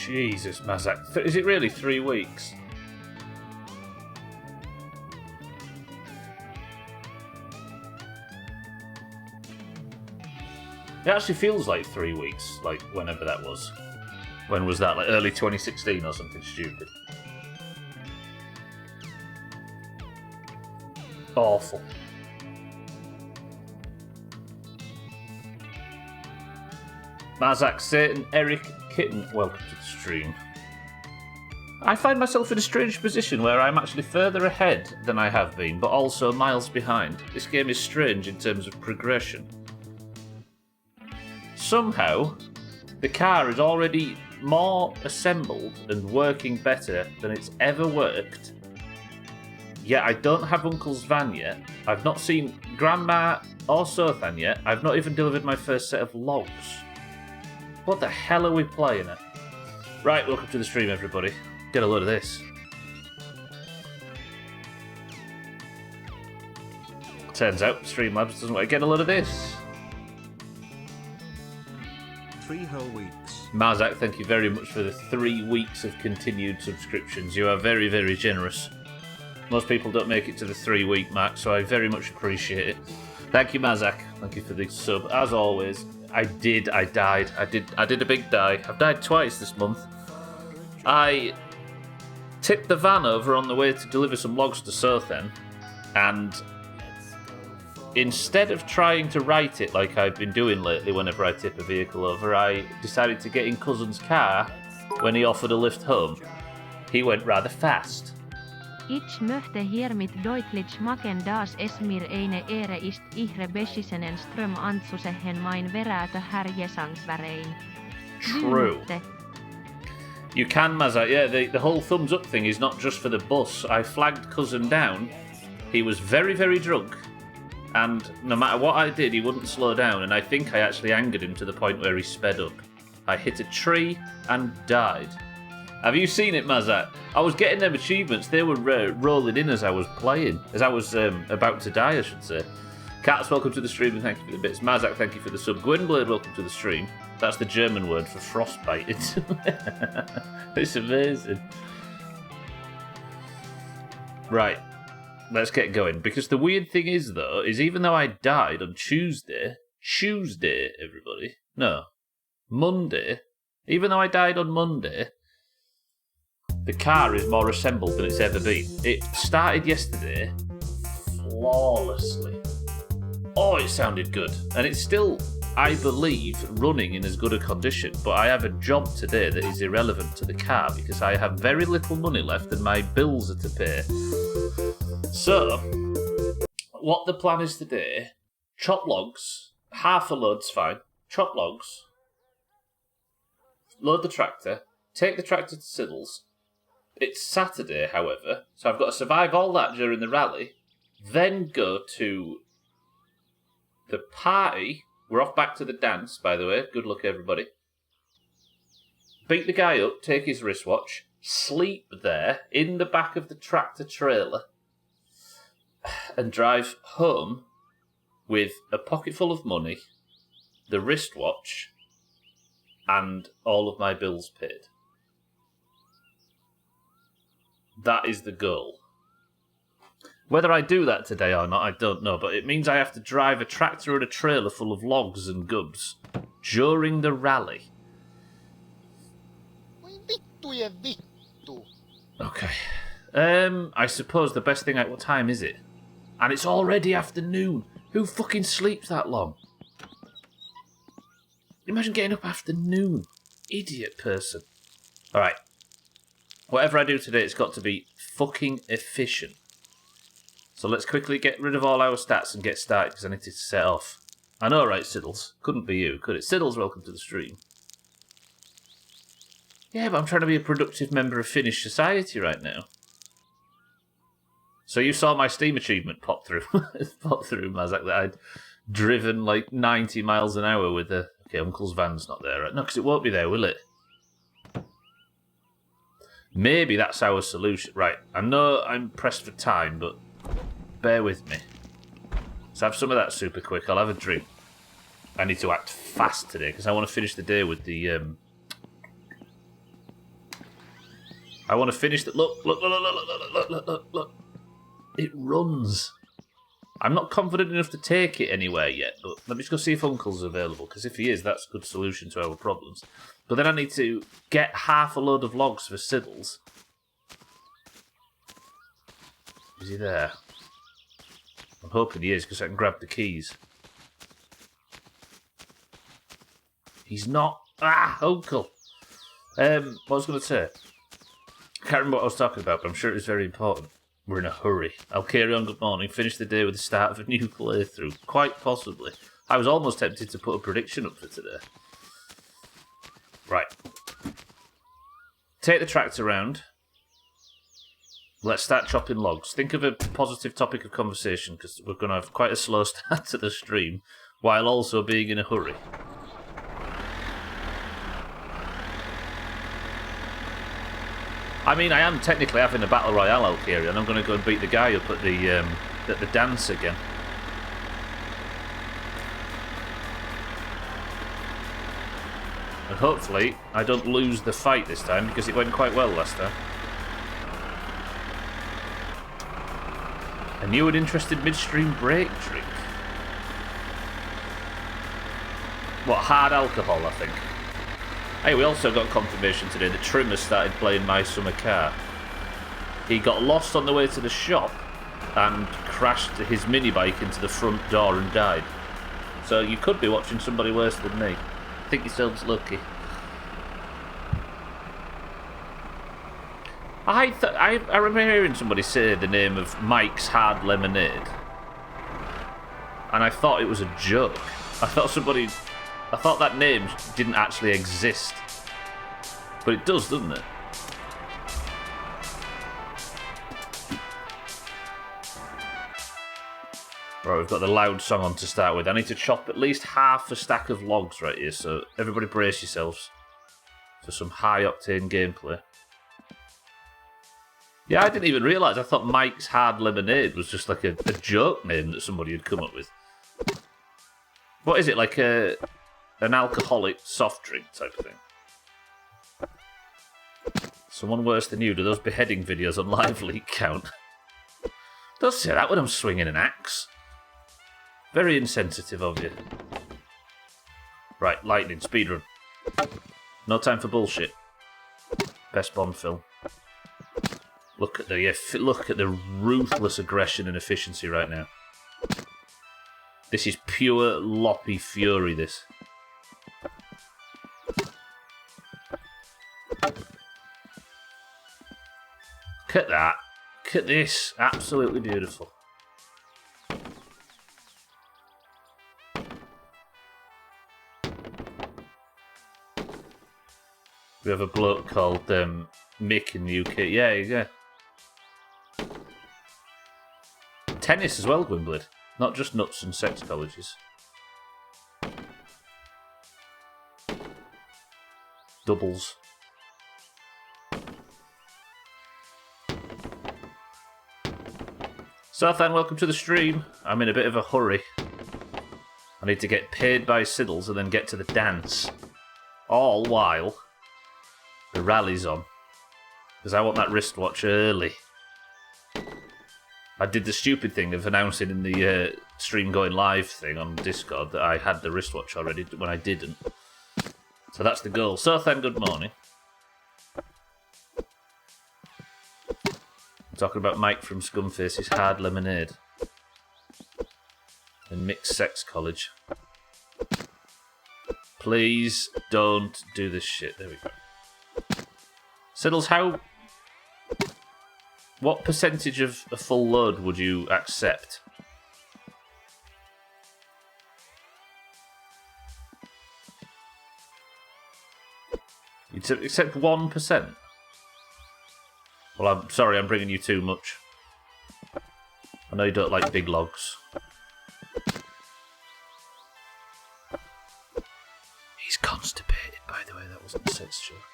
Jesus, Mazak. Is it really 3 weeks? It actually feels like 3 weeks, like whenever that was. When was that? Like early 2016 or something stupid. Awful. Mazak, Satan, Eric, Kitten, welcome to the stream. I find myself in a strange position where I'm actually further ahead than I have been, but also miles behind. This game is strange in terms of progression. Somehow, the car is already more assembled and working better than it's ever worked. Yet I don't have Uncle's van yet. I've not seen Grandma or Sothan yet. I've not even delivered my first set of logs. What the hell are we playing at? Right, welcome to the stream, everybody. Get a load of this. Turns out Streamlabs doesn't want to get a load of this. 3 whole weeks. Marzak, thank you very much for the 3 weeks of continued subscriptions. You are very, very generous. Most people don't make it to the 3-week mark, so I very much appreciate it. Thank you, Mazak. Thank you for the sub. As always, I died. I did a big die. I've died twice this month. I tipped the van over on the way to deliver some logs to Sothen, and instead of trying to right it like I've been doing lately whenever I tip a vehicle over, I decided to get in Cousin's car when he offered a lift home. He went rather fast. Ich möchte hiermit deutlich machen, dass es mir eine Ehre ist, ihre beschissenen Ström anzusehen mein Verräter Herr Gesangsverein. True. You can, Mazak. Yeah, the whole thumbs up thing is not just for the bus. I flagged Cousin down. He was very, very drunk. And no matter what I did, he wouldn't slow down. And I think I actually angered him to the point where he sped up. I hit a tree and died. Have you seen it, Mazak? I was getting them achievements. They were rolling in as I was playing. As I was about to die, I should say. Cats, welcome to the stream and thank you for the bits. Mazak, thank you for the sub. Gwynblade, welcome to the stream. That's the German word for frostbite. It's amazing. Right. Let's get going. Because the weird thing is, though, is even though I died on Tuesday, everybody. No. Monday. Even though I died on Monday, the car is more assembled than it's ever been. It started yesterday flawlessly. Oh, it sounded good. And it's still, I believe, running in as good a condition. But I have a job today that is irrelevant to the car because I have very little money left and my bills are to pay. So, what the plan is today, chop logs, half a load's fine, chop logs, load the tractor, take the tractor to Siddles. It's Saturday, however, so I've got to survive all that during the rally, then go to the party. We're off back to the dance, by the way. Good luck, everybody. Beat the guy up, take his wristwatch, sleep there in the back of the tractor trailer, and drive home with a pocket full of money, the wristwatch, and all of my bills paid. That is the goal. Whether I do that today or not, I don't know, but it means I have to drive a tractor and a trailer full of logs and gubs during the rally. Okay. I suppose the best thing... What time is it? And it's already afternoon. Who fucking sleeps that long? Imagine getting up afternoon. Idiot person. Alright. Whatever I do today, it's got to be fucking efficient. So let's quickly get rid of all our stats and get started, because I need to set off. I know, right, Siddles? Couldn't be you, could it? Siddles, welcome to the stream. Yeah, but I'm trying to be a productive member of Finnish society right now. So you saw my Steam achievement pop through, Mazak, that I'd driven like 90 miles an hour with a... Okay, Uncle's van's not there, right? No, because it won't be there, will it? Maybe that's our solution. Right, I know I'm pressed for time, but bear with me. Let's have some of that super quick. I'll have a drink. I need to act fast today, because I want to finish the day with the I want to finish the... Look. It runs. I'm not confident enough to take it anywhere yet, but let me just go see if Uncle's available, because if he is, that's a good solution to our problems. But then I need to get half a load of logs for Siddles. Is he there? I'm hoping he is, because I can grab the keys. He's not. Ah, Uncle! What was I going to say? I can't remember what I was talking about, but I'm sure it was very important. We're in a hurry. I'll carry on, good morning. Finish the day with the start of a new playthrough. Quite possibly. I was almost tempted to put a prediction up for today. Right. Take the tractor round. Let's start chopping logs. Think of a positive topic of conversation, because we're going to have quite a slow start to the stream, while also being in a hurry. I mean, I am technically having a battle royale out here, and I'm going to go and beat the guy up at the dance again. And hopefully, I don't lose the fight this time, because it went quite well last time. A new and interesting midstream break drink. What, hard alcohol, I think. Hey, we also got confirmation today that Trim has started playing My Summer Car. He got lost on the way to the shop and crashed his minibike into the front door and died. So you could be watching somebody worse than me. I think yourselves lucky. I remember hearing somebody say the name of Mike's Hard Lemonade, and I thought it was a joke. I thought that name didn't actually exist, but it does, doesn't it? Right, we've got the loud song on to start with. I need to chop at least half a stack of logs right here, so everybody brace yourselves for some high-octane gameplay. Yeah, I didn't even realise. I thought Mike's Hard Lemonade was just like a joke name that somebody had come up with. What is it, like an alcoholic soft drink type of thing? Someone worse than you. Do those beheading videos on Live Leak count? Don't say that when I'm swinging an axe. Very insensitive of you. Right, lightning, speedrun. No time for bullshit. Best Bond film. Look at the ruthless aggression and efficiency right now. This is pure loppy fury, this. Look at that. Look at this. Absolutely beautiful. We have a bloke called Mick in the UK. Yeah. Tennis as well, Gwynblade. Not just nuts and sex colleges. Doubles. Southland, welcome to the stream. I'm in a bit of a hurry. I need to get paid by Siddles and then get to the dance. All while the rally's on. Because I want that wristwatch early. I did the stupid thing of announcing in the stream going live thing on Discord that I had the wristwatch already when I didn't. So that's the goal. So then, good morning. I'm talking about Mike from Scumface's Hard Lemonade. In Mixed Sex College. Please don't do this shit. There we go. Siddles, what percentage of a full load would you accept? You'd accept 1%? Well, I'm sorry, I'm bringing you too much. I know you don't like big logs. He's constipated, by the way, that wasn't a sex joke.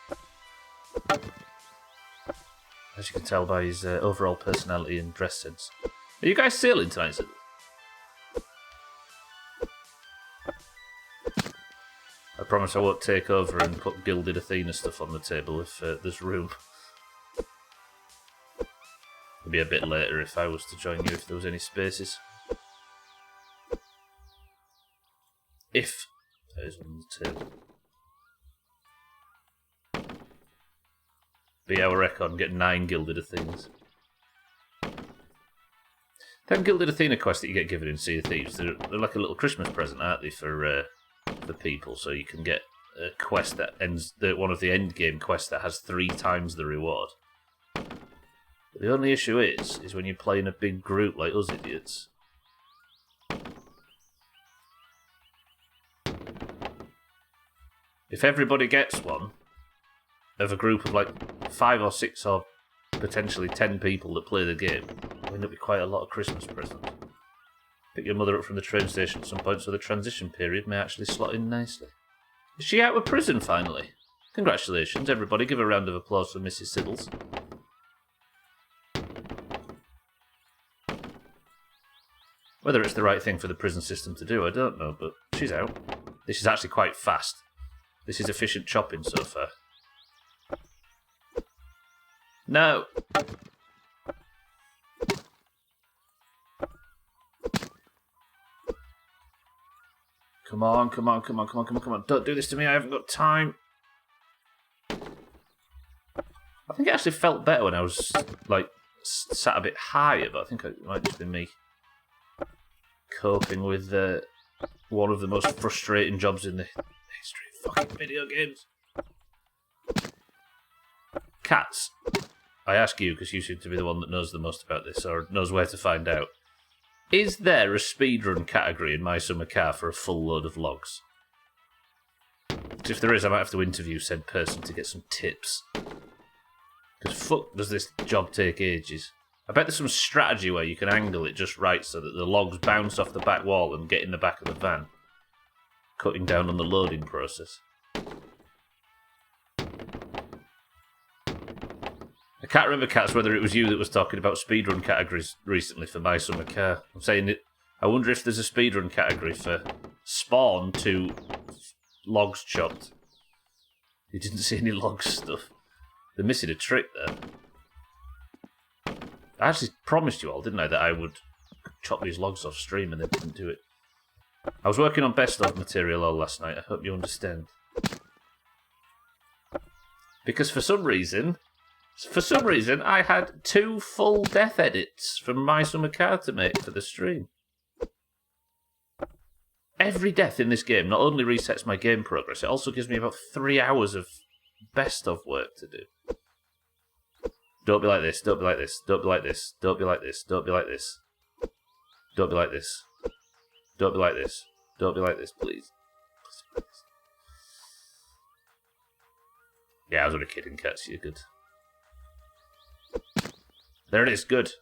As you can tell by his overall personality and dress sense. Are you guys sailing tonight, Sid? I promise I won't take over and put Gilded Athena stuff on the table if there's room. It'd be a bit later if I was to join you, if there was any spaces. If there's on the table. Be our record and get 9 Gilded Athenas. 10 Gilded Athena quests that you get given in Sea of Thieves, they're like a little Christmas present, aren't they, for people? So you can get a quest that ends, one of the end game quests that has 3 times the reward. But the only issue is when you play in a big group like us idiots. If everybody gets one, of a group of like 5 or 6 or potentially 10 people that play the game, it'll end up with quite a lot of Christmas presents. Pick your mother up from the train station at some point so the transition period may actually slot in nicely. Is she out of prison finally? Congratulations, everybody. Give a round of applause for Mrs. Siddles. Whether it's the right thing for the prison system to do, I don't know, but she's out. This is actually quite fast. This is efficient chopping so far. No! Come on, come on, come on, come on, come on, come on. Don't do this to me, I haven't got time. I think it actually felt better when I was, like, sat a bit higher, but I think it might just be me coping with one of the most frustrating jobs in the history of fucking video games. Cats. I ask you because you seem to be the one that knows the most about this, or knows where to find out. Is there a speedrun category in My Summer Car for a full load of logs? If there is, I might have to interview said person to get some tips. Because fuck does this job take ages. I bet there's some strategy where you can angle it just right so that the logs bounce off the back wall and get in the back of the van, cutting down on the loading process. I can't remember, Cats, whether it was you that was talking about speedrun categories recently for My Summer Car. I'm saying it. I wonder if there's a speedrun category for Spawn to logs chopped. You didn't see any logs stuff. They're missing a trick there. I actually promised you all, didn't I, that I would chop these logs off stream, and they didn't do it. I was working on best of material all last night. I hope you understand. Because for some reason, I had 2 full death edits from My Summer Car to make for the stream. Every death in this game not only resets my game progress, it also gives me about 3 hours of best of work to do. Don't be like this, don't be like this, don't be like this, don't be like this, don't be like this. Don't be like this. Don't be like this. Don't be like this, please. Yeah, I was only kidding, Cats, you're good. There it is, good.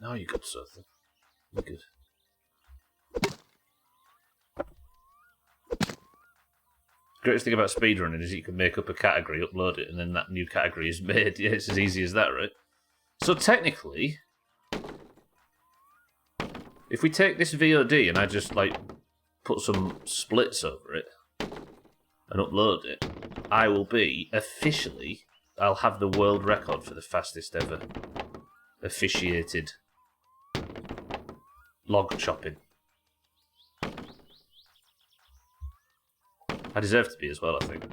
No, you're good, Sothan. You're good. The greatest thing about speedrunning is you can make up a category, upload it, and then that new category is made. Yeah, it's as easy as that, right? So technically, if we take this VOD and I just, like, put some splits over it and upload it, I will be, officially, I'll have the world record for the fastest ever officiated log chopping. I deserve to be as well, I think.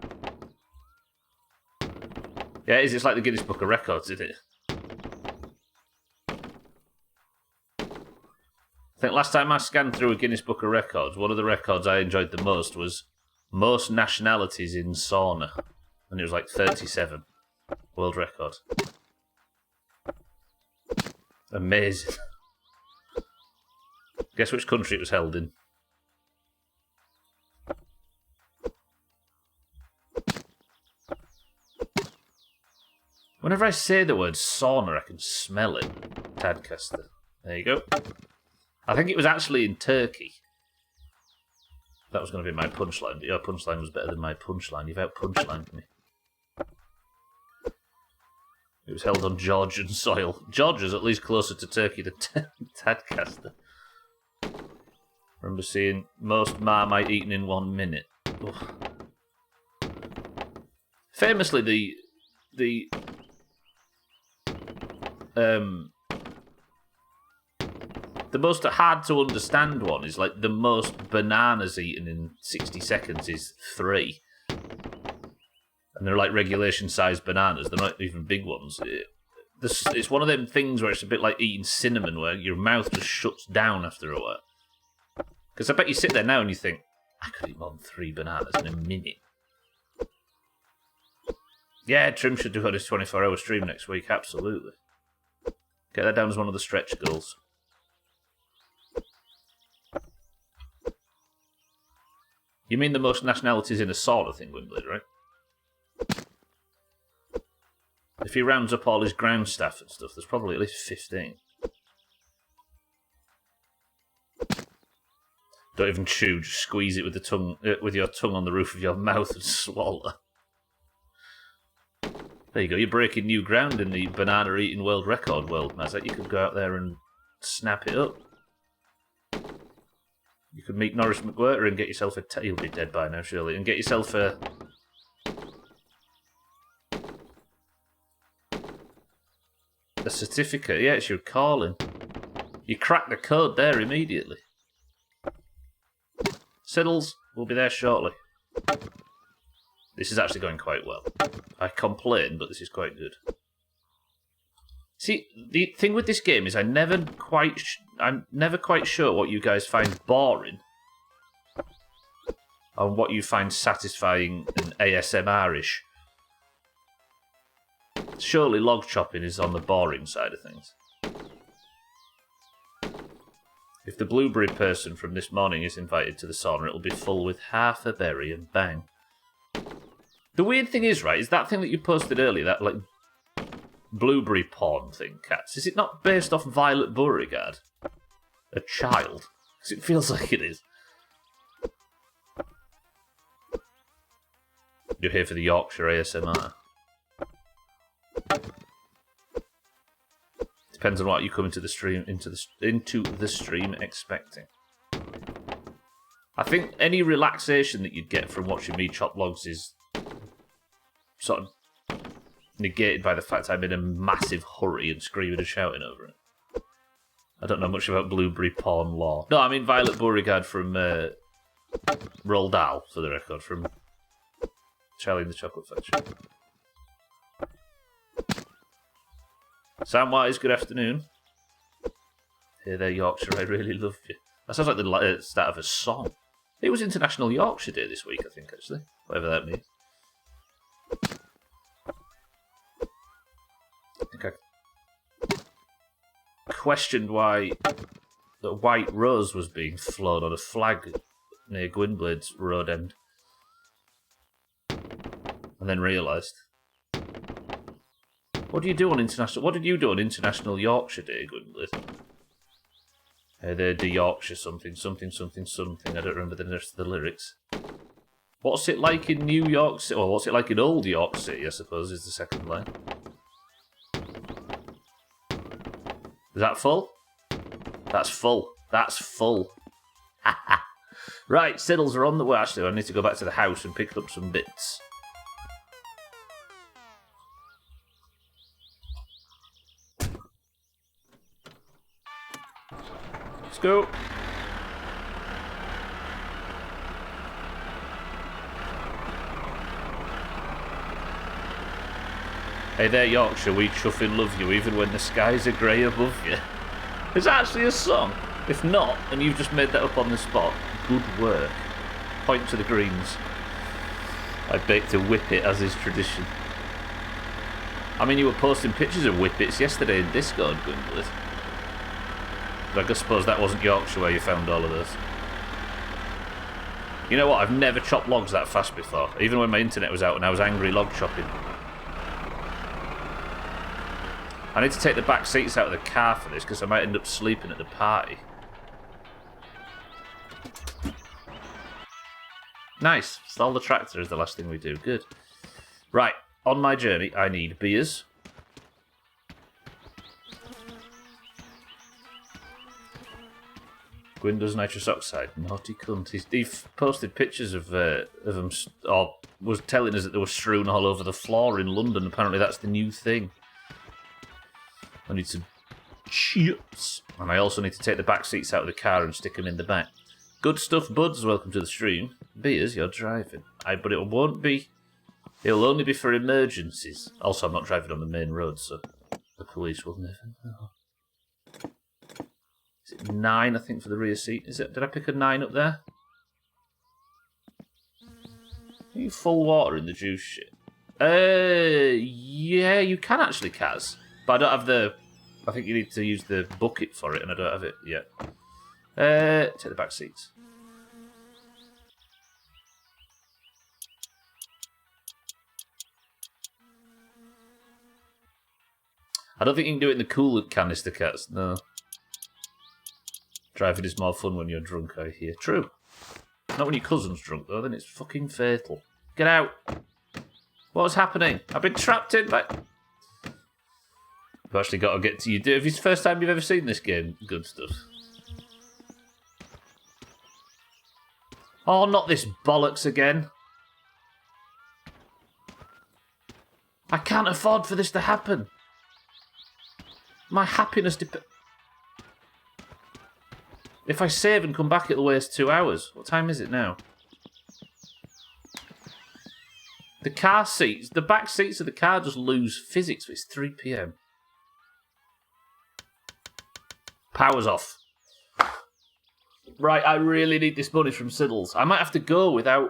Yeah, it is. It's like the Guinness Book of Records, isn't it? I think last time I scanned through a Guinness Book of Records, one of the records I enjoyed the most was most nationalities in sauna. And it was like 37. World record. Amazing. Guess which country it was held in? Whenever I say the word sauna, I can smell it. Tadcaster. There you go. I think it was actually in Turkey. That was going to be my punchline, but your punchline was better than my punchline. You've out-punchlined me. It was held on Georgian soil. Georgia's at least closer to Turkey than Tadcaster. Remember seeing most Marmite eaten in 1 minute. Ugh. Famously, the most hard to understand one is like the most bananas eaten in 60 seconds is 3. And they're like regulation-sized bananas. They're not even big ones. It's one of them things where it's a bit like eating cinnamon, where your mouth just shuts down after a while. Because I bet you sit there now and you think, I could eat more than 3 bananas in a minute. Yeah, Trim should do his 24-hour stream next week, absolutely. Get that down as one of the stretch goals. You mean the most nationalities in a sauna thing, Wimblade, right? If he rounds up all his ground staff and stuff, there's probably at least 15. Don't even chew, just squeeze it with the tongue, with your tongue on the roof of your mouth and swallow. There you go, you're breaking new ground in the banana eating world record world, Mazat. You could go out there and snap it up. You could meet Norris McWhirter and get yourself a... He'll be dead by now, surely. And get yourself a certificate. Yeah, it's your calling. You crack the code there immediately. Siddles will be there shortly. This is actually going quite well. I complain, but this is quite good. See, the thing with this game is I'm never quite sure what you guys find boring and what you find satisfying and ASMR-ish. Surely log chopping is on the boring side of things. If the blueberry person from this morning is invited to the sauna, it'll be full with half a berry and bang. The weird thing is, right, is that thing that you posted earlier, that like blueberry porn thing, Cats, is it not based off Violet Beauregard? A child? Because it feels like it is. You're here for the Yorkshire ASMR. Depends on what you come into the stream into the stream expecting. I think any relaxation that you'd get from watching me chop logs is sort of negated by the fact I'm in a massive hurry and screaming and shouting over it. I don't know much about blueberry porn lore. No, I mean Violet Beauregard from Roald Dahl, for the record, from Charlie and the Chocolate Factory. Sam Wise, good afternoon. Hey there, Yorkshire, I really love you. That sounds like the start of a song. It was International Yorkshire Day this week, I think, actually. Whatever that means. I think I questioned why the white rose was being flown on a flag near Gwynblade's road end. And then realised. What did you do on International Yorkshire Day, Gwynblade? They're the Yorkshire something. I don't remember the rest of the lyrics. What's it like in New York City? Well, what's it like in Old York City, I suppose, is the second line. Is that full? That's full. That's full. Right, Siddles are on the way. Actually, I need to go back to the house and pick up some bits. Let's go. Hey there, Yorkshire, we chuff and love you even when the skies are grey above you. It's actually a song. If not, and you've just made that up on the spot, good work. Point to the Greens. I baked a whippet as is tradition. I mean, you were posting pictures of whippets yesterday in Discord, Gwynblaade. But I suppose that wasn't Yorkshire where you found all of those. You know what, I've never chopped logs that fast before, even when my internet was out and I was angry log chopping. I need to take the back seats out of the car for this because I might end up sleeping at the party. Nice. Stall the tractor is the last thing we do. Good. Right. On my journey, I need beers. Gwyn does nitrous oxide. Naughty cunt. He posted pictures of them, or was telling us that they were strewn all over the floor in London. Apparently that's the new thing. I need some chips. And I also need to take the back seats out of the car and stick them in the back. Good stuff, buds. Welcome to the stream. Beers, you're driving. But it won't be... It'll only be for emergencies. Also, I'm not driving on the main road, so the police will never know. Is it 9, I think, for the rear seat? Is it? Did I pick a 9 up there? Are you full water in the juice shit? Yeah, you can actually, Kaz. But I don't have the... I think you need to use the bucket for it, and I don't have it yet. Take the back seats. I don't think you can do it in the coolant canister, Cats. No. Driving is more fun when you're drunk, I hear. True. Not when your cousin's drunk, though. Then it's fucking fatal. Get out. What's happening? I've been trapped in by... I've actually got to get to you. If it's the first time you've ever seen this game, good stuff. Oh, not this bollocks again. I can't afford for this to happen. My happiness depends... If I save and come back, it'll waste 2 hours. What time is it now? The car seats, the back seats of the car just lose physics. It's 3 PM. Power's off. Right, I really need this money from Siddles. I might have to go without...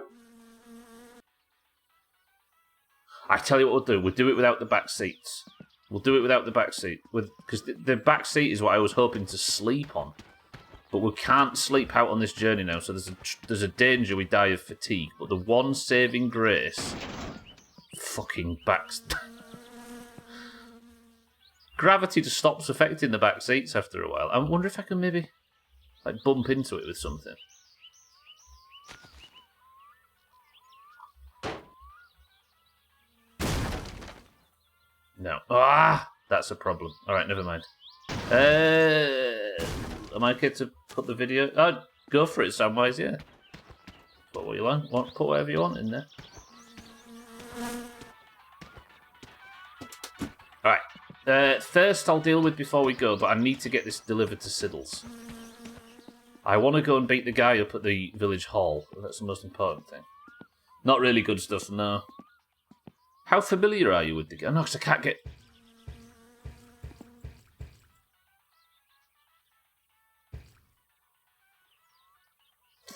I tell you what we'll do. We'll do it without the back seats. We'll do it without the back seat. Because the back seat is what I was hoping to sleep on. But we can't sleep out on this journey now, so there's a danger we die of fatigue. But the one saving grace... Fucking backs... Gravity just stops affecting the back seats after a while. I wonder if I can maybe like bump into it with something. No. Ah! That's a problem. Alright, never mind. Am I okay to put the video... Oh, go for it, Samwise, yeah. Put what you want. Put whatever you want in there. Alright. First I'll deal with before we go, but I need to get this delivered to Siddles. I want to go and beat the guy up at the village hall. That's the most important thing. Not really good stuff, no. How familiar are you with the guy? No, because I can't get...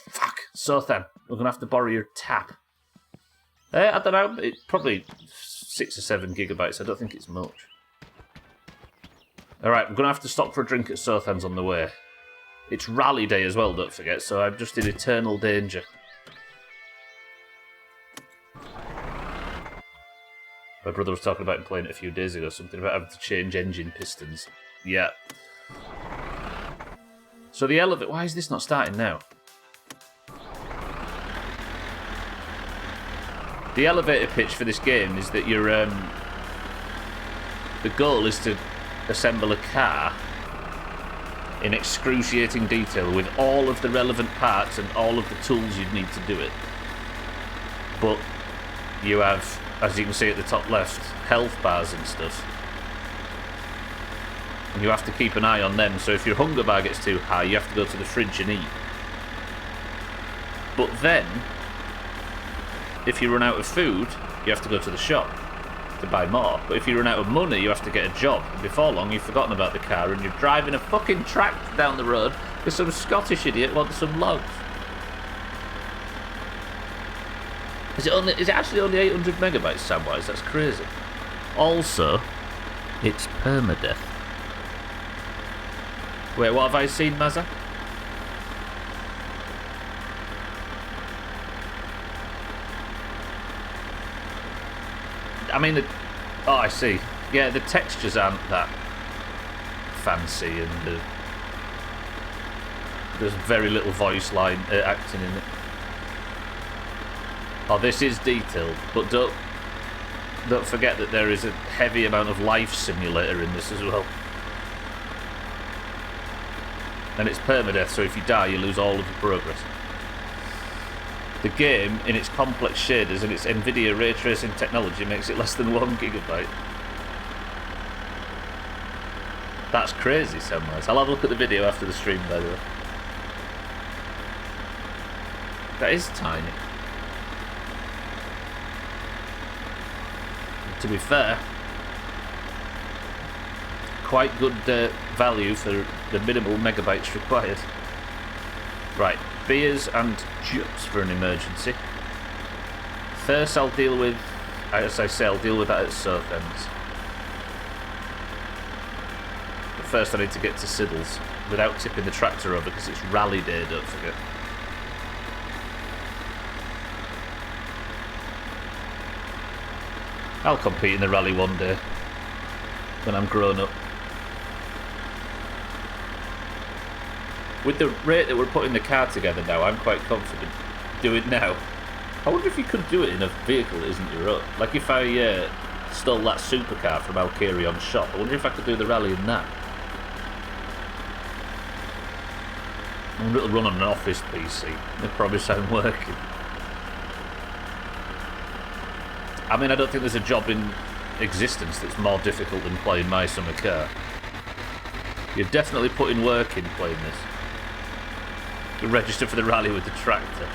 Fuck. So then, we're going to have to borrow your tap. I don't know, it's probably 6 or 7 gigabytes. I don't think it's much. Alright, I'm going to have to stop for a drink at Sothan's on the way. It's rally day as well, don't forget, so I'm just in eternal danger. My brother was talking about him playing it a few days ago, something about having to change engine pistons. Yeah. So the elevator... Why is this not starting now? The elevator pitch for this game is that you're... The goal is to assemble a car in excruciating detail with all of the relevant parts and all of the tools you'd need to do it. But you have, as you can see at the top left, health bars and stuff. And you have to keep an eye on them, so if your hunger bar gets too high, you have to go to the fridge and eat. But then, if you run out of food, you have to go to the shop to buy more. But if you run out of money, you have to get a job. And before long, you've forgotten about the car and you're driving a fucking tractor down the road because some Scottish idiot wants some logs. Is it actually only 800 megabytes, Samwise? That's crazy. Also, it's permadeath. Wait, what have I seen, Mazza? I mean, oh, I see. Yeah, the textures aren't that fancy, and there's very little voice line acting in it. Oh, this is detailed, but don't forget that there is a heavy amount of life simulator in this as well. And it's permadeath, so if you die, you lose all of your progress. The game, in its complex shaders and its NVIDIA ray tracing technology, makes it less than 1 gigabyte. That's crazy, Samwise. I'll have a look at the video after the stream, by the way. That is tiny. To be fair, quite good value for the minimal megabytes required. Right, beers and chips for an emergency. First I'll deal with, as I say, I'll deal with that at South Ends. But first I need to get to Siddles without tipping the tractor over because it's rally day, don't forget. I'll compete in the rally one day when I'm grown up. With the rate that we're putting the car together now, I'm quite confident. Do it now. I wonder if you could do it in a vehicle that isn't your own. Like if I stole that supercar from Alcarion's shop, I wonder if I could do the rally in that. I wonder it'll run on an office PC. It'll probably sound working. I mean, I don't think there's a job in existence that's more difficult than playing My Summer Car. You're definitely putting work in playing this. You register for the rally with the tractor.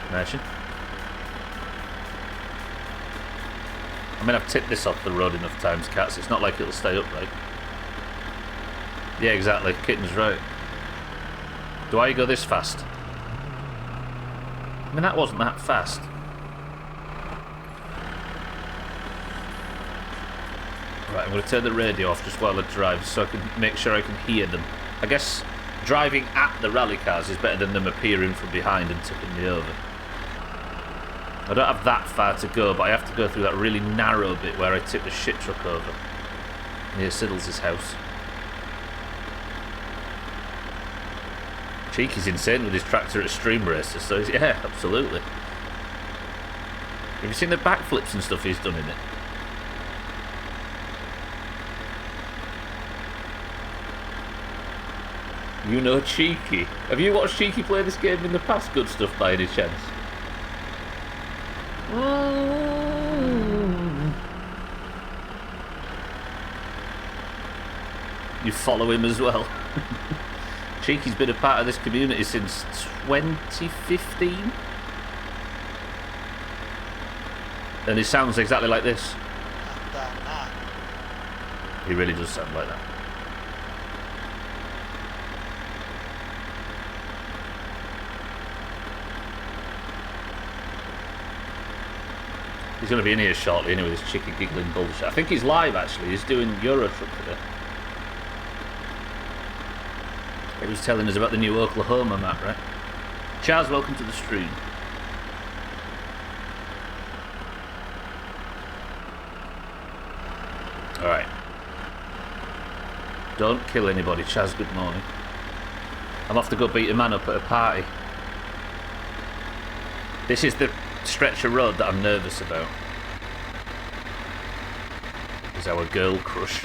Imagine. I mean, I've tipped this off the road enough times, Cats. It's not like it'll stay upright. Yeah, exactly. Kitten's right. Do I go this fast? I mean, that wasn't that fast. Right, I'm going to turn the radio off just while I drive so I can make sure I can hear them. I guess driving at the rally cars is better than them appearing from behind and tipping me over. I don't have that far to go, but I have to go through that really narrow bit where I tip the shit truck over near Siddles' house. Cheeky's insane with his tractor at Stream Racer, so yeah, absolutely. Have you seen the backflips and stuff he's done in it? You know Cheeky. Have you watched Cheeky play this game in the past, Good Stuff, by any chance? You follow him as well. Cheeky's been a part of this community since 2015. And he sounds exactly like this. He really does sound like that. He's going to be in here shortly anyway, this chicken giggling bullshit. I think he's live actually, he's doing Euro Truck today. He was telling us about the new Oklahoma map, right? Charles, welcome to the stream. Alright. Don't kill anybody, Chaz, good morning. I'm off to go beat a man up at a party. This is the stretch of road that I'm nervous about. Is our girl crush.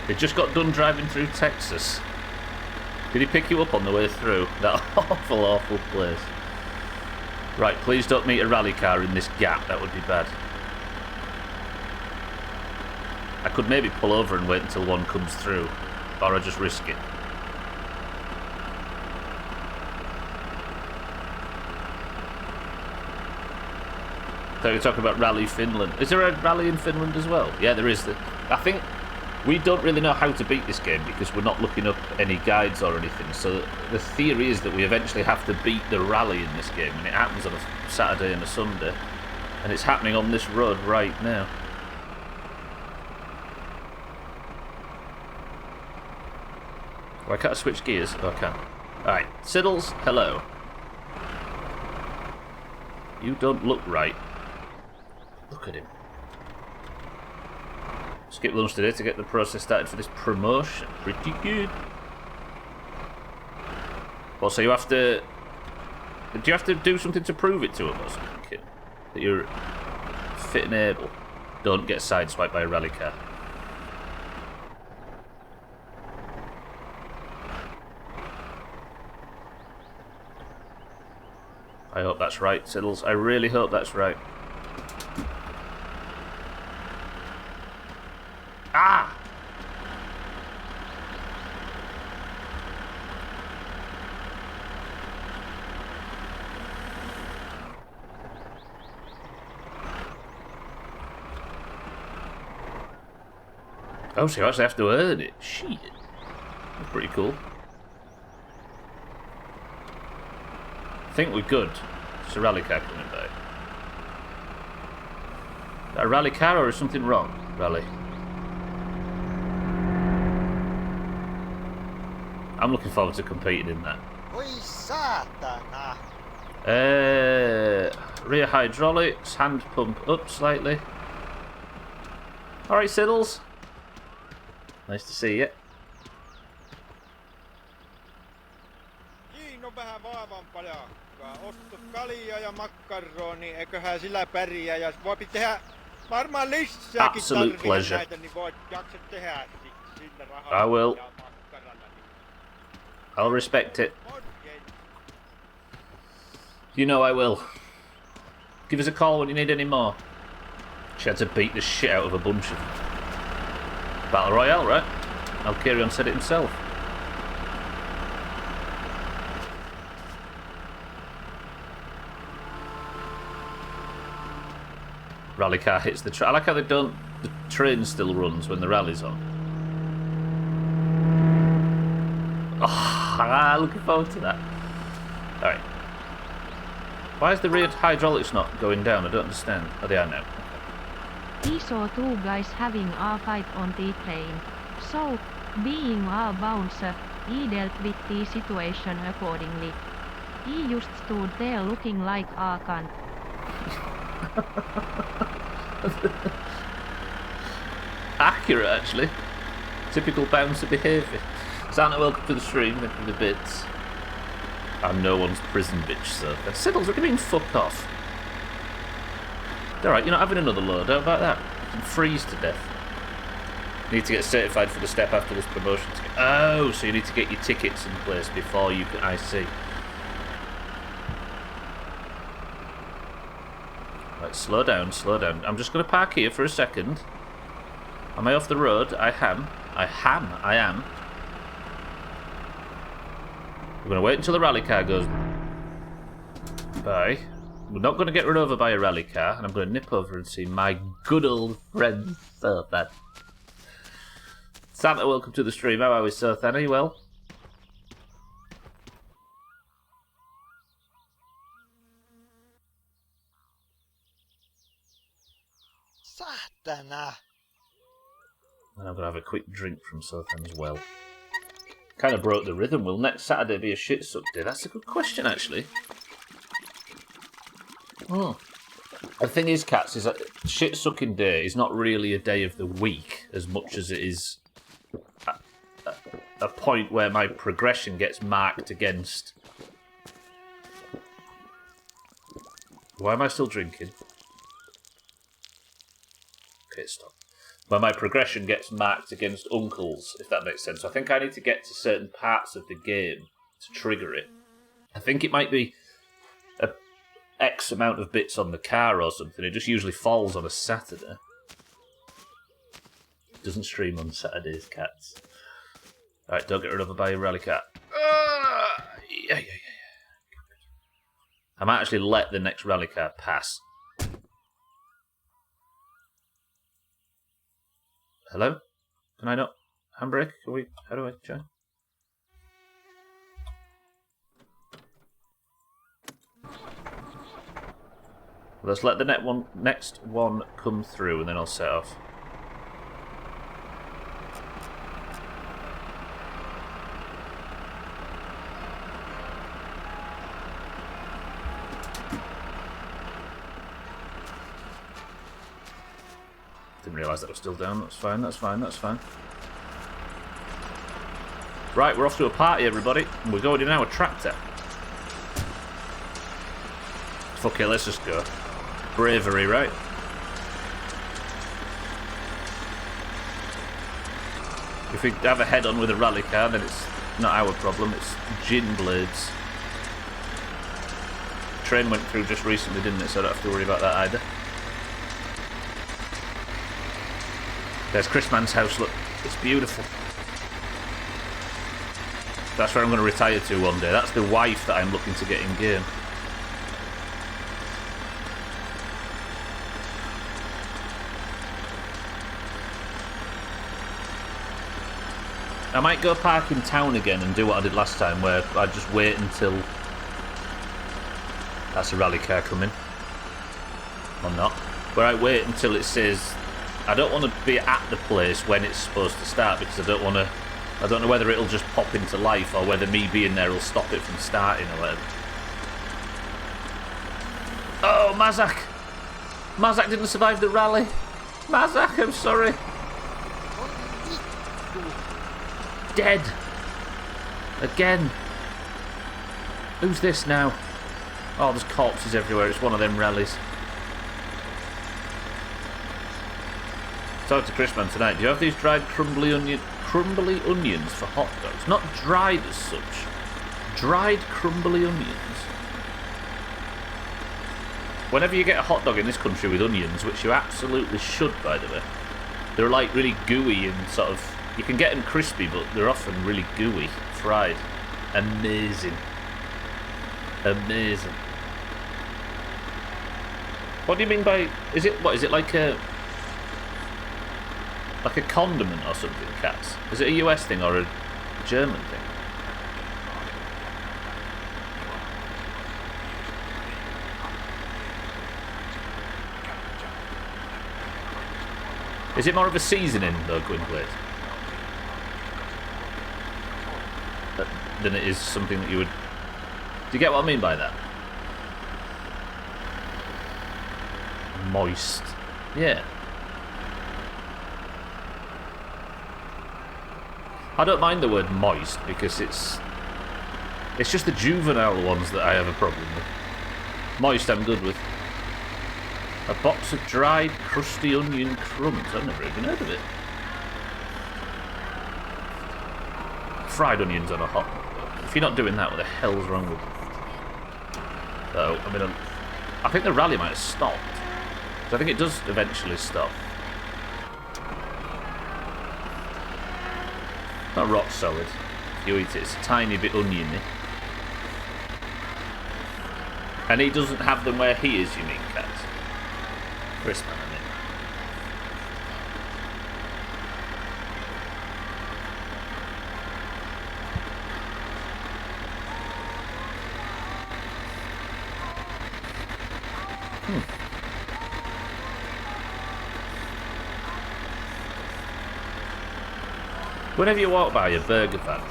He just got done driving through Texas. Did he pick you up on the way through? That awful, awful place. Right, please don't meet a rally car in this gap, that would be bad. I could maybe pull over and wait until one comes through, or I just risk it. So you're talking about Rally Finland. Is there a rally in Finland as well? Yeah, there is. I think we don't really know how to beat this game because we're not looking up any guides or anything. So the theory is that we eventually have to beat the rally in this game, and it happens on a Saturday and a Sunday, and it's happening on this road right now. Why can't I switch gears? Oh, I can. Alright, Siddles, hello. You don't look right. Look at him. Skip lunch today to get the process started for this promotion. Pretty good. Well, so you have to... Do you have to do something to prove it to him or something, Kit? That you're fit and able? Don't get sideswiped by a rally car. I hope that's right, Siddles. I really hope that's right. Ah! Oh, so you actually have to earn it. Shit. That's pretty cool. I think we're good. It's a rally car coming by. Is that a rally car or is something wrong? Rally. I'm looking forward to competing in that. Rear hydraulics, hand pump up slightly. Alright, Siddles. Nice to see you. Niin on vähän vaavampaa. Ostu kaljaa ja makkaroni, eiköhän sillä pärjää ja voipi tehdä varmaan lisääkin tarvitse näitä, niin voit jaksa tehdä sillä rahalla. I will. Ja makkaralla. I'll respect it. You know I will. Give us a call when you need any more. She had to beat the shit out of a bunch of Battle Royale, right? Alkarion said it himself. Rally car hits the train. I like how they don't. The train still runs when the rally's on. Oh, looking forward to that. Alright. Why is the rear hydraulics not going down? I don't understand. Oh, they are now. He saw two guys having a fight on the train. So, being a bouncer, he dealt with the situation accordingly. He just stood there looking like a cunt. Accurate, actually. Typical bouncer behaviour. Santa, welcome to the stream. Thank you for the bits. I'm no one's prison bitch, so. Siddles, what do you mean, fuck off? Alright, you're not having another load. How about that? You can freeze to death. You need to get certified for the step after this promotion. Oh, so you need to get your tickets in place before you can. I see. Right, slow down, slow down. I'm just going to park here for a second. Am I off the road? I am. I am. We're going to wait until the rally car goes by. We're not going to get run over by a rally car, and I'm going to nip over and see my good old friend Sothan. Santa, welcome to the stream. How are we, Sothan? Are you well? Satana. And I'm going to have a quick drink from Sothan as well. Kind of broke the rhythm. Will next Saturday be a shit suck day? That's a good question, actually. The thing is, cats, is that shit sucking day is not really a day of the week as much as it is a point where my progression gets marked against. Why am I still drinking? Okay, stop. Where my progression gets marked against uncles, if that makes sense. So I think I need to get to certain parts of the game to trigger it. I think it might be a X amount of bits on the car or something. It just usually falls on a Saturday. Doesn't stream on Saturdays, cats. Alright, don't get run over by a rally car. Yeah. I might actually let the next rally car pass. Hello? Can I not handbrake? How do I join? Let's let the next one come through and then I'll set off. Didn't realise that was still down. That's fine. Right, we're off to a party, everybody. We're going in our tractor. Fuck it, let's just go. Bravery, right? If we have a head-on with a rally car, then it's not our problem. It's Gin Blade's train went through just recently, didn't it? So I don't have to worry about that either. There's Chris Mann's house, look. It's beautiful. That's where I'm going to retire to one day. That's the wife that I'm looking to get in game. I might go park in town again and do what I did last time, where I just wait until... That's a rally car coming. Or not. Where I wait until it says... I don't want to be at the place when it's supposed to start, because I don't want to... I don't know whether it'll just pop into life or whether me being there will stop it from starting or whatever. Oh, Mazak! Mazak didn't survive the rally. Mazak, I'm sorry. Dead. Again. Who's this now? Oh, there's corpses everywhere. It's one of them rallies. Talk to Chris Man tonight. Do you have these dried crumbly onions for hot dogs? Not dried as such. Dried crumbly onions. Whenever you get a hot dog in this country with onions, which you absolutely should, by the way, they're like really gooey and sort of... You can get them crispy, but they're often really gooey, fried. Amazing. Amazing. What do you mean by... Is it like a... Like a condiment or something, cats? Is it a US thing or a German thing? Is it more of a seasoning, though, Gwynplaine? Than it is something that you would... Do you get what I mean by that? Moist. Yeah. I don't mind the word moist because it's just the juvenile ones that I have a problem with. Moist I'm good with. A box of dried crusty onion crumbs. I've never even heard of it. Fried onions on a hot dog. If you're not doing that, what the hell's wrong with you? So, I mean, I think the rally might have stopped. So I think it does eventually stop. Not rock solid. If you eat it, it's a tiny bit oniony. And he doesn't have them where he is, you mean, Cat? Chris Man, I mean. Whenever you walk by a burger van,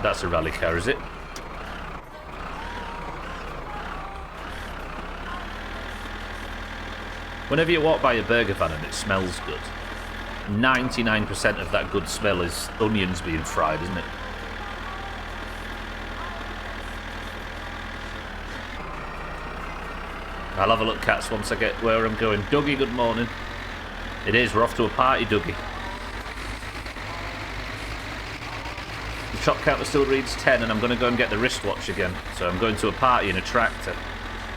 that's a rally car, is it? Whenever you walk by a burger van and it smells good, 99% of that good smell is onions being fried, isn't it? I'll have a look, cats, once I get where I'm going. Dougie, good morning. It is, we're off to a party, Dougie. The shop counter still reads 10 and I'm going to go and get the wristwatch again. So I'm going to a party in a tractor.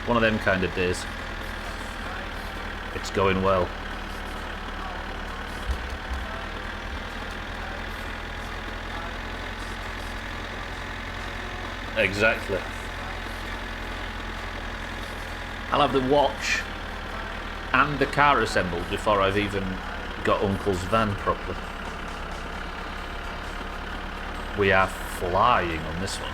One of them kind of days. It's going well. Exactly. I'll have the watch and the car assembled before I've even got Uncle's van properly. We are flying on this one.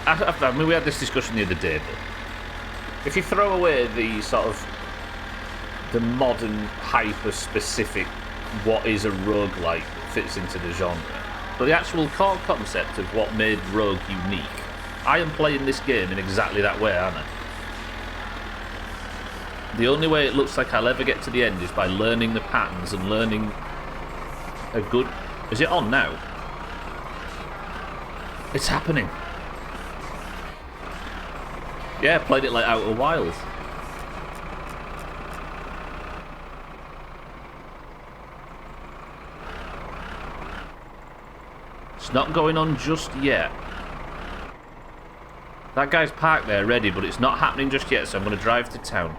I mean, we had this discussion the other day, but if you throw away the sort of the modern hyper-specific what is a roguelike that fits into the genre, but the actual core concept of what made Rogue unique, I am playing this game in exactly that way, aren't I? The only way it looks like I'll ever get to the end is by learning the patterns and learning a good... Is it on now? It's happening. Yeah, played it like Outer Wilds. It's not going on just yet. That guy's parked there ready, but it's not happening just yet, so I'm going to drive to town.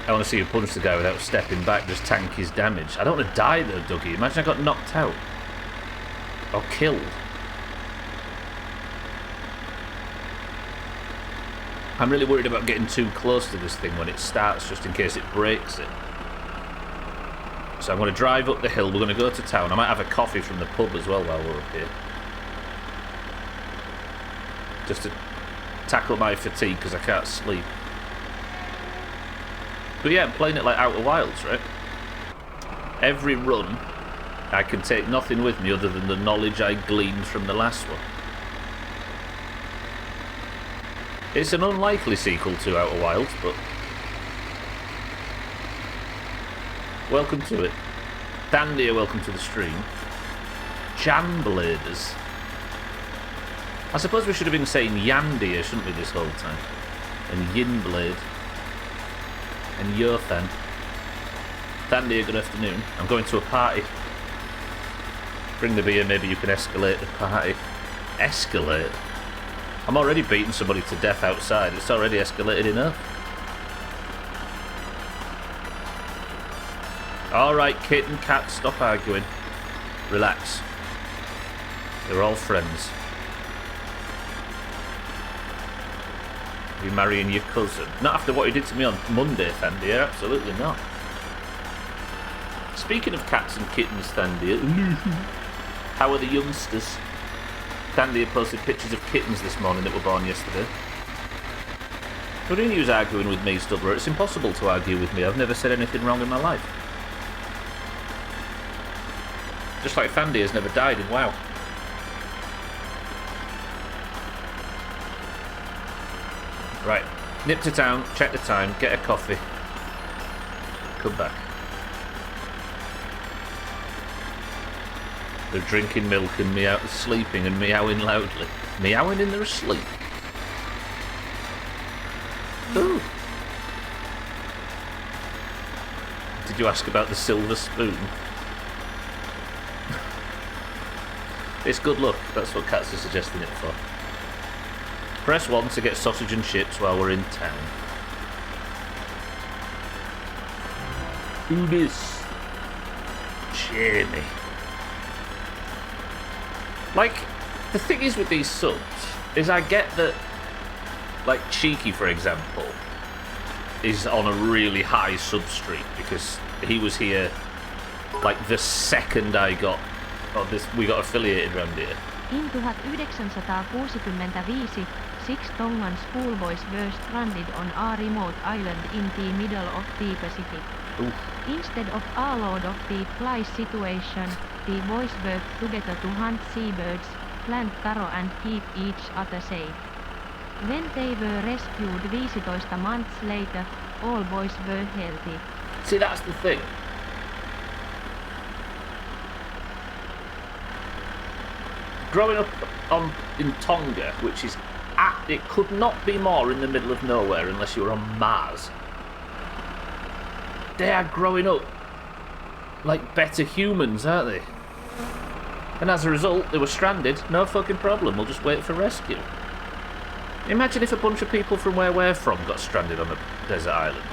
I want to see you punch the guy without stepping back, just tank his damage. I don't want to die though, Dougie. Imagine I got knocked out. Or killed. I'm really worried about getting too close to this thing when it starts, just in case it breaks it. So I'm going to drive up the hill. We're going to go to town. I might have a coffee from the pub as well while we're up here. Just to tackle my fatigue, because I can't sleep. But yeah, I'm playing it like Outer Wilds, right? Every run, I can take nothing with me other than the knowledge I gleaned from the last one. It's an unlikely sequel to Outer Wilds, but... welcome to it. Thandia, welcome to the stream. Janbladers. I suppose we should have been saying Yandia, shouldn't we, this whole time? And Yinblade. And Yothan. Thandia, good afternoon. I'm going to a party. Bring the beer, maybe you can escalate the party. Escalate? I'm already beating somebody to death outside. It's already escalated enough. Alright, Kit and Cat, stop arguing. Relax. They're all friends. You marrying your cousin? Not after what you did to me on Monday, Thandia. Absolutely not. Speaking of cats and kittens, Thandia. How are the youngsters? Thandia posted pictures of kittens this morning that were born yesterday. What do you was arguing with me, Stubber? It's impossible to argue with me. I've never said anything wrong in my life. Just like Thandia's never died in WoW. Right, nip to town, check the time, get a coffee. Come back. They're drinking milk and sleeping and meowing loudly. Meowing in their sleep. Ooh. Did you ask about the silver spoon? It's good luck, that's what cats are suggesting it for. Press 1 to get sausage and chips while we're in town. Who this? Jamie. Like, the thing is with these subs, is I get that, like, Cheeky, for example, is on a really high sub streak, because he was here, like, the second I got, we got affiliated around here. In 1965, 6 Tongan schoolboys were stranded on a remote island in the middle of the Pacific. Oof. Instead of a load of the fly situation, the boys worked together to hunt seabirds, plant taro and keep each other safe. When they were rescued 15 months later, all boys were healthy. See, that's the thing. Growing up in Tonga, which is it could not be more in the middle of nowhere unless you were on Mars. They are growing up like better humans, aren't they? And as a result, they were stranded. No fucking problem. We'll just wait for rescue. Imagine if a bunch of people from where we're from got stranded on a desert island.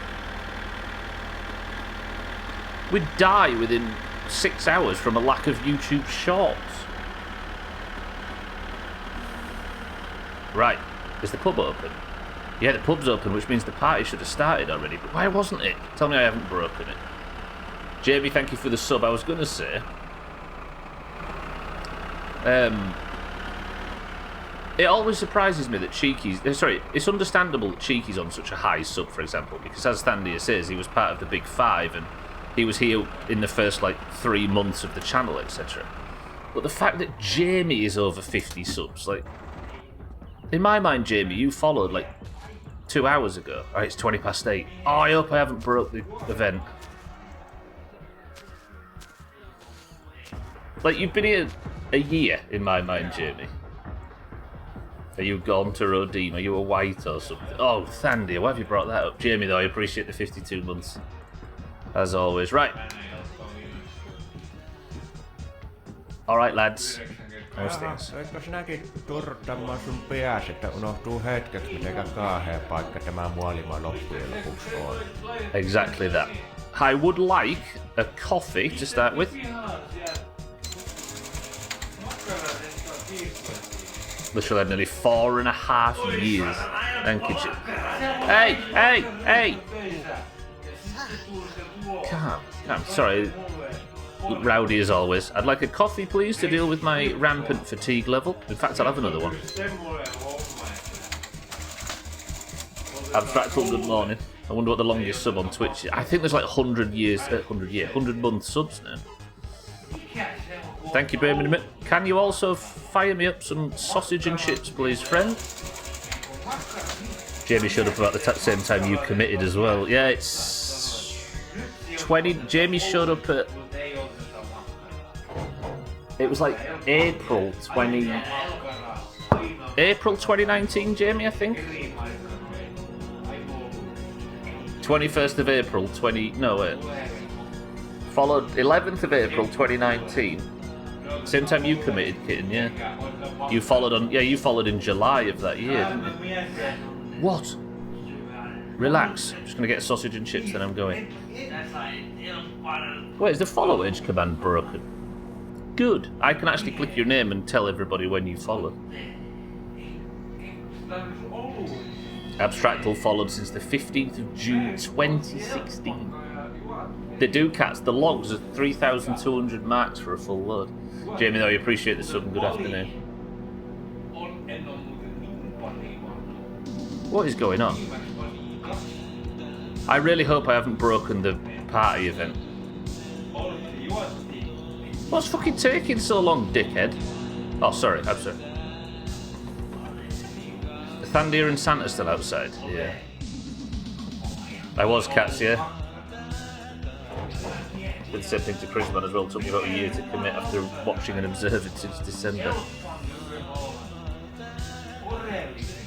We'd die within 6 hours from a lack of YouTube shorts. Right, is the pub open? Yeah, the pub's open, which means the party should have started already. But why wasn't it? Tell me I haven't broken it. Jamie, thank you for the sub. I was going to say... it always surprises me that Cheeky's... sorry, it's understandable that Cheeky's on such a high sub, for example, because as Thandia says, he was part of the Big Five, and he was here in the first, 3 months of the channel, etc. But the fact that Jamie is over 50 subs, in my mind, Jamie, you followed, 2 hours ago. Alright, it's 8:20. Oh, I hope I haven't broke the event. You've been here a year, in my mind, Jamie. Are you gone to Rodim? Are you a white or something? Oh, Thandia, why have you brought that up? Jamie, though, I appreciate the 52 months. As always. Right. Alright, lads. How's things? Eikö sinäkin turruttamaan sun pääs, että unohtuu hetkeksi, miten kaahea paikka tämä maailma loppujen lopuksi on? Exactly that. I would like a coffee to start with. Literally had nearly 4.5 years. Thank you, Jim. Hey! Calm. Sorry. Rowdy as always. I'd like a coffee, please, to deal with my rampant fatigue level. In fact, I'll have another one. Abstractal, good morning. I wonder what the longest sub on Twitch is. I think there's like 100 month subs now. Thank you, Birmingham. Can you also fire me up some sausage and chips, please, friend? Jamie showed up about the same time you committed as well. Yeah, it's 20. Jamie showed up at. It was like April 2019, Jamie, I think. 21st of April, followed 11th of April 2019. Same time you committed, Kitten, yeah. You followed in July of that year, didn't you? What? Relax. I'm just gonna get a sausage and chips, then I'm going. Wait, is the follow age command broken? Good. I can actually click your name and tell everybody when you follow. Abstractal followed since the 15th of June 2016. The Ducats, the logs are 3,200 marks for a full load. Jamie, though, I appreciate the sub and good afternoon. What is going on? I really hope I haven't broken the party event. What's fucking taking so long, dickhead? Oh, sorry, I'm sorry. Thandir and Santa still outside? Yeah. I was cats, yeah. Did the same thing to Chrisman as well. Took me about a year to commit after watching and observing since December.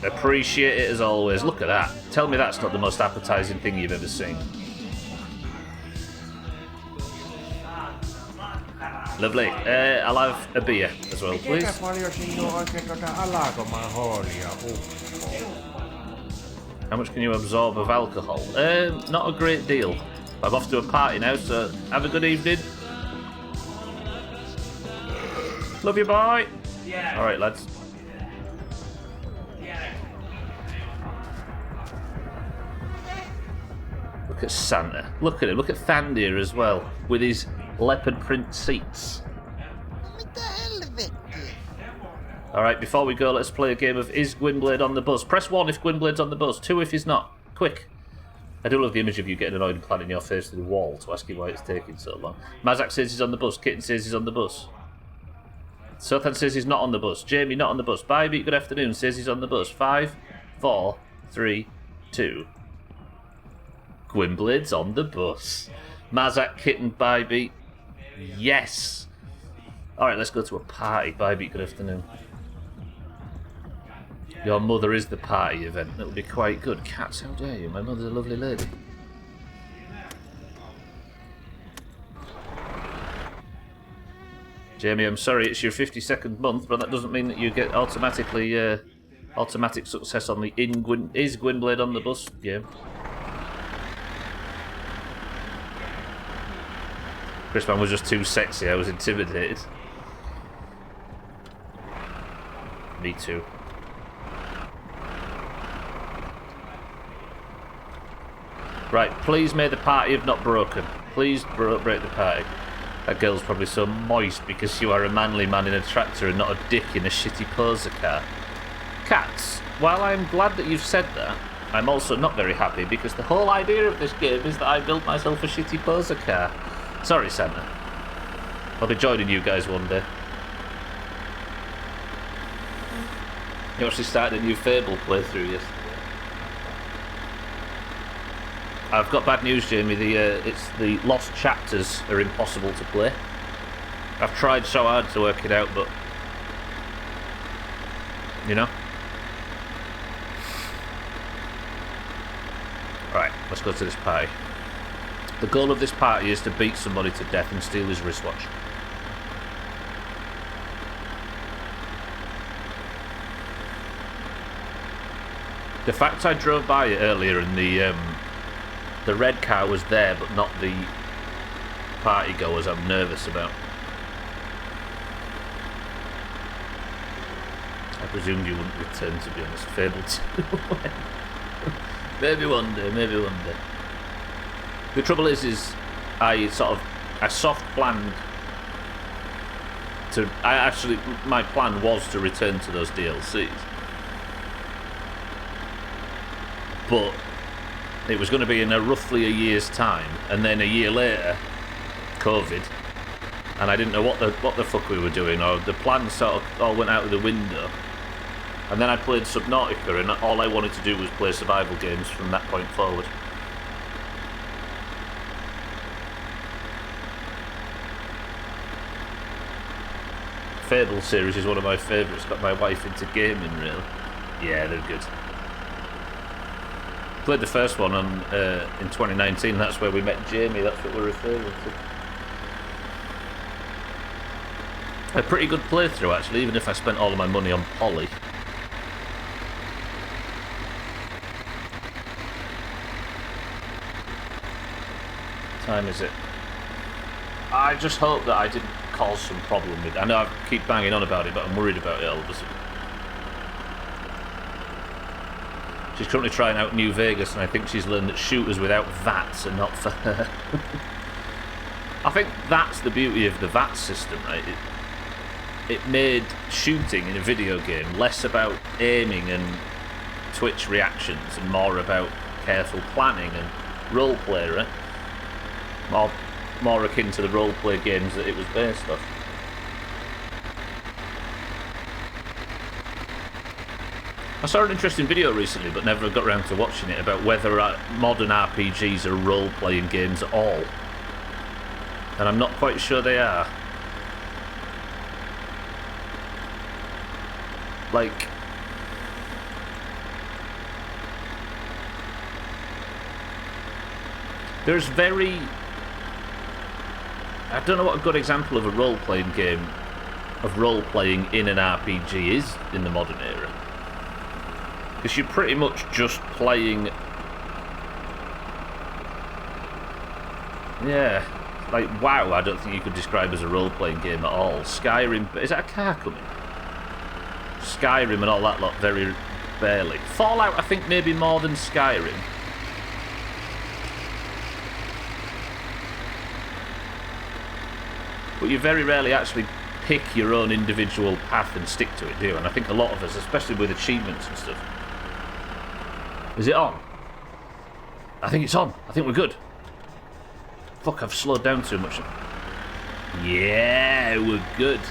Appreciate it as always. Look at that. Tell me that's not the most appetising thing you've ever seen. Lovely. I'll have a beer as well, please. How much can you absorb of alcohol? Not a great deal. I'm off to a party now, so have a good evening. Love you, bye. Alright, lads. Look at Santa. Look at him. Look at Thandir as well, with his leopard print seats. Alright, before we go, let's play a game of Is Gwynblade on the bus? Press 1 if Gwynblade's on the bus, 2 if he's not. Quick. I do love the image of you getting annoyed and planting your face to the wall to ask you why it's taking so long. Mazak says he's on the bus. Kitten says he's on the bus. Sothan says he's not on the bus. Jamie, not on the bus. Bybee, good afternoon, says he's on the bus. 5, 4, 3, 2. Gwynblade's on the bus. Mazak, Kitten, Bybee. Yes. Alright, let's go to a party. Bybee, good afternoon. Your mother is the party event. It'll be quite good. Cats, how dare you? My mother's a lovely lady. Jamie, I'm sorry it's your 52nd month, but that doesn't mean that you get automatically automatic success on the Is Gwynblade on the bus game. Chrisman was just too sexy. I was intimidated. Me too. Right, please may the party have not broken. Please break the party. That girl's probably so moist because you are a manly man in a tractor and not a dick in a shitty poser car. Cats, while I'm glad that you've said that, I'm also not very happy because the whole idea of this game is that I built myself a shitty poser car. Sorry, Santa. I'll be joining you guys one day. You actually started a new Fable playthrough yesterday. I've got bad news, Jamie. It's the lost chapters are impossible to play. I've tried so hard to work it out, but you know. Right, let's go to this party. The goal of this party is to beat somebody to death and steal his wristwatch. The fact I drove by it earlier and the red car was there, but not the party goers, I'm nervous about. I presumed you wouldn't return, to be honest. Fable 2. Maybe one day, maybe one day. The trouble is I soft planned to... my plan was to return to those DLCs. But it was going to be in roughly a year's time, and then a year later, COVID, and I didn't know what the fuck we were doing, or the plan sort of all went out of the window. And then I played Subnautica, and all I wanted to do was play survival games from that point forward. Fable series is one of my favourites. Got my wife into gaming, really. Yeah, they're good. Played the first one in 2019. That's where we met Jamie. That's what we're referring to. A pretty good playthrough, actually, even if I spent all of my money on Poly. What time is it? I just hope that I didn't cause some problem with it. I know I keep banging on about it, but I'm worried about it all of a sudden. She's currently trying out New Vegas, and I think she's learned that shooters without VATs are not for her. I think that's the beauty of the VAT system, right? It made shooting in a video game less about aiming and Twitch reactions and more about careful planning and roleplay, right? More akin to the roleplay games that it was based off. I saw an interesting video recently, but never got around to watching it, about whether modern RPGs are role-playing games at all. And I'm not quite sure they are. Like... there's very... I don't know what a good example of a role-playing game, of role-playing in an RPG is in the modern era. Because you're pretty much just playing... yeah, like WoW I don't think you could describe as a role-playing game at all. Skyrim... is that a car coming? Skyrim and all that lot, very barely. Fallout I think maybe more than Skyrim. But you very rarely actually pick your own individual path and stick to it, do you? And I think a lot of us, especially with achievements and stuff... is it on? I think it's on. I think we're good. Fuck, I've slowed down too much. Yeah, we're good.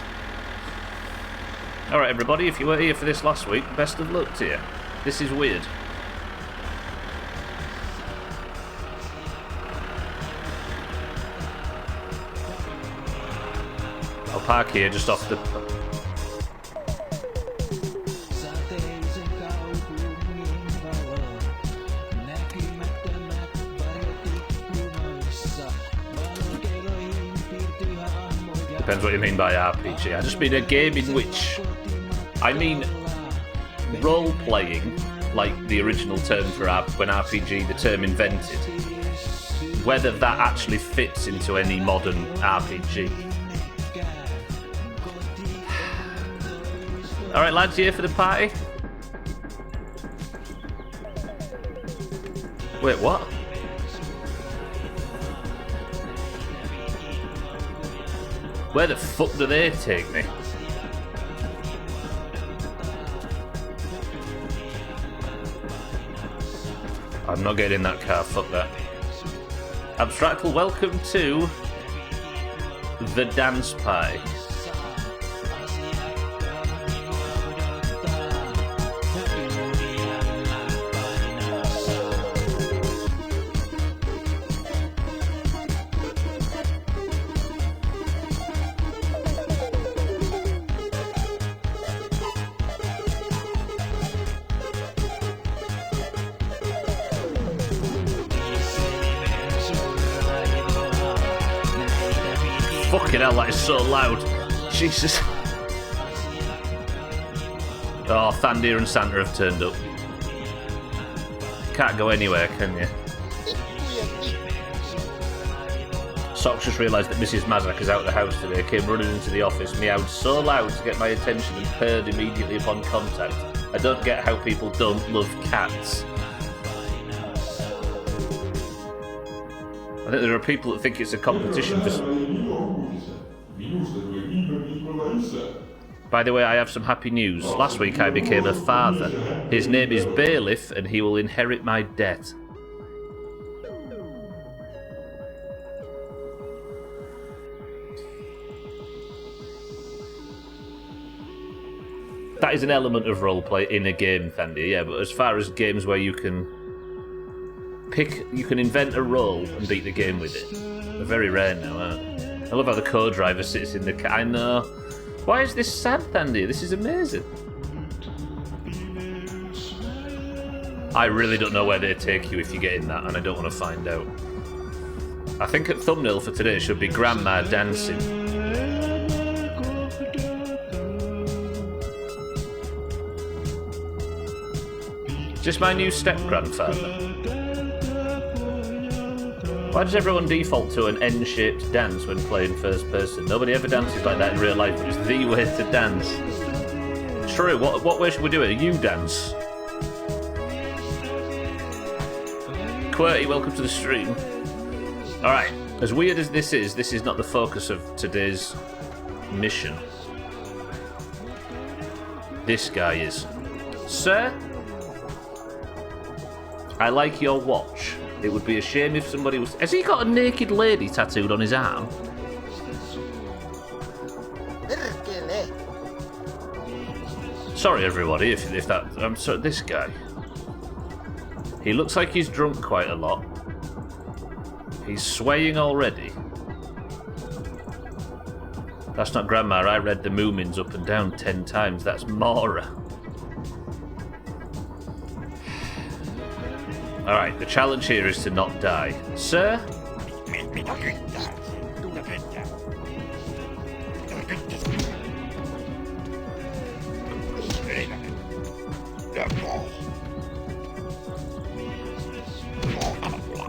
Alright everybody, if you were here for this last week, best of luck to you. This is weird. I'll park here just off the... Depends what you mean by RPG. I just mean a game in which... I mean role-playing, like the original term for when RPG, the term invented. Whether that actually fits into any modern RPG. Alright lads, you here for the party? Wait, what? Where the fuck do they take me? I'm not getting in that car, fuck that. Abstractal, welcome to the dance pie. Fucking hell, that is so loud. Jesus. Oh, Thandir and Santa have turned up. Can't go anywhere, can you? Socks just realised that Mrs. Mazak is out of the house today, came running into the office, meowed so loud to get my attention and purred immediately upon contact. I don't get how people don't love cats. I think there are people that think it's a competition for... By the way, I have some happy news. Last week I became a father. His name is Bailiff and he will inherit my debt. That is an element of roleplay in a game, Thandy, yeah, but as far as games where you can invent a role and beat the game with it, they're very rare now, aren't they? I love how the co-driver sits in the car. I know. Why is this sad, Thandy? This is amazing. I really don't know where they take you if you get in that, and I don't want to find out. I think a thumbnail for today should be Grandma dancing. Is this my new step-grandfather? Why does everyone default to an N-shaped dance when playing first person? Nobody ever dances like that in real life, but it's the way to dance. True, what way should we do it? A U-dance? QWERTY, welcome to the stream. Alright, as weird as this is not the focus of today's mission. This guy is. Sir? I like your watch. It would be a shame if somebody was... Has he got a naked lady tattooed on his arm? Sorry, everybody, if that... I'm sorry, this guy. He looks like he's drunk quite a lot. He's swaying already. That's not Grandma. I read the Moomins up and down 10 times. That's Mora. Alright, the challenge here is to not die. Sir?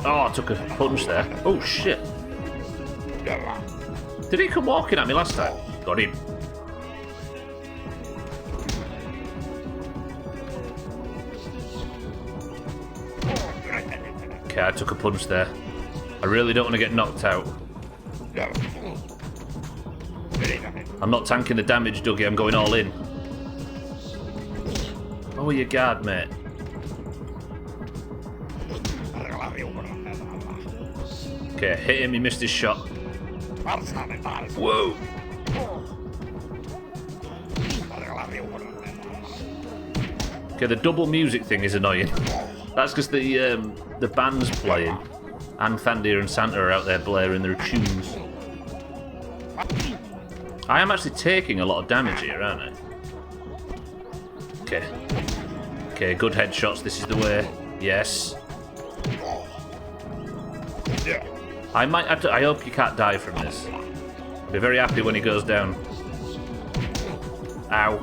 Oh, I took a punch there. Oh, shit. Did he come walking at me last time? Got him. Okay, I took a punch there. I really don't want to get knocked out. I'm not tanking the damage, Dougie. I'm going all in. Oh, you guard, mate. Okay, hit him. He missed his shot. Whoa. Okay, the double music thing is annoying. That's because the band's playing, and Thandia and Santa are out there blaring their tunes. I am actually taking a lot of damage here, aren't I? Okay. Okay, good headshots. This is the way. Yes. I might have to... I hope you can't die from this. Be very happy when he goes down. Ow.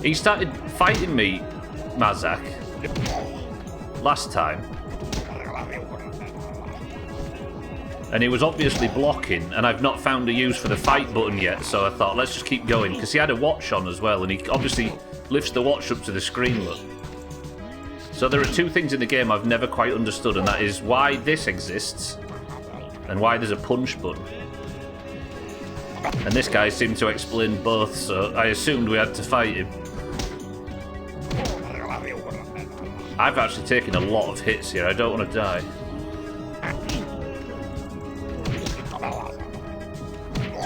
He started fighting me, Mazak, last time. And he was obviously blocking, and I've not found a use for the fight button yet, so I thought, let's just keep going, because he had a watch on as well, and he obviously lifts the watch up to the screen, look. So there are two things in the game I've never quite understood, and that is why this exists, and why there's a punch button. And this guy seemed to explain both, so I assumed we had to fight him. I've actually taken a lot of hits here, I don't want to die.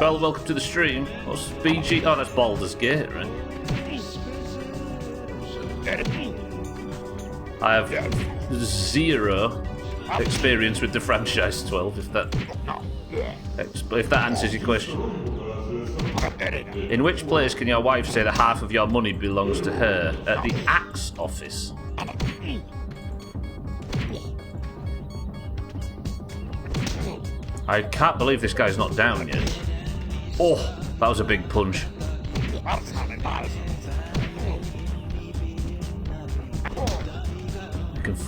Well, welcome to the stream. What's BG? Oh, that's Baldur's Gate, right? I have zero experience with the franchise 12, if that answers your question. In which place can your wife say that half of your money belongs to her? At the Axe office. I can't believe this guy's not down yet. Oh, that was a big punch.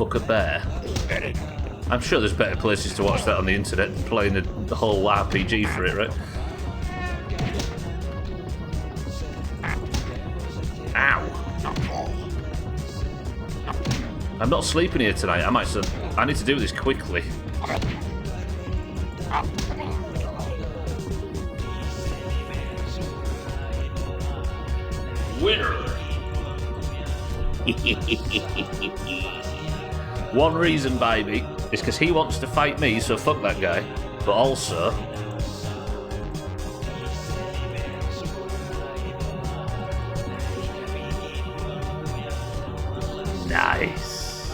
fuck a bear. I'm sure there's better places to watch that on the internet than playing the whole RPG for it, right? Ow! I'm not sleeping here tonight. I need to do this quickly. Winner! One reason, baby, is because he wants to fight me, so fuck that guy. But also... Nice.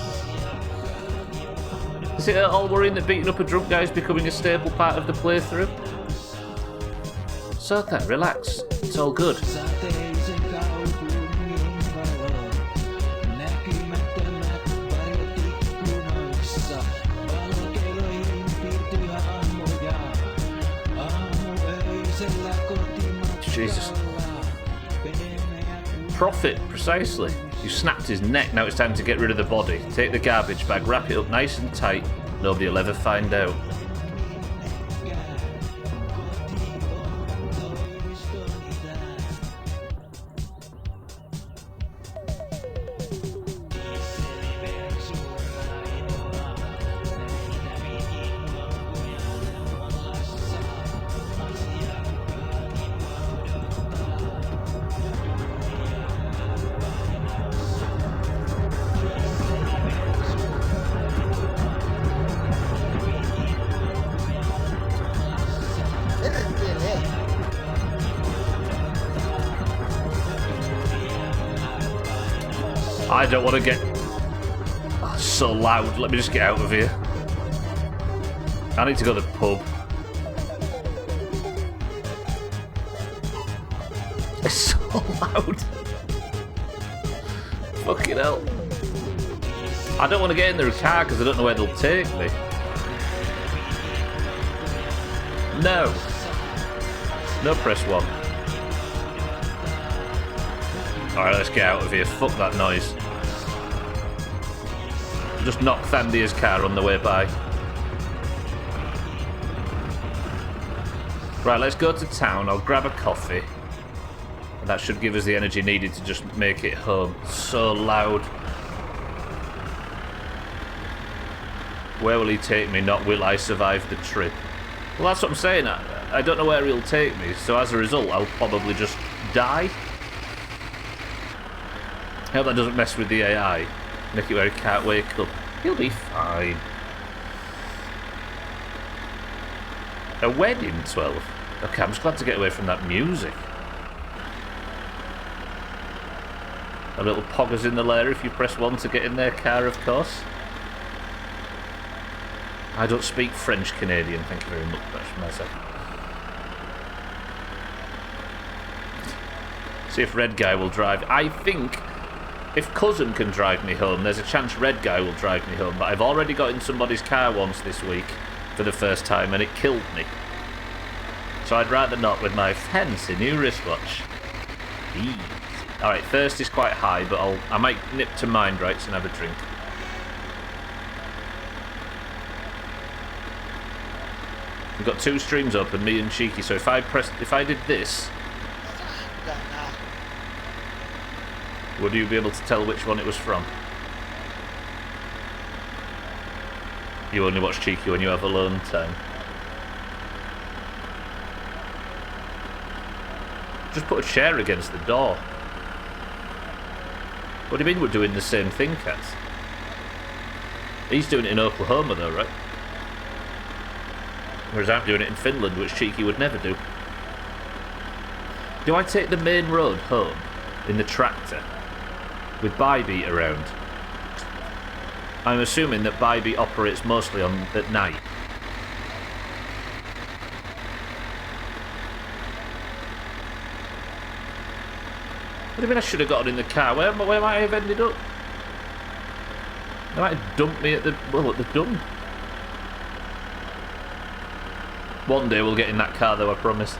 Is it at all worrying that beating up a drunk guy is becoming a staple part of the playthrough? So then, relax. It's all good. Jesus. Profit, precisely. You snapped his neck, now it's time to get rid of the body. Take the garbage bag, wrap it up nice and tight. Nobody will ever find out. I don't want to get so loud. Let me just get out of here. I need to go to the pub. It's so loud. Fucking hell. I don't want to get in their car because I don't know where they'll take me. No. No, press 1. Alright, let's get out of here. Fuck that noise. Just knock Thandia's car on the way by. Right, let's go to town. I'll grab a coffee. And that should give us the energy needed to just make it home. So loud. Where will he take me? Not will I survive the trip. Well, that's what I'm saying. I don't know where he'll take me. So as a result, I'll probably just die. I hope that doesn't mess with the AI. Make it where he can't wake up. He'll be fine. A wedding, 12? Okay, I'm just glad to get away from that music. A little poggers in the lair if you press 1 to get in their car, of course. I don't speak French Canadian, thank you very much, myself. See if Red Guy will drive. I think if Cousin can drive me home, there's a chance Red Guy will drive me home, but I've already got in somebody's car once this week for the first time and it killed me. So I'd rather not with my fancy new wristwatch. Easy. Alright, thirst is quite high, but I might nip to Mind Rights and have a drink. We've got 2 streams open, me and Cheeky, so if I did this, would you be able to tell which one it was from? You only watch Cheeky when you have alone time. Just put a chair against the door. What do you mean we're doing the same thing, Kat? He's doing it in Oklahoma though, right? Whereas I'm doing it in Finland, which Cheeky would never do. Do I take the main road home in the tractor with Bybeat around? I'm assuming that Bybeat operates mostly at night. What do you mean I should have gotten in the car? Where might I have ended up? They might have dumped me at the dump. One day we'll get in that car though, I promise.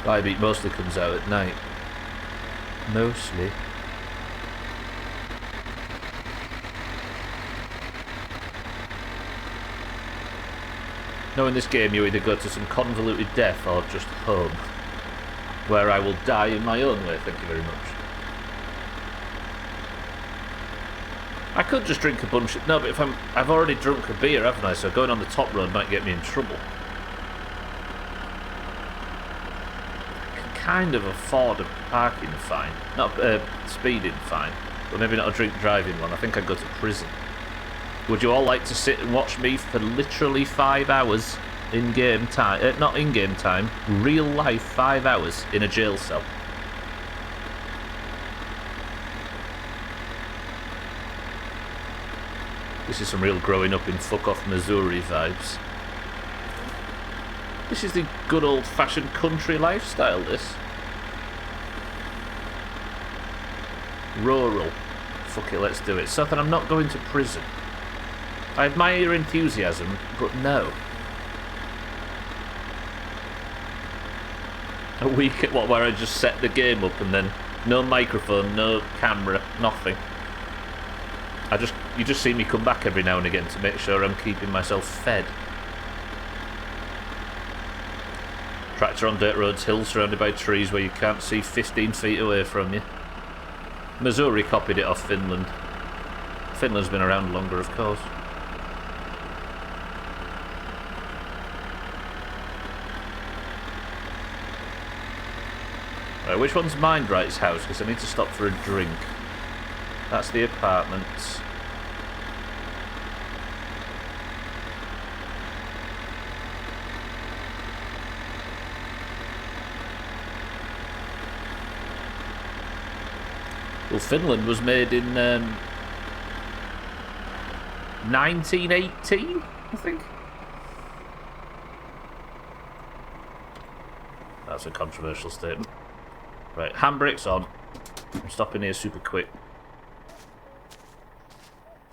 Bybeat mostly comes out at night. Mostly. No, in this game you either go to some convoluted death or just home, where I will die in my own way, thank you very much. I could just drink a bunch of... No, but if I've already drunk a beer, haven't I? So going on the top road might get me in trouble. I can kind of afford a parking fine. Not a speeding fine. But maybe not a drink driving one. I think I'd go to prison. Would you all like to sit and watch me for literally 5 hours in-game time? Not in-game time. Real life 5 hours in a jail cell. This is some real growing up in fuck-off Missouri vibes. This is the good old-fashioned country lifestyle, this. Rural. Fuck it, let's do it. So then I'm not going to prison. I admire your enthusiasm, but no. A week at what, where I just set the game up and then no microphone, no camera, nothing. You just see me come back every now and again to make sure I'm keeping myself fed. Tractor on dirt roads, hills surrounded by trees where you can't see 15 feet away from you. Missouri copied it off Finland. Finland's been around longer, of course. Right, which one's Mindright's house? Because I need to stop for a drink. That's the apartments. Well, Finland was made in 1918, I think. That's a controversial statement. Right, handbrake's on. I'm stopping here super quick.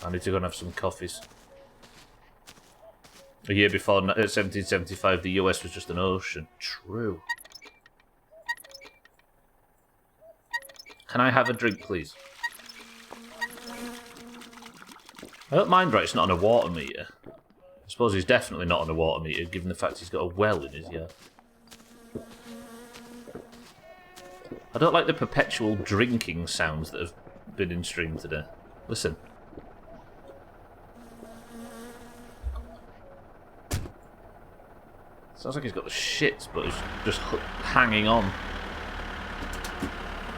I need to go and have some coffees. A year before, 1775, the US was just an ocean. True. Can I have a drink, please? I don't mind, right, it's not on a water meter. I suppose he's definitely not on a water meter, given the fact he's got a well in his yard. I don't like the perpetual drinking sounds that have been in stream today. Listen. Sounds like he's got the shits, but he's just hanging on.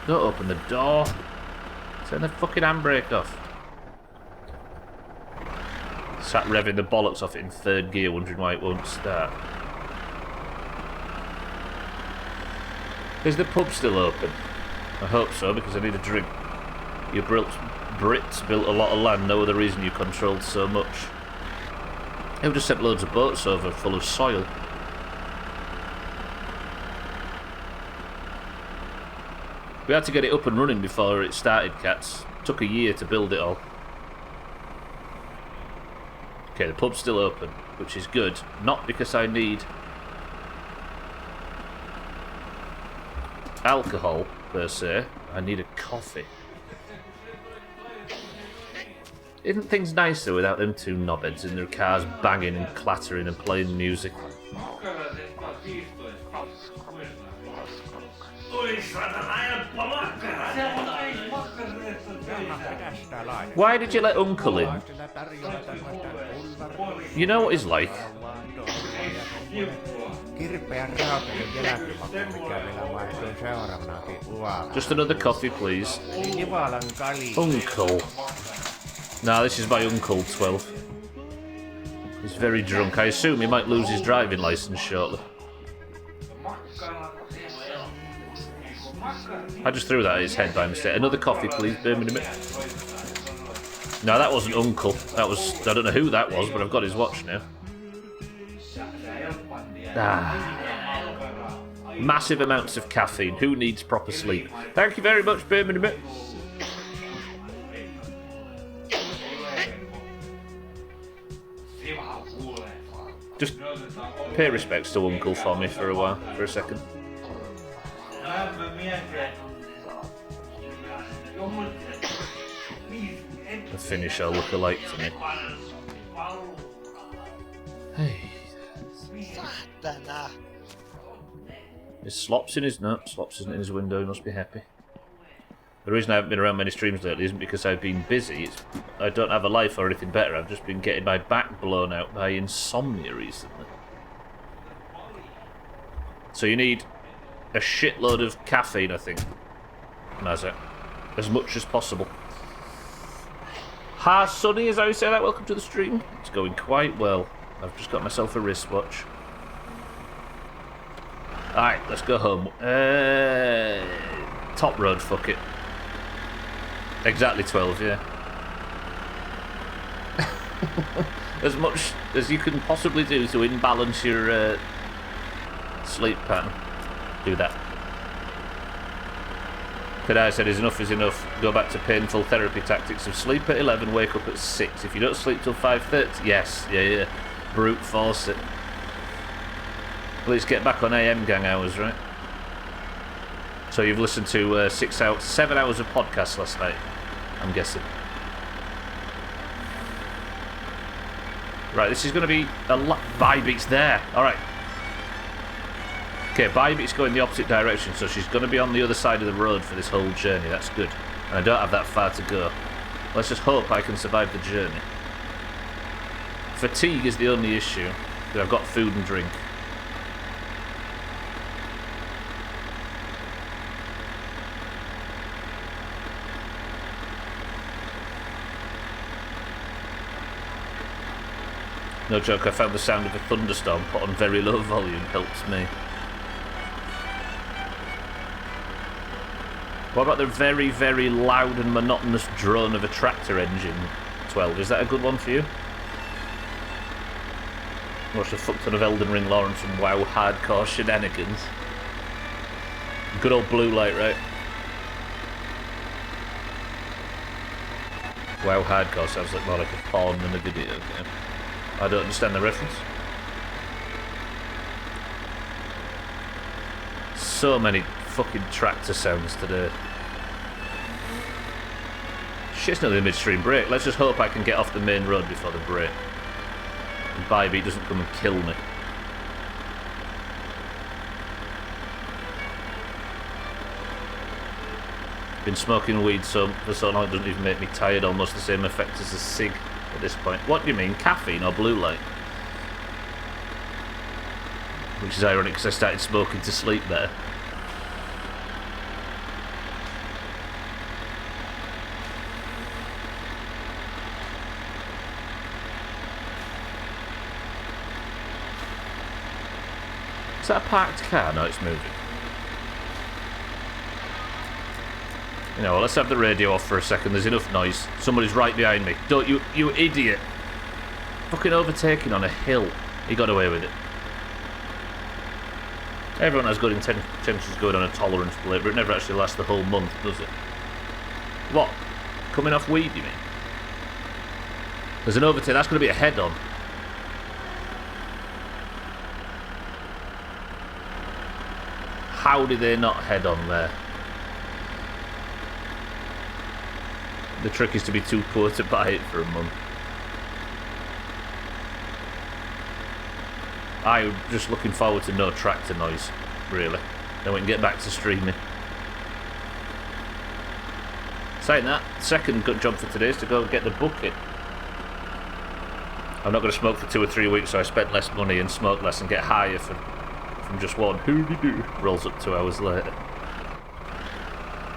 Don't open the door. Turn the fucking handbrake off. Sat revving the bollocks off it in third gear, wondering why it won't start. Is the pub still open? I hope so, because I need a drink. You Brits built a lot of land, no other reason you controlled so much. They've just sent loads of boats over full of soil. We had to get it up and running before it started, cats. Took a year to build it all. Okay, the pub's still open, which is good. Not because I need alcohol, per se. I need a coffee. Isn't things nicer without them two knobheads in their cars banging and clattering and playing music? Why did you let Uncle in? You know what he's like. Just another coffee, please. Uncle. Nah, this is my Uncle 12. He's very drunk. I assume he might lose his driving licence shortly. I just threw that at his head by mistake. Another coffee, please. Bear me a minute. No, that wasn't Uncle. That was... I don't know who that was, but I've got his watch now. Ah. Massive amounts of caffeine. Who needs proper sleep? Thank you very much, bear me a minute. Just pay respects to Uncle for me for a while, for a second. The Finnish are look-alike to me. Hey. Satana. Is Slops in his... No, Slops isn't in his window, he must be happy. The reason I haven't been around many streams lately isn't because I've been busy. I don't have a life or anything better. I've just been getting my back blown out by insomnia recently. So you need a shitload of caffeine, I think, Mazza. As much as possible. Hi, Sonny, is how you say that? Welcome to the stream. It's going quite well. I've just got myself a wristwatch. Alright, let's go home. Top road, fuck it. Exactly 12, yeah. As much as you can possibly do to imbalance your sleep pattern. Do that. Kadai said, enough is enough. Go back to painful therapy tactics of sleep at 11, wake up at 6. If you don't sleep till 5:30, yes, yeah. Brute force it. Well, let's get back on AM gang hours, right? So you've listened to 7 hours of podcast last night, I'm guessing. Right, this is going to be a lot. Bybeat's there. All right. Okay, Bybeat's going the opposite direction, so she's going to be on the other side of the road for this whole journey. That's good. And I don't have that far to go. Let's just hope I can survive the journey. Fatigue is the only issue, but I've got food and drink. No joke, I found the sound of a thunderstorm put on very low volume helps me. What about the very, very loud and monotonous drone of a tractor engine, 12? Is that a good one for you? Watched a fuck ton of Elden Ring lore and some WoW hardcore shenanigans. Good old blue light, right? WoW hardcore sounds like more like a porn than a video game. I don't understand the reference. So many fucking tractor sounds today. Shit's nearly a midstream break. Let's just hope I can get off the main road before the break. And Bybeat doesn't come and kill me. Been smoking weed for so long it doesn't even make me tired. Almost the same effect as a cig at this point. What do you mean, caffeine or blue light? Which is ironic because I started smoking to sleep there. Is that a parked car? No, it's moving. You know, let's have the radio off for a second. There's enough noise. Somebody's right behind me. Don't you idiot. Fucking overtaking on a hill. He got away with it. Everyone has good intentions going on a tolerance plate, but it never actually lasts the whole month, does it? What? Coming off weed, you mean? There's an overtake. That's going to be a head-on. How did they not head on there? The trick is to be too poor to buy it for a month. I'm just looking forward to no tractor noise, really. Then we can get back to streaming. Saying that, second good job for today is to go and get the bucket. I'm not going to smoke for 2 or 3 weeks, so I spent less money and smoke less and get higher from just one. Hoo-dee-doo. Rolls up 2 hours later.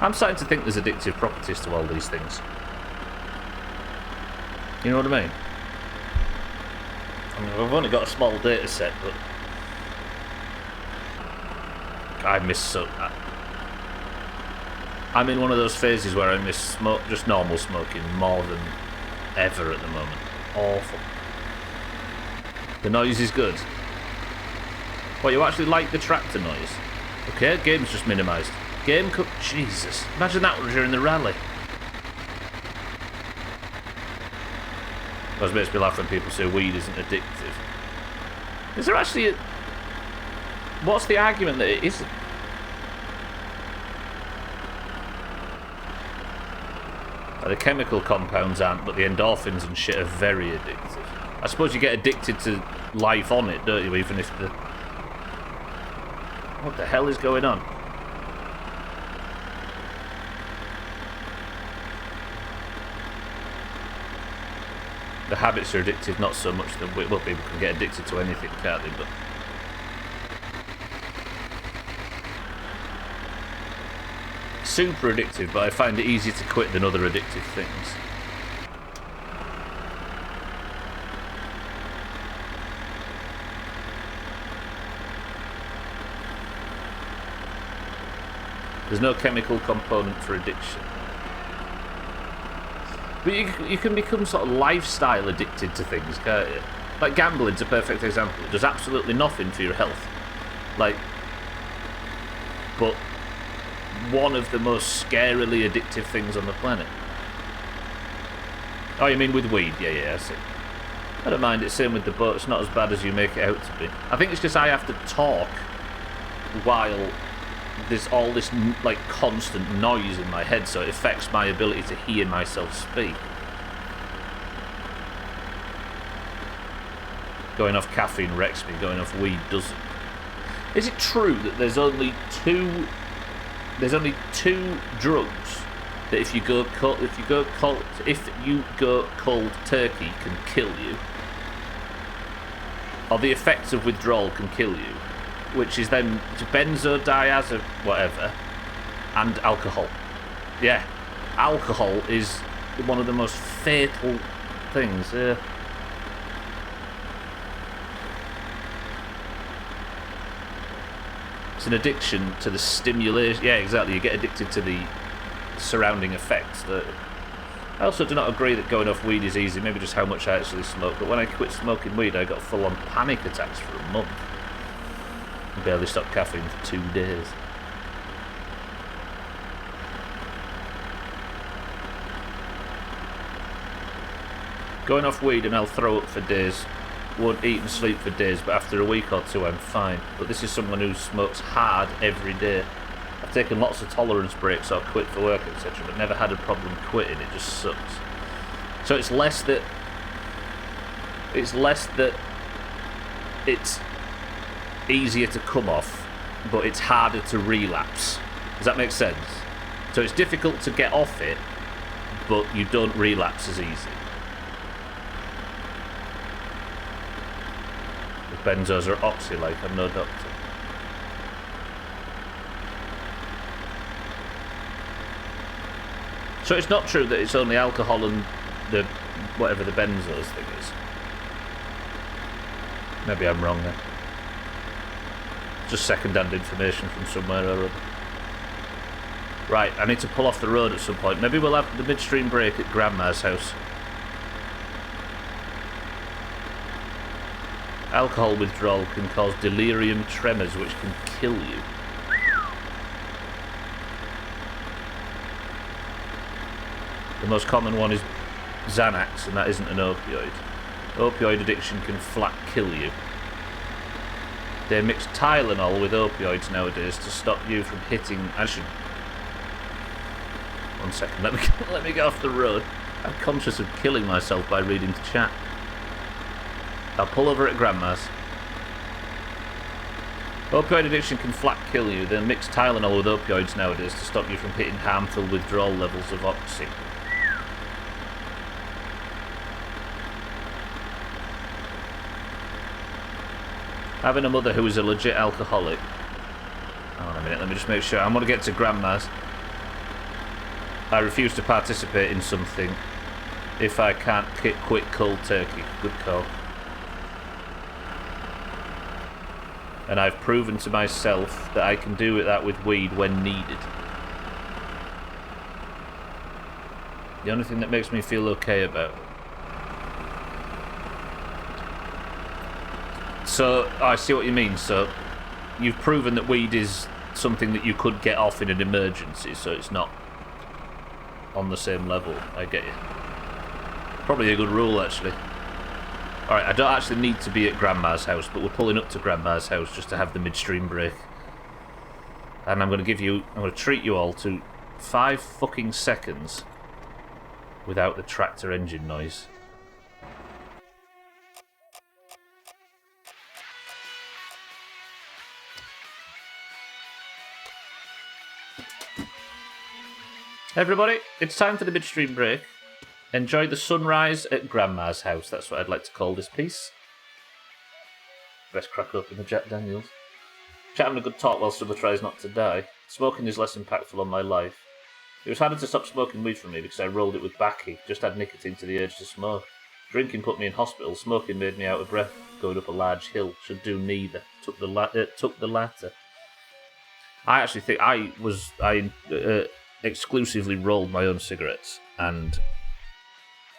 I'm starting to think there's addictive properties to all these things. You know what I mean? I mean, I've only got a small data set, but I miss so. I'm in one of those phases where I miss just normal smoking more than ever at the moment. Awful. The noise is good. What, you actually like the tractor noise? Okay, game's just minimised. Jesus, imagine that during the rally. It makes me laugh when people say weed isn't addictive. Is there actually what's the argument that it isn't? The chemical compounds aren't, but the endorphins and shit are very addictive. I suppose you get addicted to life on it, don't you, even if the... What the hell is going on? The habits are addictive, not so much that... Well, people can get addicted to anything, can't they, but... Super addictive, but I find it easier to quit than other addictive things. There's no chemical component for addiction. But you can become sort of lifestyle addicted to things, can't you? Like gambling's a perfect example. It does absolutely nothing for your health. Like, but one of the most scarily addictive things on the planet. Oh, you mean with weed? Yeah, I see. I don't mind it. Same with the boat. It's not as bad as you make it out to be. I think it's just I have to talk while there's all this like constant noise in my head, so it affects my ability to hear myself speak. Going off caffeine wrecks me. Going off weed doesn't. Is it true that there's only two drugs that if you go cold turkey can kill you, or the effects of withdrawal can kill you, which is then benzodiazepine, whatever, and alcohol. Yeah, alcohol is one of the most fatal things. It's an addiction to the stimulation. Yeah, exactly. You get addicted to the surrounding effects. I also do not agree that going off weed is easy. Maybe just how much I actually smoke. But when I quit smoking weed, I got full-on panic attacks for a month. I barely stopped caffeine for 2 days. Going off weed and I'll throw up for days. Won't eat and sleep for days, but after a week or two I'm fine. But this is someone who smokes hard every day. I've taken lots of tolerance breaks or quit for work, etc., but never had a problem quitting. It just sucks. So it's less that it's easier to come off, but it's harder to relapse. Does that make sense? So it's difficult to get off it, but you don't relapse as easy. The benzos are oxy-like. I'm no doctor. So it's not true that it's only alcohol and the whatever the benzos thing is. Maybe I'm wrong then. Just second-hand information from somewhere or other. Right, I need to pull off the road at some point. Maybe we'll have the midstream break at Grandma's house. Alcohol withdrawal can cause delirium tremors, which can kill you. The most common one is Xanax, and that isn't an opioid. Opioid addiction can flat kill you. They mix Tylenol with opioids nowadays to stop you from hitting... Actually, 1 second, let me get off the road. I'm conscious of killing myself by reading the chat. I'll pull over at Grandma's. Opioid addiction can flat kill you. They mix Tylenol with opioids nowadays to stop you from hitting harmful withdrawal levels of oxy. Having a mother who is a legit alcoholic. Hold on a minute, let me just make sure. I want to get to Grandma's. I refuse to participate in something if I can't quit cold turkey. Good call. And I've proven to myself that I can do that with weed when needed. The only thing that makes me feel okay about it. So, I see what you mean. So, you've proven that weed is something that you could get off in an emergency, so it's not on the same level. I get you. Probably a good rule, actually. Alright, I don't actually need to be at Grandma's house, but we're pulling up to Grandma's house just to have the midstream break. And I'm going to treat you all to 5 fucking seconds without the tractor engine noise. Everybody, it's time for the midstream break. Enjoy the sunrise at Grandma's house. That's what I'd like to call this piece. Best crack up in the Jack Daniels. Chatting a good talk while someone tries not to die. Smoking is less impactful on my life. It was harder to stop smoking weed for me because I rolled it with baccy, just had nicotine to the urge to smoke. Drinking put me in hospital, smoking made me out of breath. Going up a large hill, should do neither. Took the latter. I actually think I exclusively rolled my own cigarettes, and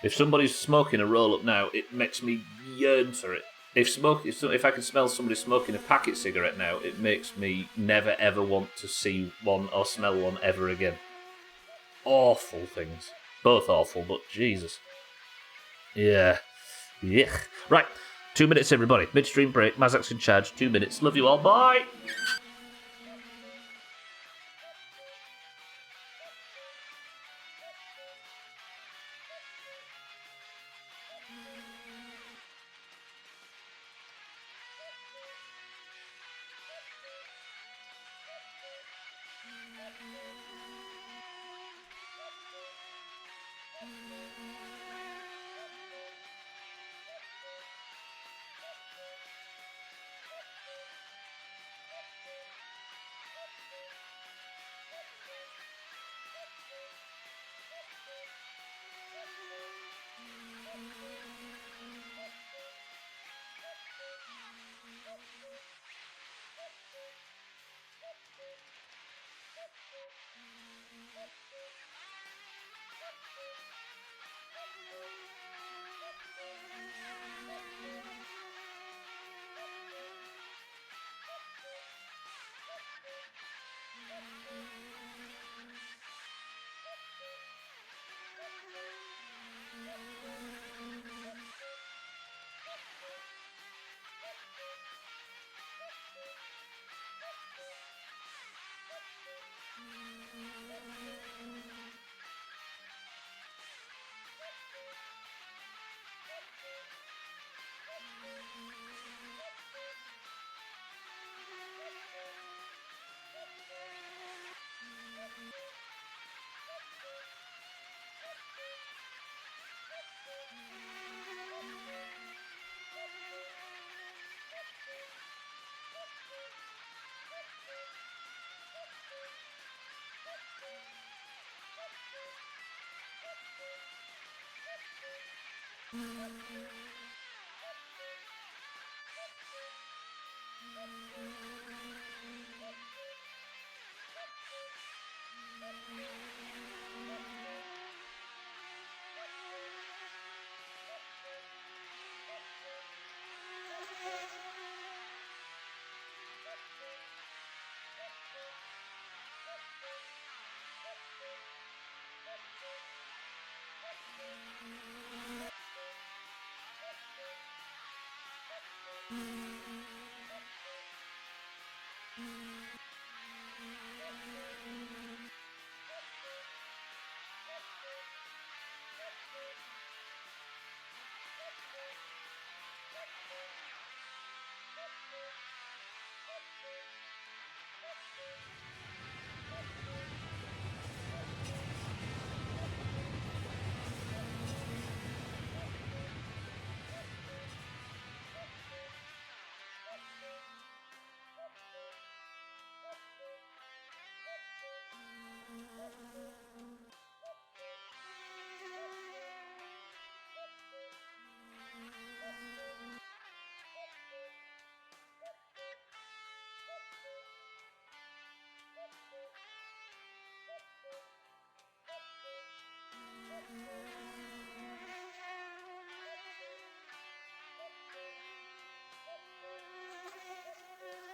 if somebody's smoking a roll-up now, it makes me yearn for it. If I can smell somebody smoking a packet cigarette now, it makes me never ever want to see one or smell one ever again. Awful things. Both awful, but Jesus. Yeah. Yuck. Right, 2 minutes everybody. Midstream break, Mazak's in charge, 2 minutes. Love you all, bye!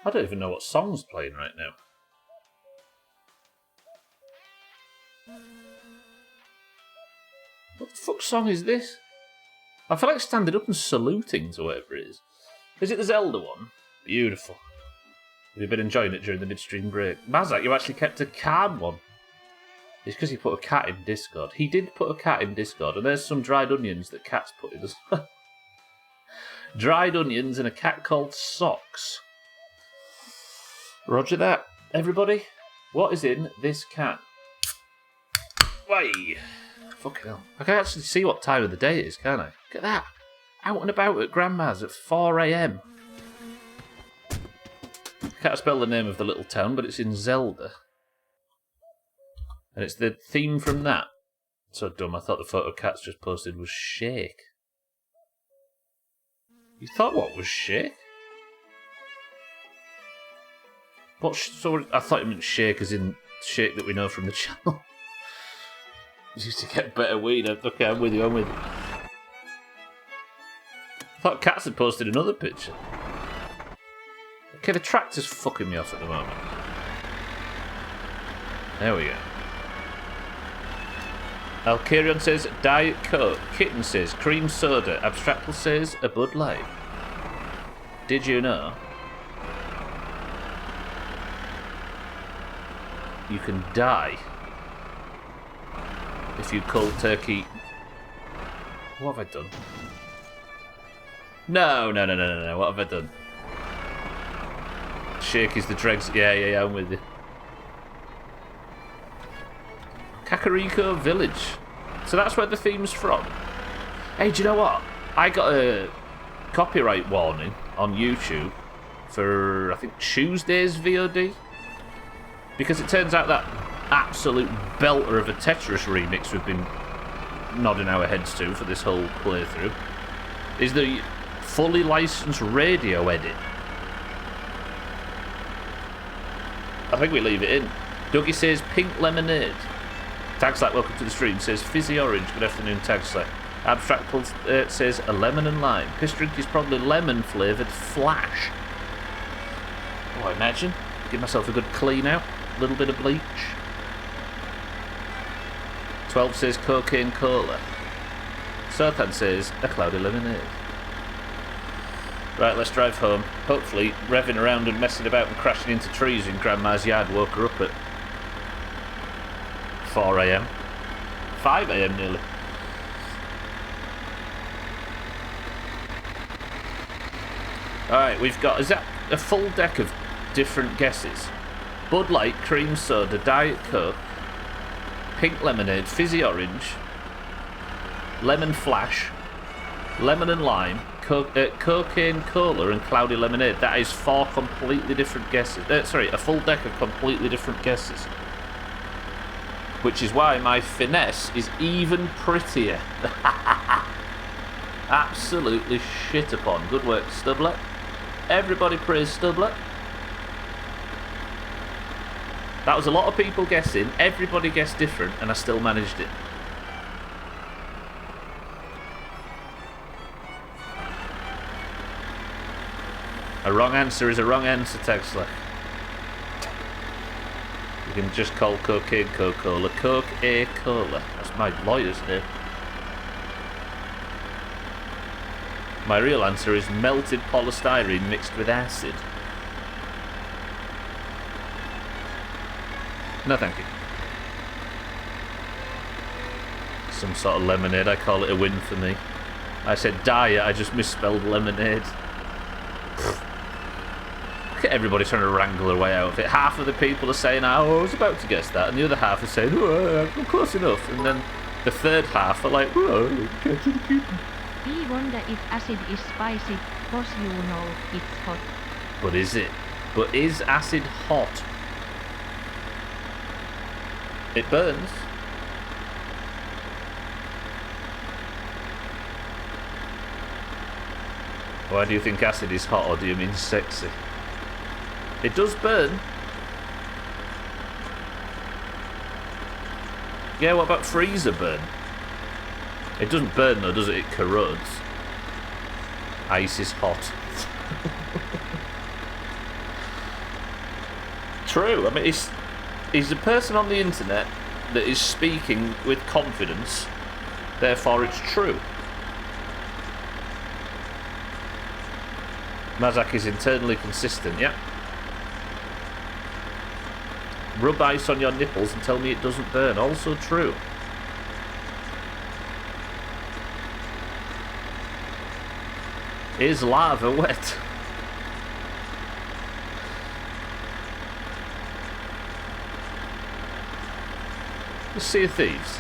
I don't even know what song's playing right now. What the fuck song is this? I feel like standing up and saluting to whatever it is. Is it the Zelda one? Beautiful. Have you been enjoying it during the midstream break? Mazak, you actually kept a card one. It's because he put a cat in Discord. He did put a cat in Discord, and there's some dried onions that cats put in as well. Dried onions and a cat called Socks. Roger that. Everybody, what is in this can? Way. Fucking hell. I can actually see what time of the day it is, can't I? Look at that. Out and about at Grandma's at 4 a.m. I can't spell the name of the little town, but it's in Zelda. And it's the theme from that. So dumb, I thought the photo Cats just posted was Shake. You thought what was Shake? What? So I thought it meant Shake as in Shake that we know from the channel. Used to get better weed. Okay, I'm with you, I thought Cats had posted another picture. Okay, the tractor's fucking me off at the moment. There we go. Alkarion says Diet Coke. Kitten says cream soda. Abstractal says a Bud Light. Did you know you can die if you cold turkey... What have I done? No. What have I done? Shake is the dregs. Yeah, I'm with you. Kakariko Village. So that's where the theme's from. Hey, do you know what? I got a copyright warning on YouTube for, I think, Tuesday's VOD. Because it turns out that absolute belter of a Tetris remix we've been nodding our heads to for this whole playthrough is the fully licensed radio edit. I think we leave it in. Dougie says pink lemonade. Tagslack, welcome to the stream, says fizzy orange. Good afternoon, Tagslack. Abstractal says a lemon and lime. Piss drink is probably lemon flavoured flash. Oh, I imagine. Give myself a good clean out. A little bit of bleach. 12 says cocaine cola. Sothan says a cloudy lemonade. Right, let's drive home. Hopefully, revving around and messing about and crashing into trees in Grandma's yard woke her up at 4 a.m. 5 a.m. nearly. Alright, we've got... Is that a full deck of different guesses? Bud Light, cream soda, Diet Coke, pink lemonade, fizzy orange, lemon flash, lemon and lime, cocaine cola and cloudy lemonade. That is 4 completely different guesses. A full deck of completely different guesses. Which is why my finesse is even prettier. Absolutely shit upon. Good work, Stublet. Everybody praise Stublet. That was a lot of people guessing. Everybody guessed different, and I still managed it. A wrong answer is a wrong answer, Texler. You can just call cocaine Coca-Cola Coke-A-Cola. That's my lawyer's name. My real answer is melted polystyrene mixed with acid. No, thank you. Some sort of lemonade. I call it a win for me. I said diet. I just misspelled lemonade. Look at everybody trying to wrangle their way out of it. Half of the people are saying, oh, I was about to guess that. And the other half are saying, oh, I'm close enough. And then the third half are like, oh, get to the kitten. We wonder if acid is spicy, cause you know it's hot. But is it? But is acid hot? It burns. Why do you think acid is hot, or do you mean sexy? It does burn. Yeah, what about freezer burn? It doesn't burn though, does it? It corrodes. Ice is hot. True. I mean, he's a person on the internet that is speaking with confidence. Therefore, it's true. Mazak is internally consistent, yeah? Rub ice on your nipples and tell me it doesn't burn. Also true. Is lava wet? The Sea of Thieves.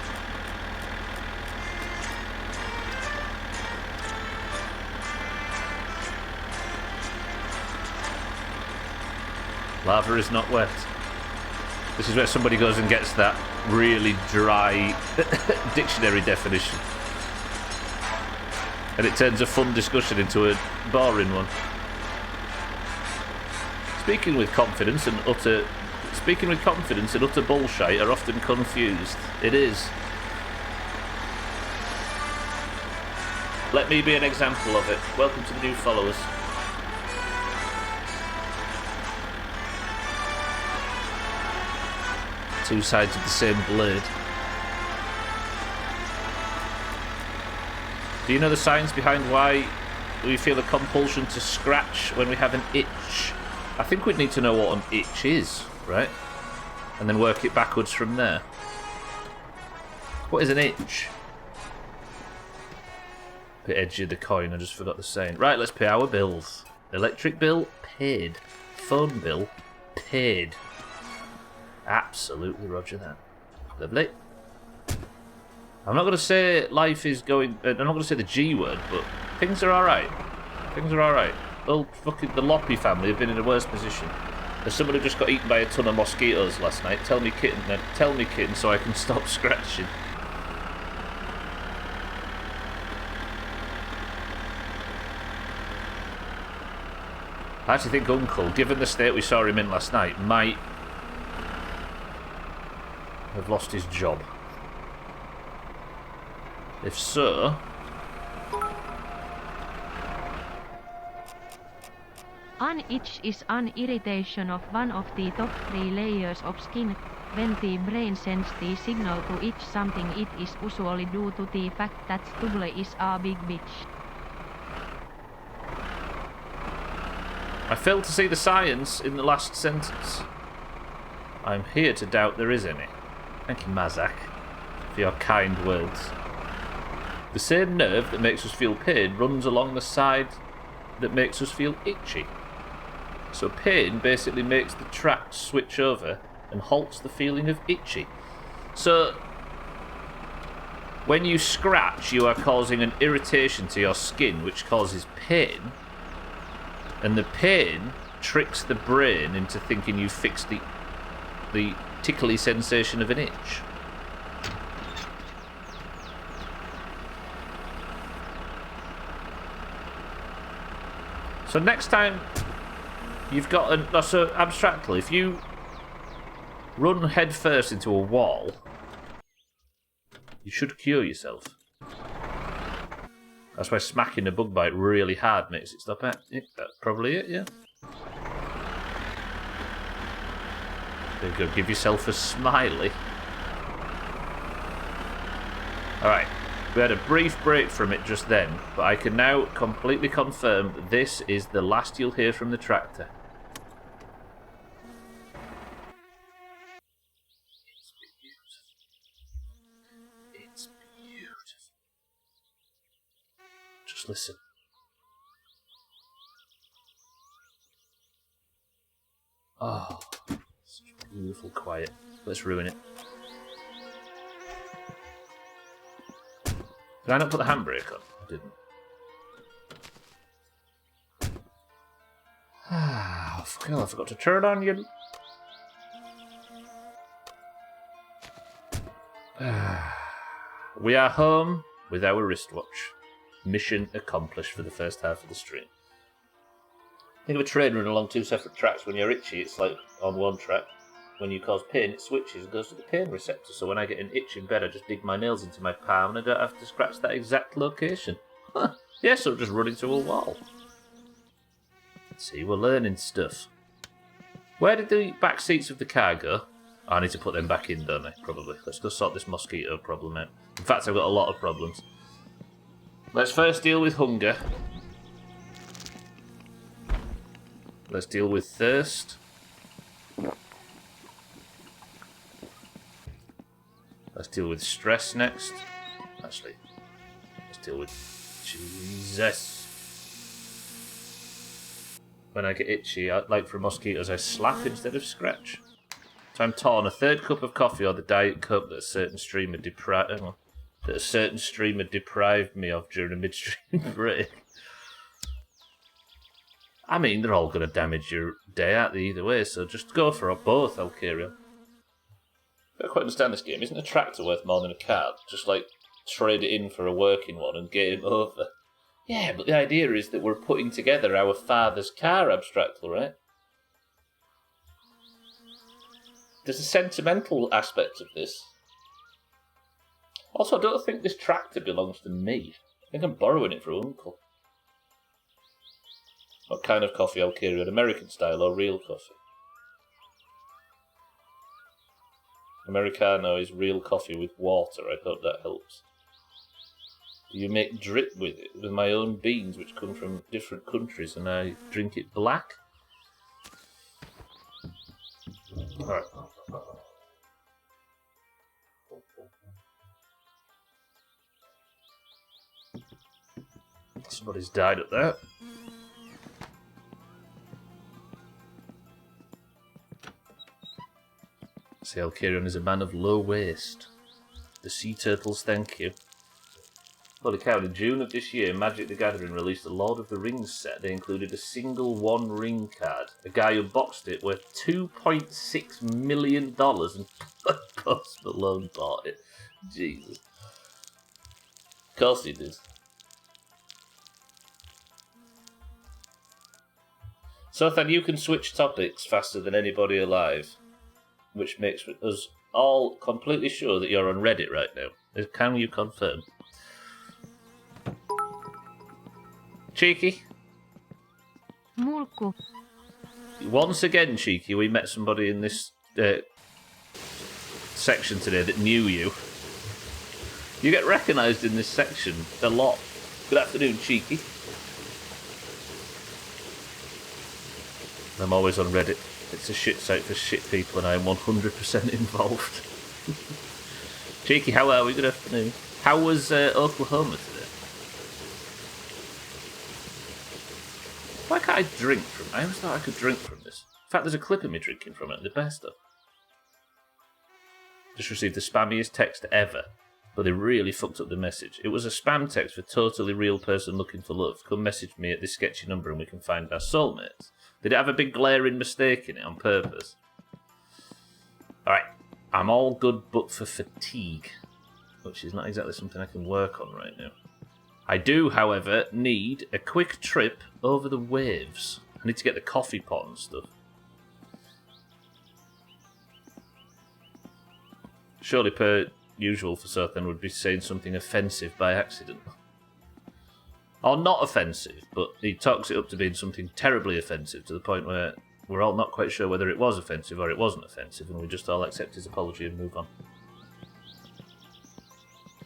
Lava is not wet. This is where somebody goes and gets that really dry dictionary definition. And it turns a fun discussion into a boring one. Speaking with confidence and utter bullshit are often confused. It is. Let me be an example of it. Welcome to the new followers. Two sides of the same blade. Do you know the science behind why we feel a compulsion to scratch when we have an itch? I think we'd need to know what an itch is, right? And then work it backwards from there. What is an itch? Bit edgy of the coin, I just forgot the saying. Right, let's pay our bills. Electric bill, paid. Phone bill, paid. Absolutely roger that. Lovely. I'm not going to say life is going... I'm not going to say the G word, but things are alright. Things are alright. Well, fucking the Loppy family have been in a worse position. There's someone who just got eaten by a ton of mosquitoes last night. Tell me, kitten, so I can stop scratching. I actually think Uncle, given the state we saw him in last night, might have lost his job. If so... An itch is an irritation of one of the top 3 layers of skin. When the brain sends the signal to itch something, it is usually due to the fact that stubble is a big bitch. I failed to see the science in the last sentence. I'm here to doubt there is any. Thank you, Mazak, for your kind words. The same nerve that makes us feel pain runs along the side that makes us feel itchy. So pain basically makes the tract switch over and halts the feeling of itchy. So when you scratch, you are causing an irritation to your skin, which causes pain. And the pain tricks the brain into thinking you fixed the tickly sensation of an itch. So next time you've got so abstractly, if you run head first into a wall, you should cure yourself. That's why smacking a bug bite really hard makes it stop it. Yeah, that's probably it, yeah. There you go, give yourself a smiley. Alright, we had a brief break from it just then, but I can now completely confirm that this is the last you'll hear from the tractor. It's beautiful. It's beautiful. Just listen. Oh, such beautiful quiet. Let's ruin it. Did I not put the handbrake on? I didn't. Ah, fucking hell, I forgot to turn on your... We are home with our wristwatch. Mission accomplished for the first half of the stream. Think of a train running along 2 separate tracks. When you're itchy, it's like on one track. When you cause pain, it switches and goes to the pain receptor. So when I get an itch in bed, I just dig my nails into my palm and I don't have to scratch that exact location. Huh. Yeah, so just run into a wall. See, we're learning stuff. Where did the back seats of the car go? Oh, I need to put them back in, don't I? Probably. Let's go sort this mosquito problem out. In fact, I've got a lot of problems. Let's first deal with hunger. Let's deal with thirst. Let's deal with stress next. Actually, let's deal with Jesus. When I get itchy, like for mosquitoes, I slap instead of scratch. So I'm torn. A third cup of coffee or the Diet Coke that a certain streamer deprived me of during a midstream break. I mean, they're all going to damage your day, aren't they, either way, so just go for both, Alcario. I don't quite understand this game. Isn't a tractor worth more than a car? Just, like, trade it in for a working one and get him over. Yeah, but the idea is that we're putting together our father's car, abstractly, right? There's a sentimental aspect of this. Also, I don't think this tractor belongs to me. I think I'm borrowing it from Uncle. What kind of coffee, Alcario? American style or real coffee? Americano is real coffee with water. I hope that helps. Do you make drip with it? With my own beans, which come from different countries, and I drink it black? Alright. Somebody's died up there. See, Alcarion is a man of low waist. The sea turtles thank you. Holy cow, in June of this year, Magic the Gathering released the Lord of the Rings set. They included a single One Ring card. A guy unboxed it worth $2.6 million and Post Malone bought it. Jesus. Of course he did. So then you can switch topics faster than anybody alive, which makes us all completely sure that you're on Reddit right now. Can you confirm? Cheeky? Mulkku. Once again, Cheeky, we met somebody in this section today that knew you. You get recognised in this section a lot. Good afternoon, Cheeky. I'm always on Reddit. It's a shit site for shit people and I am 100% involved. Cheeky, how are we? Good afternoon. How was Oklahoma today? Why can't I drink from it? I always thought I could drink from this. In fact, there's a clip of me drinking from it, the best of. Just received the spammiest text ever, but they really fucked up the message. It was a spam text for a totally real person looking for love. Come message me at this sketchy number and we can find our soulmates. Did it have a big glaring mistake in it on purpose? Alright, I'm all good but for fatigue, which is not exactly something I can work on right now. I do, however, need a quick trip over the waves. I need to get the coffee pot and stuff. Surely, per usual for Southend, would be saying something offensive by accident. Or not offensive, but he talks it up to being something terribly offensive to the point where we're all not quite sure whether it was offensive or it wasn't offensive, and we just all accept his apology and move on.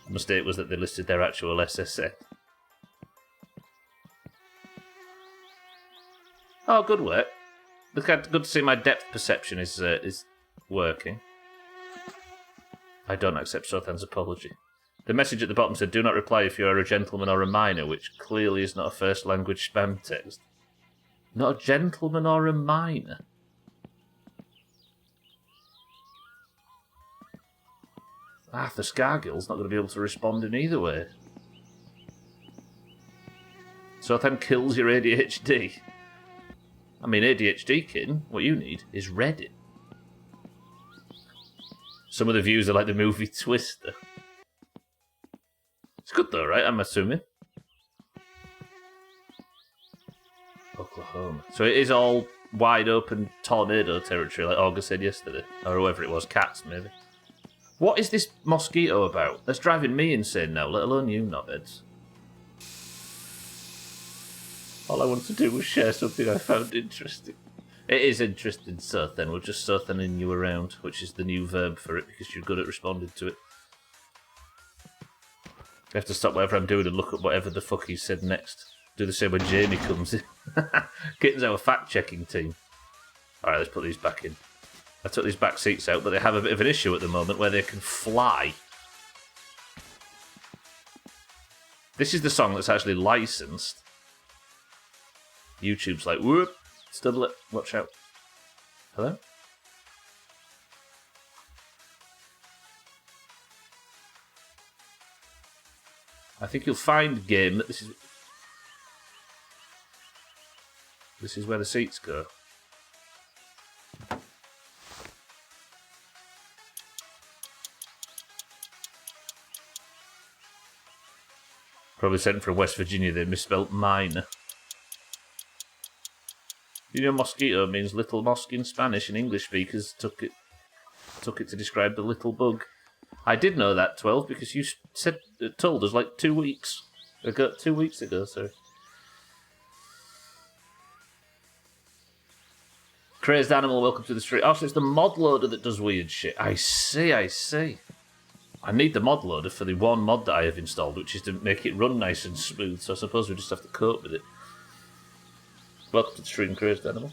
The mistake was that they listed their actual SSN. Oh, good work. Good to see my depth perception is working. I don't accept Sothan's apology. The message at the bottom said, do not reply if you are a gentleman or a minor, which clearly is not a first language spam text. Not a gentleman or a minor? Arthur Scargill's not going to be able to respond in either way. Sothan kills your ADHD. I mean, ADHD, kid, what you need is Reddit. Some of the views are like the movie Twister. It's good though, right? I'm assuming. Oklahoma. So it is all wide open tornado territory, like August said yesterday. Or whoever it was, cats maybe. What is this mosquito about? That's driving me insane now, let alone you knobheads. All I wanted to do was share something I found interesting. It is interesting, Sothan. We're just Sothaning you around, which is the new verb for it, because you're good at responding to it. I have to stop whatever I'm doing and look up whatever the fuck he said next. Do the same when Jamie comes in. Kitten's our fact-checking team. Alright, let's put these back in. I took these back seats out, but they have a bit of an issue at the moment where they can fly. This is the song that's actually licensed. YouTube's like, whoop, stubble it, watch out. Hello? I think you'll find, game, that this is where the seats go. Probably sent from West Virginia, they misspelt mine. You know, mosquito means little mosque in Spanish, and English speakers took it to describe the little bug. I did know that, 12, because you told us like 2 weeks ago. 2 weeks ago, sorry. Crazed Animal, welcome to the street. Oh, so it's the mod loader that does weird shit. I see. I need the mod loader for the one mod that I have installed, which is to make it run nice and smooth, so I suppose we just have to cope with it. Welcome to the stream, Crazed Animal.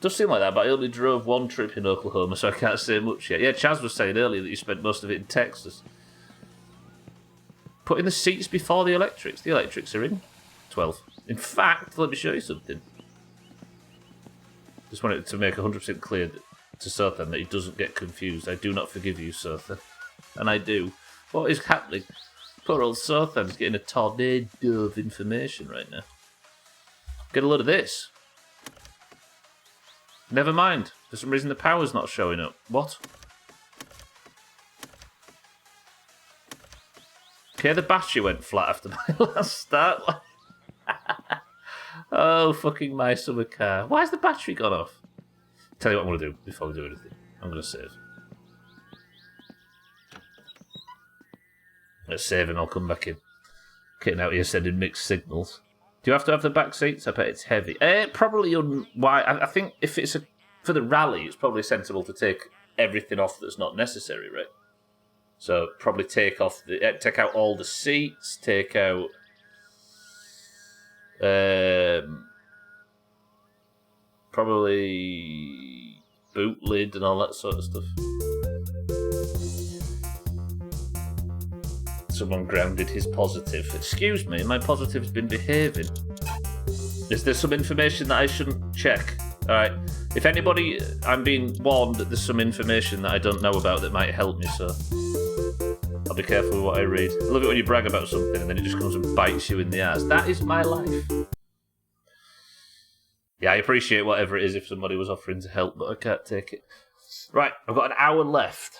Does seem like that, but I only drove one trip in Oklahoma, so I can't say much yet. Yeah, Chaz was saying earlier that you spent most of it in Texas. Put in the seats before the electrics. The electrics are in. 12. In fact, let me show you something. Just wanted to make 100% clear to Sothan that he doesn't get confused. I do not forgive you, Sothan. And I do. What is happening? Poor old Sothan's getting a tornado of information right now. Get a load of this. Never mind. For some reason the power's not showing up. What? Okay, the battery went flat after my last start. Oh, fucking my summer car. Why has the battery gone off? Tell you what I'm going to do before we do anything. I'm going to save. Let's save and I'll come back in. Getting out here sending mixed signals. Do you have to have the back seats? I bet it's heavy. Probably why. I think if it's for the rally, it's probably sensible to take everything off that's not necessary, right? So probably take out all the seats, take out probably boot lid and all that sort of stuff. Someone grounded his positive. Excuse me, my positive's been behaving. Is there some information that I shouldn't check? Alright, if anybody, I'm being warned that there's some information that I don't know about that might help me, so I'll be careful with what I read. I love it when you brag about something and then it just comes and bites you in the ass. That is my life. Yeah, I appreciate whatever it is if somebody was offering to help, but I can't take it. Right, I've got an hour left.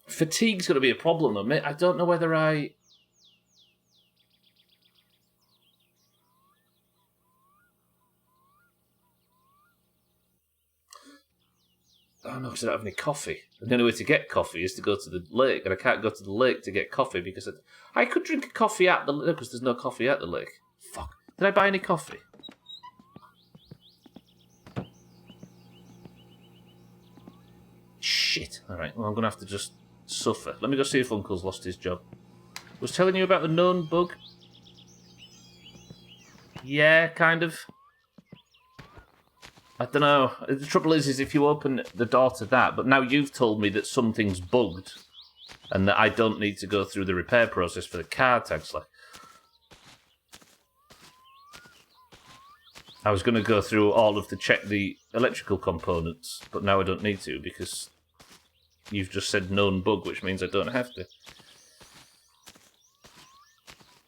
Fatigue's going to be a problem, though, mate. I don't know whether I... Oh, no, because I don't have any coffee. The only way to get coffee is to go to the lake, and I can't go to the lake to get coffee because I could drink a coffee at the lake because there's no coffee at the lake. Fuck. Did I buy any coffee? Shit. Alright, well, I'm going to have to just suffer. Let me go see if Uncle's lost his job. Was telling you about the known bug? Yeah, kind of. I don't know. The trouble is if you open the door to that, but now you've told me that something's bugged and that I don't need to go through the repair process for the car tags. Like, I was going to go through all of check the electrical components, but now I don't need to because you've just said known bug, which means I don't have to.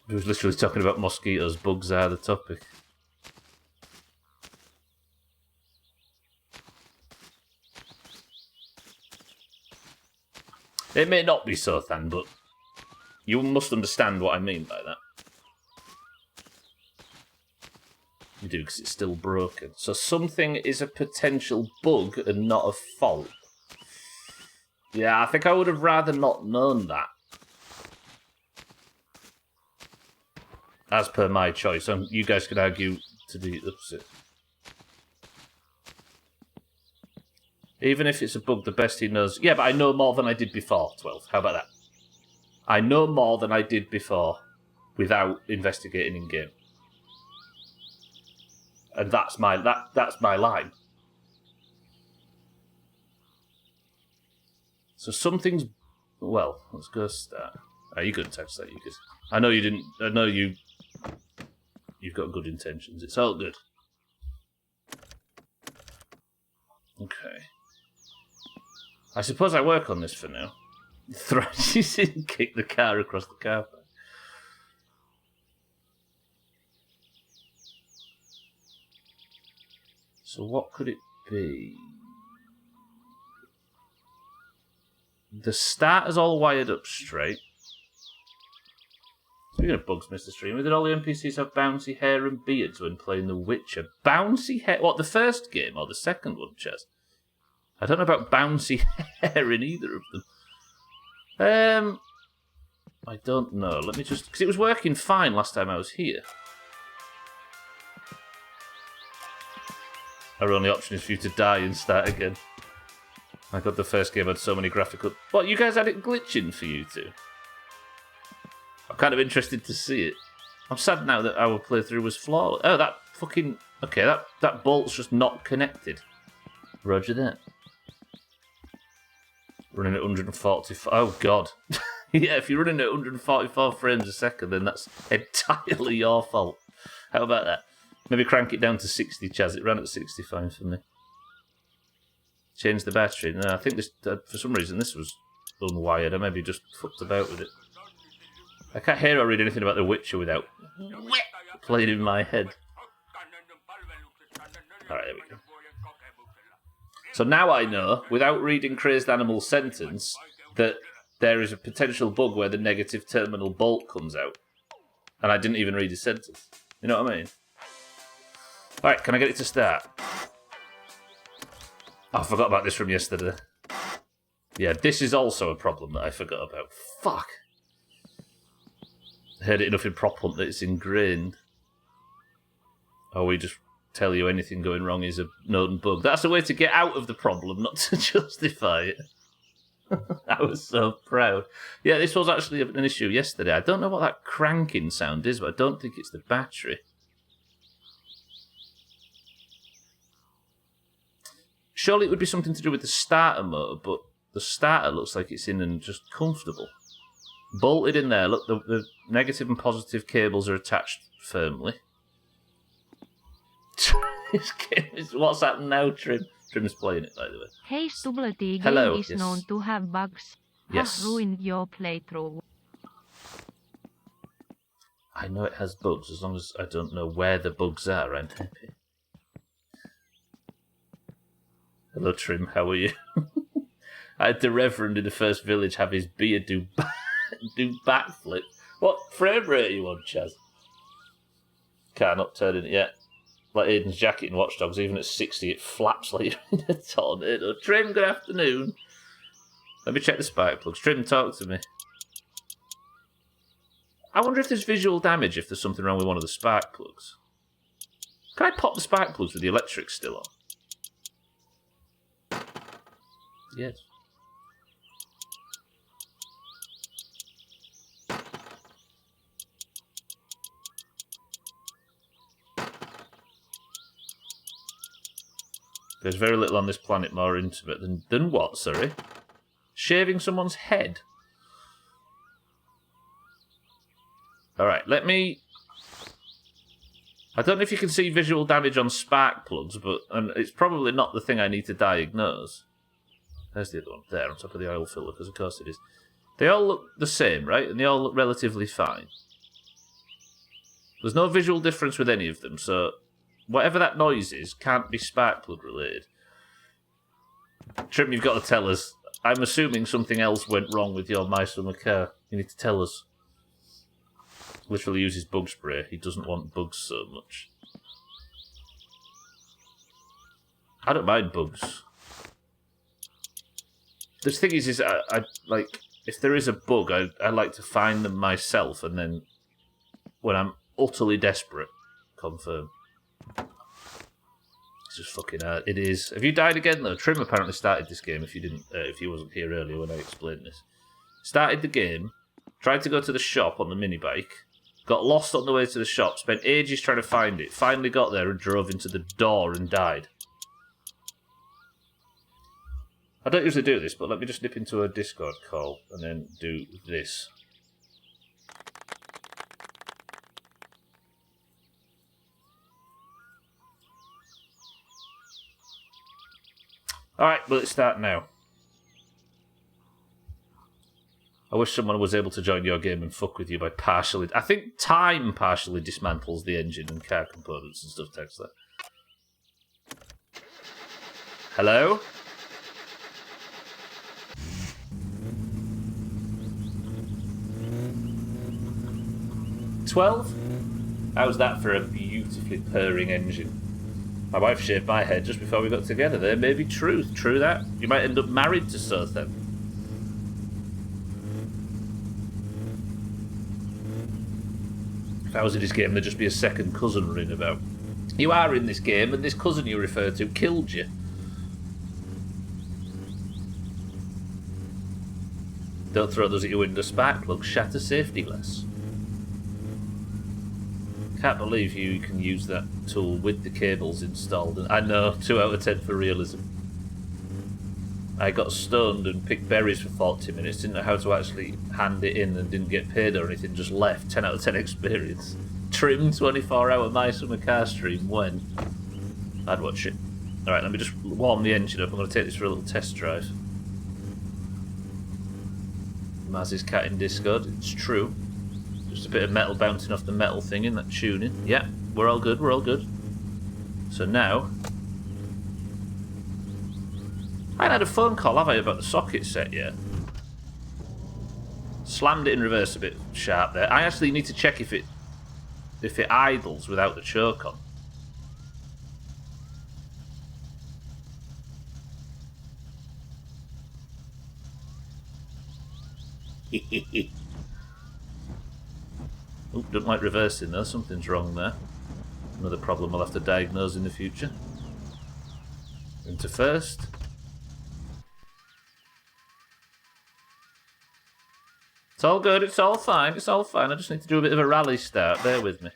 I was literally talking about mosquitoes. Bugs are the topic. It may not be so, Than, but you must understand what I mean by that. You do, because it's still broken. So something is a potential bug and not a fault. Yeah, I think I would have rather not known that. As per my choice. And you guys could argue to the opposite. Even if it's a bug, the best he knows... Yeah, but I know more than I did before, 12. How about that? I know more than I did before without investigating in-game. And that's my line. So something's... Well, let's go start. Oh, you couldn't touch that, you could. I know you didn't... I know you've got good intentions. It's all good. Okay. I suppose I work on this for now. Thrashes in, kick the car across the carpet. So what could it be? The starter's all wired up straight. Speaking of bugs, Mr. Streamer, did all the NPCs have bouncy hair and beards when playing The Witcher? Bouncy hair? What, the first game or the second one, Chaz? I don't know about bouncy hair in either of them. I don't know. Let me just... Because it was working fine last time I was here. Our only option is for you to die and start again. My god, the first game had so many graphical... What, you guys had it glitching for you two? I'm kind of interested to see it. I'm sad now that our playthrough was flawless. Oh, that fucking... Okay, that bolt's just not connected. Roger that. Running at 144... Oh, God. Yeah, if you're running at 144 frames a second, then that's entirely your fault. How about that? Maybe crank it down to 60, Chaz. It ran at 65 for me. Change the battery. No, I think this... for some reason, this was unwired. I maybe just fucked about with it. I can't hear or read anything about The Witcher without playing in my head. Alright, there we go. So now I know, without reading Crazed Animal's sentence, that there is a potential bug where the negative terminal bolt comes out. And I didn't even read his sentence. You know what I mean? Alright, can I get it to start? Oh, I forgot about this from yesterday. Yeah, this is also a problem that I forgot about. Fuck. I heard it enough in Prop Hunt that it's ingrained. Or we just tell you anything going wrong is a known bug. That's a way to get out of the problem, not to justify it. I was so proud. Yeah, this was actually an issue yesterday. I don't know what that cranking sound is, but I don't think it's the battery. Surely it would be something to do with the starter motor, but the starter looks like it's in and just comfortable. Bolted in there. Look, the negative and positive cables are attached firmly. What's happening now, Trim? Trim's playing it, by the way. Hey, Stubblety Hello, game is yes. known to have bugs. Yes. Has ruined your playthrough. I know it has bugs. As long as I don't know where the bugs are, I'm happy. Hello, Trim. How are you? I had the Reverend in the first village have his beard do backflip. What frame rate are you on, Chaz? Car not turning it yet. Like Aiden's jacket in Watch Dogs, even at 60, it flaps like you're in a tornado. Trim, good afternoon. Let me check the spark plugs. Trim, talk to me. I wonder if there's visual damage if there's something wrong with one of the spark plugs. Can I pop the spark plugs with the electric still on? Yes. There's very little on this planet more intimate than what, sorry? Shaving someone's head? Alright, let me... I don't know if you can see visual damage on spark plugs, but and it's probably not the thing I need to diagnose. There's the other one, there, on top of the oil filter, because of course it is. They all look the same, right? And they all look relatively fine. There's no visual difference with any of them, so... Whatever that noise is can't be spark plug related. Trim, you've got to tell us. I'm assuming something else went wrong with your My Summer Car. You need to tell us. Literally uses bug spray. He doesn't want bugs so much. I don't mind bugs. The thing is I like, if there is a bug, I like to find them myself, and then when I'm utterly desperate, confirm. It's just fucking hard. It is. Have you died again though? Trim apparently started this game. If you didn't, if you wasn't here earlier when I explained this, started the game, tried to go to the shop on the mini bike, got lost on the way to the shop, spent ages trying to find it. Finally got there and drove into the door and died. I don't usually do this, but let me just nip into a Discord call and then do this. Alright, well, let's start now. I wish someone was able to join your game and fuck with you by partially... I think time partially dismantles the engine and car components and stuff, Texler. Hello? $12? How's that for a beautifully purring engine? My wife shaved my head just before we got together. There may be truth. True that. You might end up married to Sothem. If I was in this game, there'd just be a second cousin running about. You are in this game, and this cousin you refer to killed you. Don't throw those at your window spark plugs. Shatter safety glass. Can't believe you can use that tool with the cables installed. I know, 2 out of 10 for realism. I got stoned and picked berries for 40 minutes, didn't know how to actually hand it in and didn't get paid or anything, just left. 10 out of 10 experience. Trim 24-hour My Summer Car stream, when? I'd watch it. Alright, let me just warm the engine up. I'm going to take this for a little test drive. Maz's cat in Discord, it's true. Just a bit of metal bouncing off the metal thing in that tuning. Yeah, we're all good, we're all good. So now... I haven't had a phone call, have I, about the socket set yet? Slammed it in reverse a bit sharp there. I actually need to check if it idles without the choke on. Oop, don't like reversing though, something's wrong there. Another problem I'll have to diagnose in the future. Into first. It's all good, it's all fine, it's all fine. I just need to do a bit of a rally start, bear with me.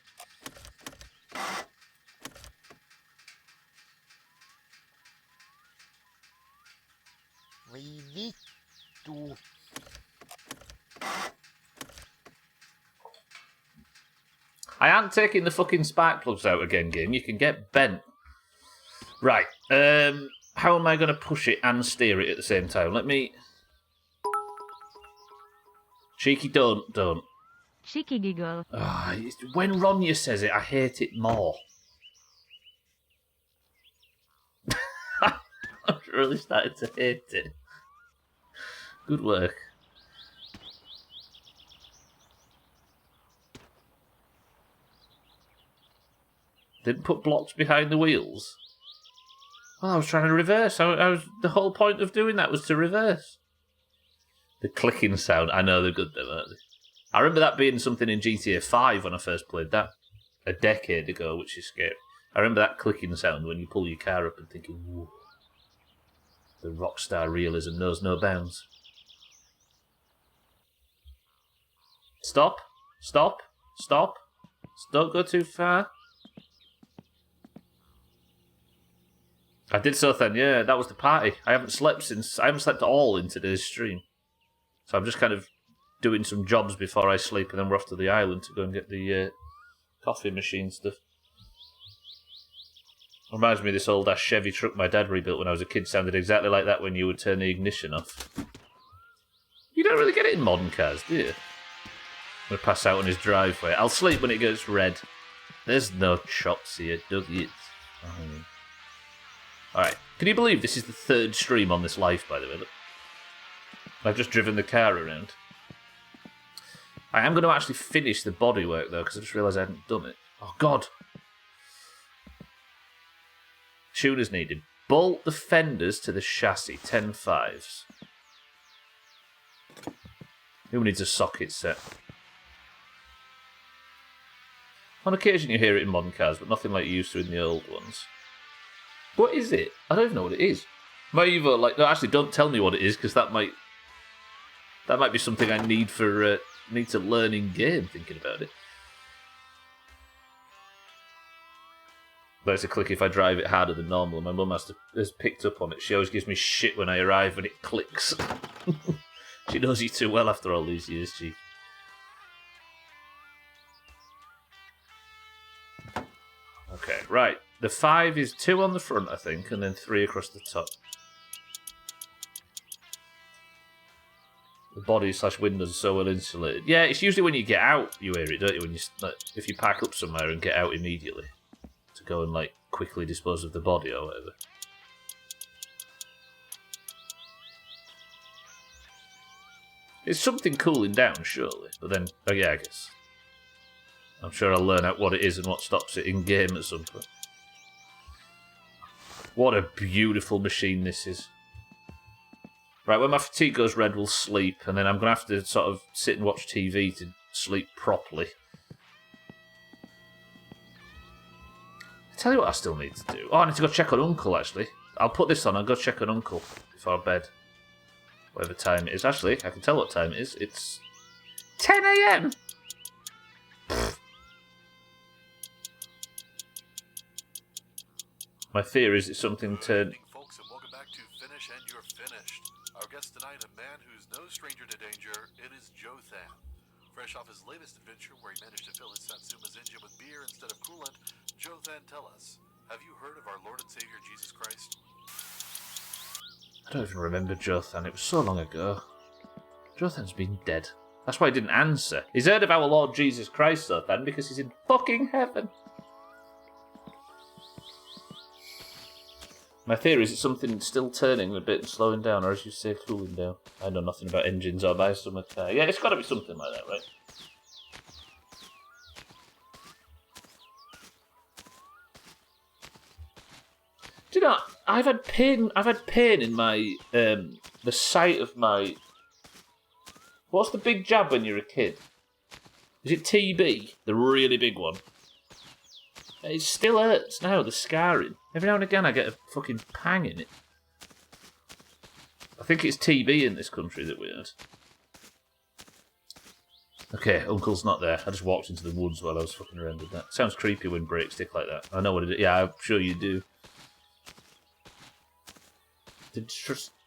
I am taking the fucking spark plugs out again, game. You can get bent. Right, how am I going to push it and steer it at the same time? Let me... Cheeky, don't. Cheeky giggle. When Ronya says it, I hate it more. I'm really starting to hate it. Good work. Didn't put blocks behind the wheels. Well, I was trying to reverse. The whole point of doing that was to reverse. The clicking sound. I know they're good though, aren't they? I remember that being something in GTA 5 when I first played that a decade ago, which is scary. I remember that clicking sound when you pull your car up and thinking, whoa. The rockstar realism knows no bounds. Stop. Don't go too far. I did so then, yeah, that was the party. I haven't slept at all in today's stream. So I'm just kind of doing some jobs before I sleep, and then we're off to the island to go and get the coffee machine stuff. Reminds me of this old ass Chevy truck my dad rebuilt when I was a kid. Sounded exactly like that when you would turn the ignition off. You don't really get it in modern cars, do you? I'm going to pass out on his driveway. I'll sleep when it gets red. There's no chops here, does it? Alright, can you believe this is the third stream on this life, by the way? Look. I've just driven the car around. I am going to actually finish the bodywork, though, because I just realised I hadn't done it. Oh, God. Tuners needed. Bolt the fenders to the chassis, 10 5s. Who needs a socket set? On occasion you hear it in modern cars, but nothing like you used to in the old ones. What is it? I don't even know what it is. Might either no, actually, don't tell me what it is, because that might be something I need to learn in game. Thinking about it. There's a click if I drive it harder than normal. My mum has picked up on it. She always gives me shit when I arrive when it clicks. She knows you too well after all these years, she. Okay, right. The 5 is 2 on the front, I think, and then 3 across the top. The body / windows are so well insulated. Yeah, it's usually when you get out you hear it, don't you? When you if you park up somewhere and get out immediately to go and like quickly dispose of the body or whatever. It's something cooling down, surely. But then, oh yeah, I guess. I'm sure I'll learn out what it is and what stops it in game at some point. What a beautiful machine this is. Right, when my fatigue goes red, we'll sleep, and then I'm going to have to sort of sit and watch TV to sleep properly. I tell you what I still need to do. Oh, I need to go check on Uncle, actually. I'll put this on, I'll go check on Uncle before bed. Whatever time it is. Actually, I can tell what time it is. It's 10 a.m. My fear is it's something to... Folks, and welcome back to Finish and You're Finished. Our guest tonight, a man who's no stranger to danger. It is Jothan. Fresh off his latest adventure where he managed to fill his Satsuma's engine with beer instead of coolant, Jothan, tell us, have you heard of our Lord and Savior Jesus Christ? I don't even remember Jothan. It was so long ago. Jothan's been dead. That's why he didn't answer. He's heard of our Lord Jesus Christ, Jothan, because he's in fucking heaven. My theory is it's something still turning a bit and slowing down, or as you say, cooling down. I know nothing about engines or my summer car. Yeah, it's got to be something like that, right? Do you know, I've had pain in my, the site of my... What's the big jab when you're a kid? Is it TB? The really big one? It still hurts now, the scarring. Every now and again I get a fucking pang in it. I think it's TB in this country that we had. Okay, Uncle's not there. I just walked into the woods while I was fucking around with that. Sounds creepy when brakes stick like that. I know what it is. Yeah, I'm sure you do. Did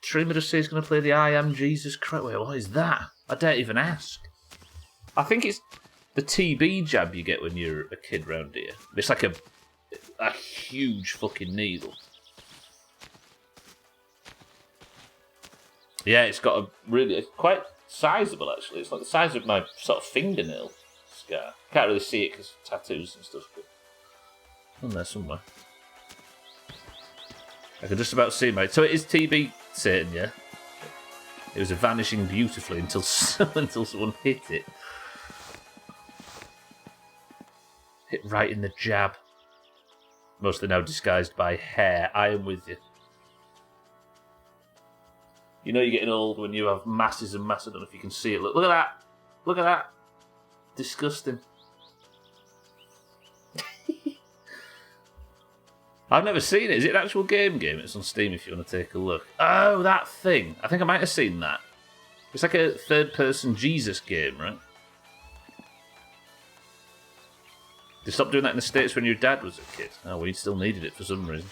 Trimmer just say he's going to play the I Am Jesus Christ? Wait, what is that? I dare even ask. I think it's the TB jab you get when you're a kid round here. It's like a huge fucking needle. Yeah, it's got it's quite sizable actually. It's like the size of my sort of fingernail scar. Can't really see it because tattoos and stuff, but on there somewhere. I can just about see mate. So it is TB, Satan, yeah? It was vanishing beautifully until someone hit it. Hit right in the jab. Mostly now disguised by hair. I am with you. You know you're getting old when you have masses and masses. I don't know if you can see it. Look at that. Look at that. Disgusting. I've never seen it. Is it an actual game? It's on Steam if you want to take a look. Oh, that thing. I think I might have seen that. It's like a third-person Jesus game, right? They stopped doing that in the States when your dad was a kid. Oh, well, he still needed it for some reason.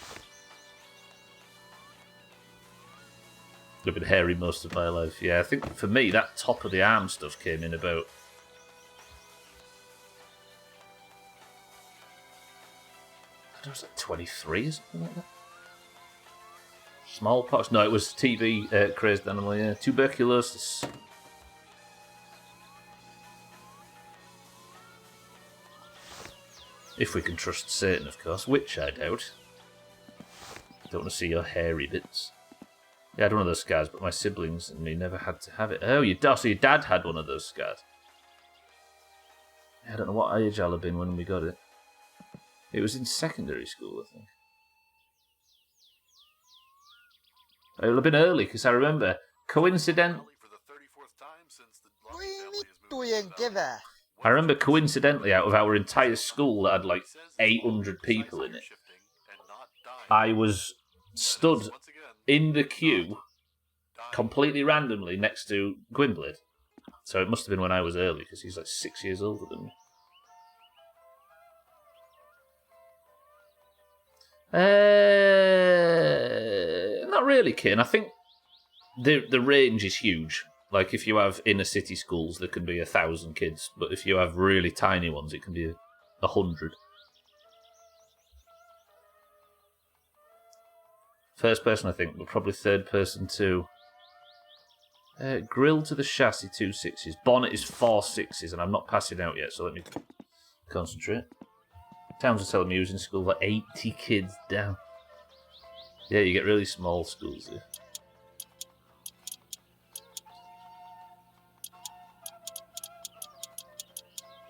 I've been hairy most of my life. Yeah, I think for me, that top of the arm stuff came in about... I don't know, it was like 23 or something like that. Smallpox? No, it was TB, crazed animal, yeah. Tuberculosis. If we can trust Satan, of course, which I doubt. Don't want to see your hairy bits. Yeah, I had one of those scars, but my siblings and me never had to have it. Oh, so your dad had one of those scars. Yeah, I don't know what age I'll have been when we got it. It was in secondary school, I think. It will have been early, because I remember, coincidentally, out of our entire school that had like 800 people in it, I was stood in the queue completely randomly next to Gwynblade. So it must have been when I was early, because he's like 6 years older than me. Not really, Kin. I think the range is huge. Like, if you have inner city schools, there can be 1,000 kids. But if you have really tiny ones, it can be 100. First person, I think, but probably third person too. Grill to the chassis, 2 6s. Bonnet is 4 6s, and I'm not passing out yet, so let me concentrate. Towns are telling me using school for 80 kids down. Yeah, you get really small schools here.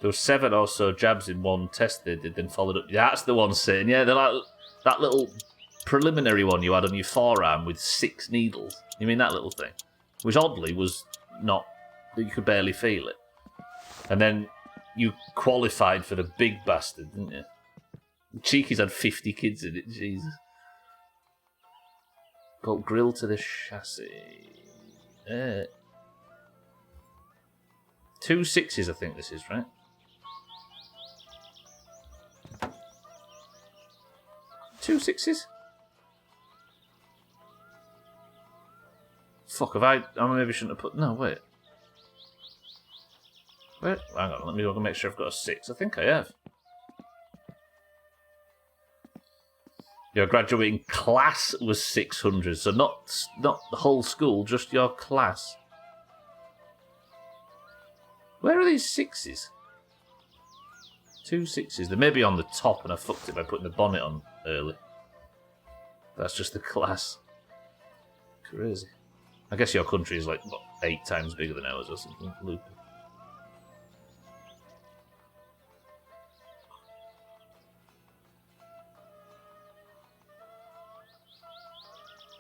There were 7 or so jabs in one test they did, then followed up. That's the one saying, yeah, they're like that little preliminary one you had on your forearm with 6 needles. You mean that little thing? Which oddly was not, you could barely feel it. And then you qualified for the big bastard, didn't you? Cheeky's had 50 kids in it, Jesus. Got grill to the chassis. 2 6s, I think this is, right? Two 6s? Fuck, I maybe shouldn't have put... No, wait. Wait, hang on, let me go and make sure I've got a 6. I think I have. Your graduating class was 600, so not the whole school, just your class. Where are these 6s? 2 6s. They may be on the top, and I fucked it by putting the bonnet on early. That's just the class. Crazy. I guess your country is like, what, 8 times bigger than ours or something. Loop.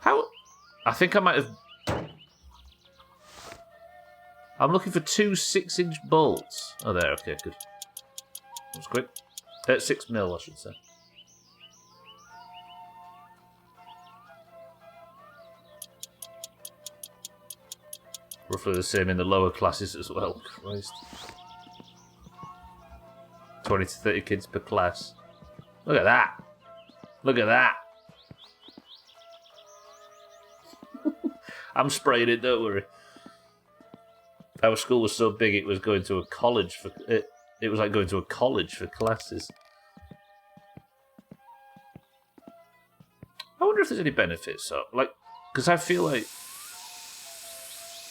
How? I think I might have... I'm looking for 2 6-inch bolts. Oh, there. Okay, good. That was quick. 6 mil, I should say. Roughly the same in the lower classes as well. Christ. 20 to 30 kids per class. Look at that. Look at that. I'm spraying it, don't worry. Our school was so big it was going to a college for it. It was like going to a college for classes. I wonder if there's any benefits, so like, because I feel like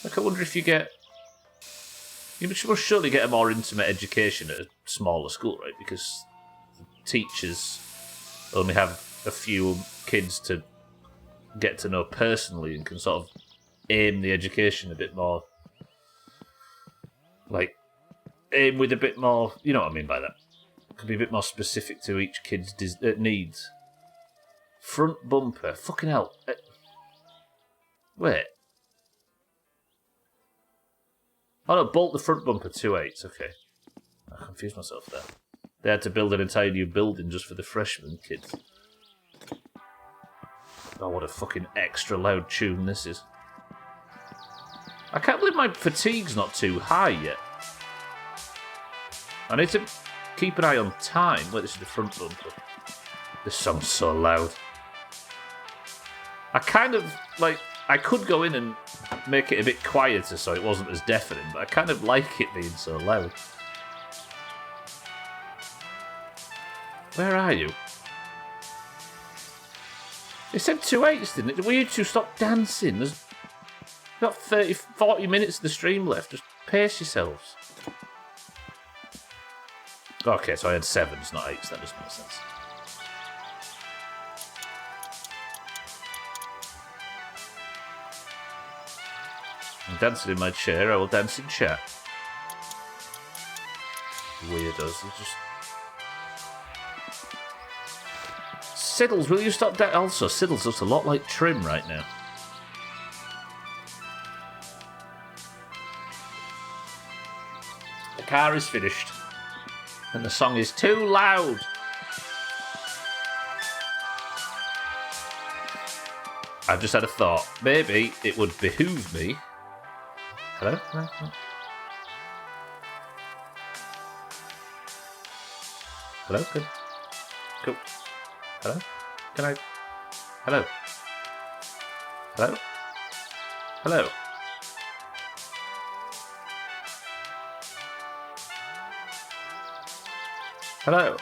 I wonder if you must surely get a more intimate education at a smaller school, right? Because teachers only have a few kids to get to know personally and can sort of aim the education a bit more, like, aim with a bit more, you know what I mean by that? Could be a bit more specific to each kid's needs. Front bumper, fucking hell. Wait. Oh no, bolt the front bumper 2/8, okay. I confused myself there. They had to build an entire new building just for the freshman kids. Oh, what a fucking extra loud tune this is. I can't believe my fatigue's not too high yet. I need to keep an eye on time. Wait, this is the front bumper. This song's so loud. I kind of, like, I could go in and make it a bit quieter so it wasn't as deafening, but I kind of like it being so loud. Where are you? It said 2/8, didn't it? Will you two stop dancing? There's got 40 minutes of the stream left. Just pace yourselves. Okay, so I had 7s, not 8s. That doesn't make sense. I'm dancing in my chair. I will dance in chat. Weirdos. They're just... Siddles, will you stop that? Also, Siddles looks a lot like Trim right now. The car is finished. And the song is too loud. I've just had a thought. Maybe it would behoove me... Hello? Hello? Hello? Good. Cool. Hello? Can I... Hello? Hello? Hello? Hello?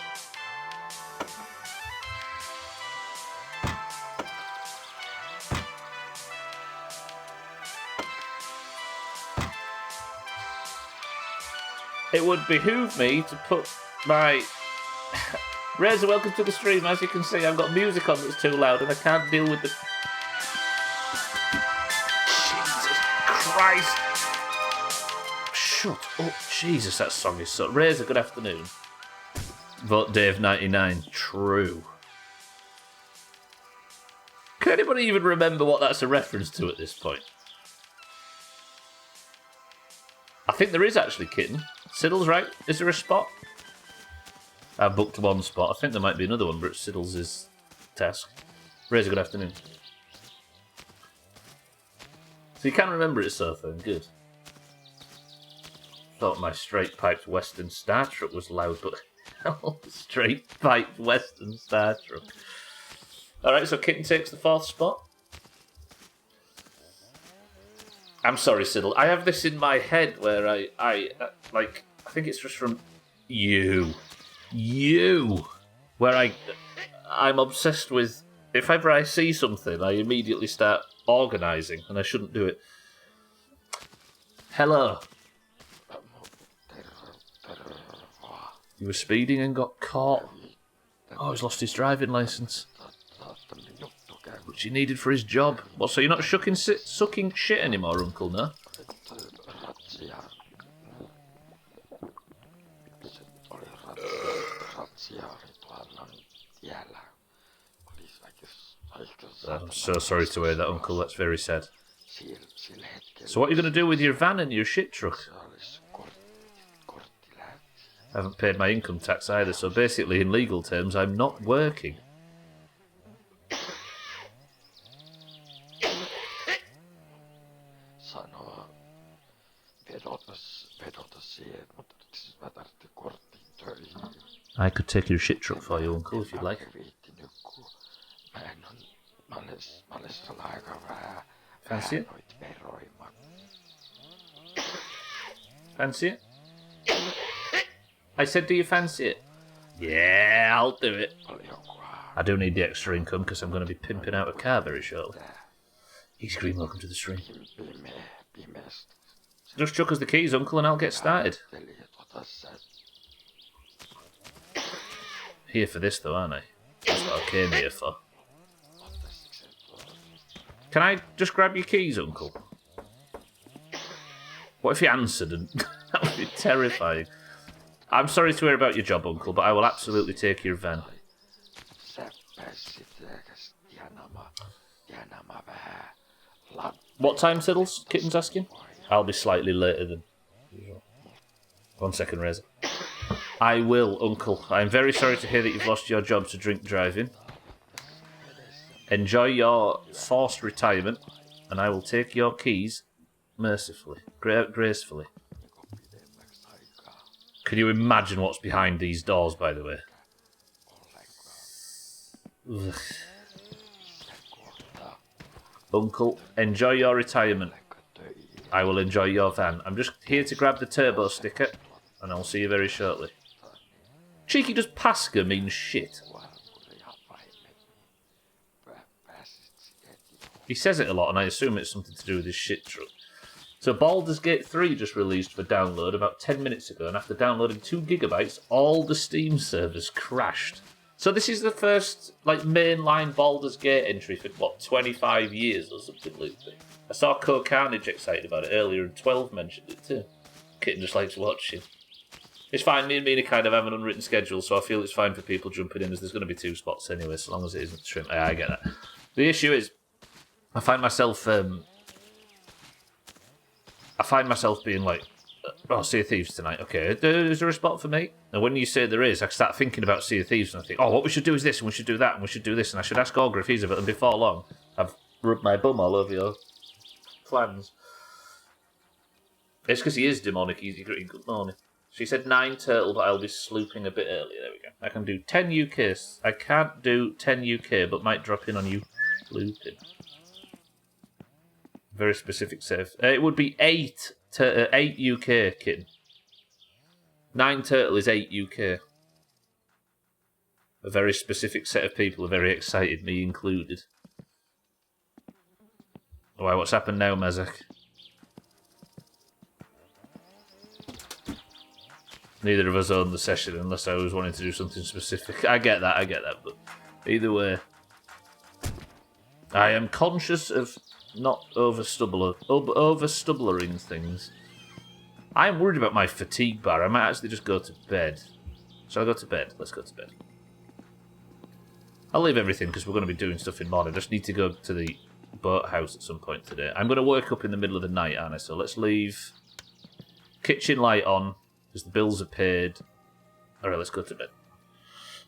It would behoove me to put my... Razor, welcome to the stream. As you can see, I've got music on that's too loud and I can't deal with the... Jesus Christ! Shut up. Jesus, that song is so... Razor, good afternoon. Vote Dave99. True. Can anybody even remember what that's a reference to at this point? I think there is actually, Kitten. Siddle's right. Is there a spot? I've booked one spot. I think there might be another one, but it's Siddle's task. Razor, good afternoon. So you can remember it so far. Good. Thought my straight-piped Western Star Truck was loud, but... straight-piped Western Star Truck. Alright, so Kitten takes the 4th spot. I'm sorry, Siddle. I have this in my head where I think it's just from you, where I'm obsessed with. If ever I see something, I immediately start organising, and I shouldn't do it. Hello. You were speeding and got caught. Oh, he's lost his driving licence. Which he needed for his job. What, so you're not sucking shit anymore, Uncle, no? I'm so sorry to hear that, Uncle. That's very sad. So what are you going to do with your van and your shit truck? I haven't paid my income tax either, so basically, in legal terms, I'm not working. I could take your shit truck for you, Uncle, if you'd like. Fancy it? Fancy it? I said, do you fancy it? Yeah, I'll do it. I do need the extra income because I'm going to be pimping out a car very shortly. Easy Green, welcome to the stream. Just chuck us the keys, Uncle, and I'll get started. Here for this, though, aren't I? That's what I came here for. Can I just grab your keys, Uncle? What if he answered? And that would be terrifying. I'm sorry to hear about your job, Uncle, but I will absolutely take your van. What time, Siddles? Kitten's asking. I'll be slightly later than usual. 1 second, Razor. I will, Uncle. I'm very sorry to hear that you've lost your job to drink driving. Enjoy your forced retirement, and I will take your keys mercifully, gracefully. Can you imagine what's behind these doors, by the way? Ugh. Uncle, enjoy your retirement. I will enjoy your van. I'm just here to grab the turbo sticker, and I'll see you very shortly. Cheeky, does Pasca mean shit? He says it a lot, and I assume it's something to do with his shit truck. So Baldur's Gate 3 just released for download about 10 minutes ago, and after downloading 2 gigabytes, all the Steam servers crashed. So this is the first, mainline Baldur's Gate entry for, 25 years or something like that. I saw Co-Carnage excited about it earlier, and 12 mentioned it too. Kitten just likes watching. It's fine, me and Mina kind of have an unwritten schedule, so I feel it's fine for people jumping in, as there's going to be 2 spots anyway, so long as it isn't shrimp. Yeah, I get that. The issue is, I find myself being like, oh, Sea of Thieves tonight. Okay, is there a spot for me? And when you say there is, I start thinking about Sea of Thieves, and I think, oh, what we should do is this, and we should do that, and we should do this, and I should ask Augur if he's of it, and before long, I've rubbed my bum all over your plans. It's because he is demonic, easy gritty. Good morning. She said 9 turtle, but I'll be slooping a bit earlier. There we go. I can do 10 UK. I can't do 10 UK, but might drop in on you looping. Very specific save. It would be 8 UK, kid. 9 turtle is 8 UK. A very specific set of people are very excited, me included. Why, what's happened now, Mazak? Neither of us own the session unless I was wanting to do something specific. I get that, but either way. I am conscious of not overstubbling things. I am worried about my fatigue bar. I might actually just go to bed. Shall I go to bed? Let's go to bed. I'll leave everything because we're going to be doing stuff in the morning. I just need to go to the boathouse at some point today. I'm going to work up in the middle of the night, aren't I? So let's leave kitchen light on because the bills are paid. Alright, let's go to bed.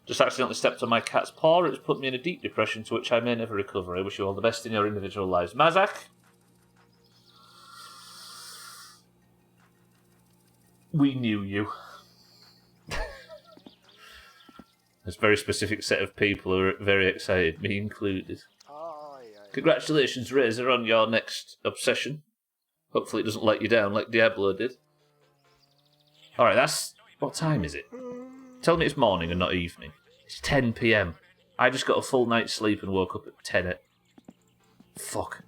Just accidentally stepped on my cat's paw. It's put me in a deep depression to which I may never recover. I wish you all the best in your individual lives. Mazak? We knew you. There's a very specific set of people who are very excited, me included. Congratulations, Razor, on your next obsession. Hopefully it doesn't let you down like Diablo did. Alright, that's... What time is it? Tell me it's morning and not evening. It's 10 PM. I just got a full night's sleep and woke up at 10 Fuck.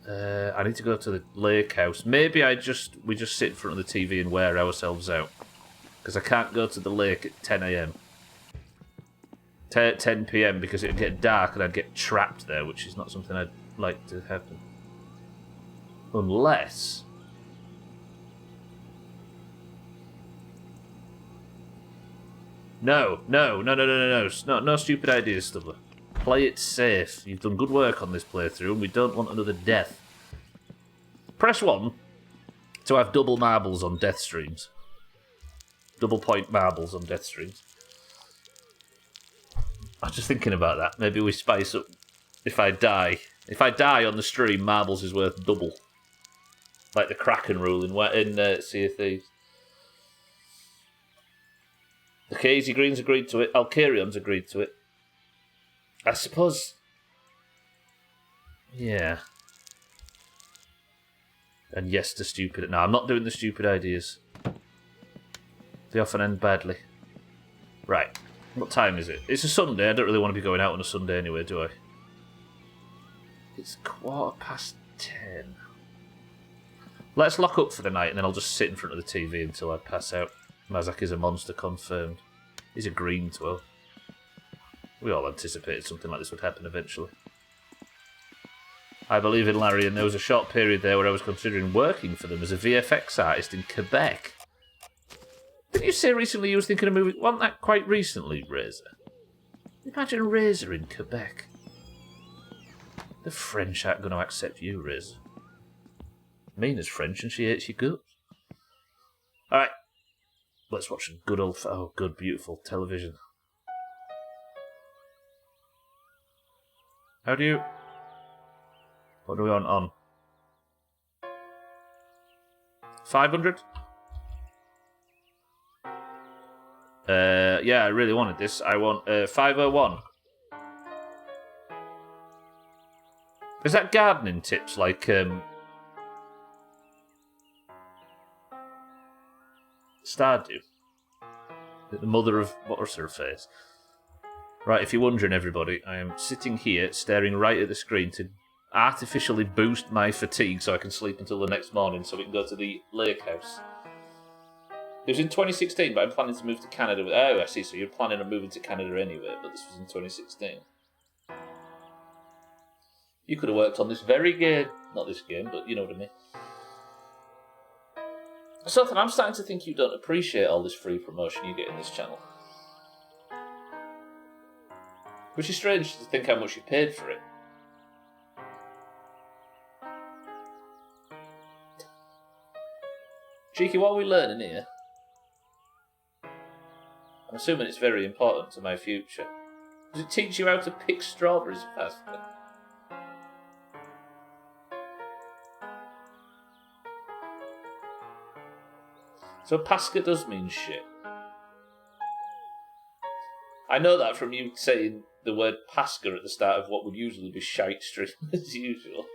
I need to go to the lake house. Maybe we just sit in front of the TV and wear ourselves out. Because I can't go to the lake at 10 AM. 10 PM because it would get dark and I'd get trapped there, which is not something I'd like to happen. Unless... No, no stupid ideas, Stubbler. Play it safe. You've done good work on this playthrough and we don't want another death. Press 1 to have double marbles on death streams. Double point marbles on death streams. I was just thinking about that. Maybe we spice up if I die. If I die on the stream, marbles is worth double. Like the Kraken rule in Sea of Thieves. Okay, Easy Green's agreed to it. Alcarion's agreed to it. I suppose... Yeah. And yes to stupid... No, I'm not doing the stupid ideas. They often end badly. Right. What time is it? It's a Sunday. I don't really want to be going out on a Sunday anyway, do I? It's 10:15. Let's lock up for the night and then I'll just sit in front of the TV until I pass out. Mazak is a monster confirmed. He's a green 12. We all anticipated something like this would happen eventually. I believe in Larry, and there was a short period there where I was considering working for them as a VFX artist in Quebec. Didn't you say recently you was thinking of moving? Wasn't that quite recently, Razor? Imagine Razor in Quebec. The French aren't going to accept you, Razor. Mina's French and she hates your guts. Alright. Let's watch some good old... Oh, good, beautiful television. How do you... What do we want on? 500? Yeah, I really wanted this. I want 501. Is that gardening tips like Stardew? The mother of what's her face? Right, if you're wondering, everybody, I am sitting here staring right at the screen to artificially boost my fatigue so I can sleep until the next morning so we can go to the lake house. It was in 2016, but I'm planning to move to Canada. Oh, I see. So you're planning on moving to Canada anyway, but this was in 2016. You could have worked on this very game. Not this game, but you know what I mean. Something I'm starting to think you don't appreciate all this free promotion you get in this channel. Which is strange to think how much you paid for it. Cheeky, what are we learning here? I'm assuming it's very important to my future. Does it teach you how to pick strawberries faster? So Pasca does mean shit. I know that from you saying the word Pasca at the start of what would usually be shite stream as usual.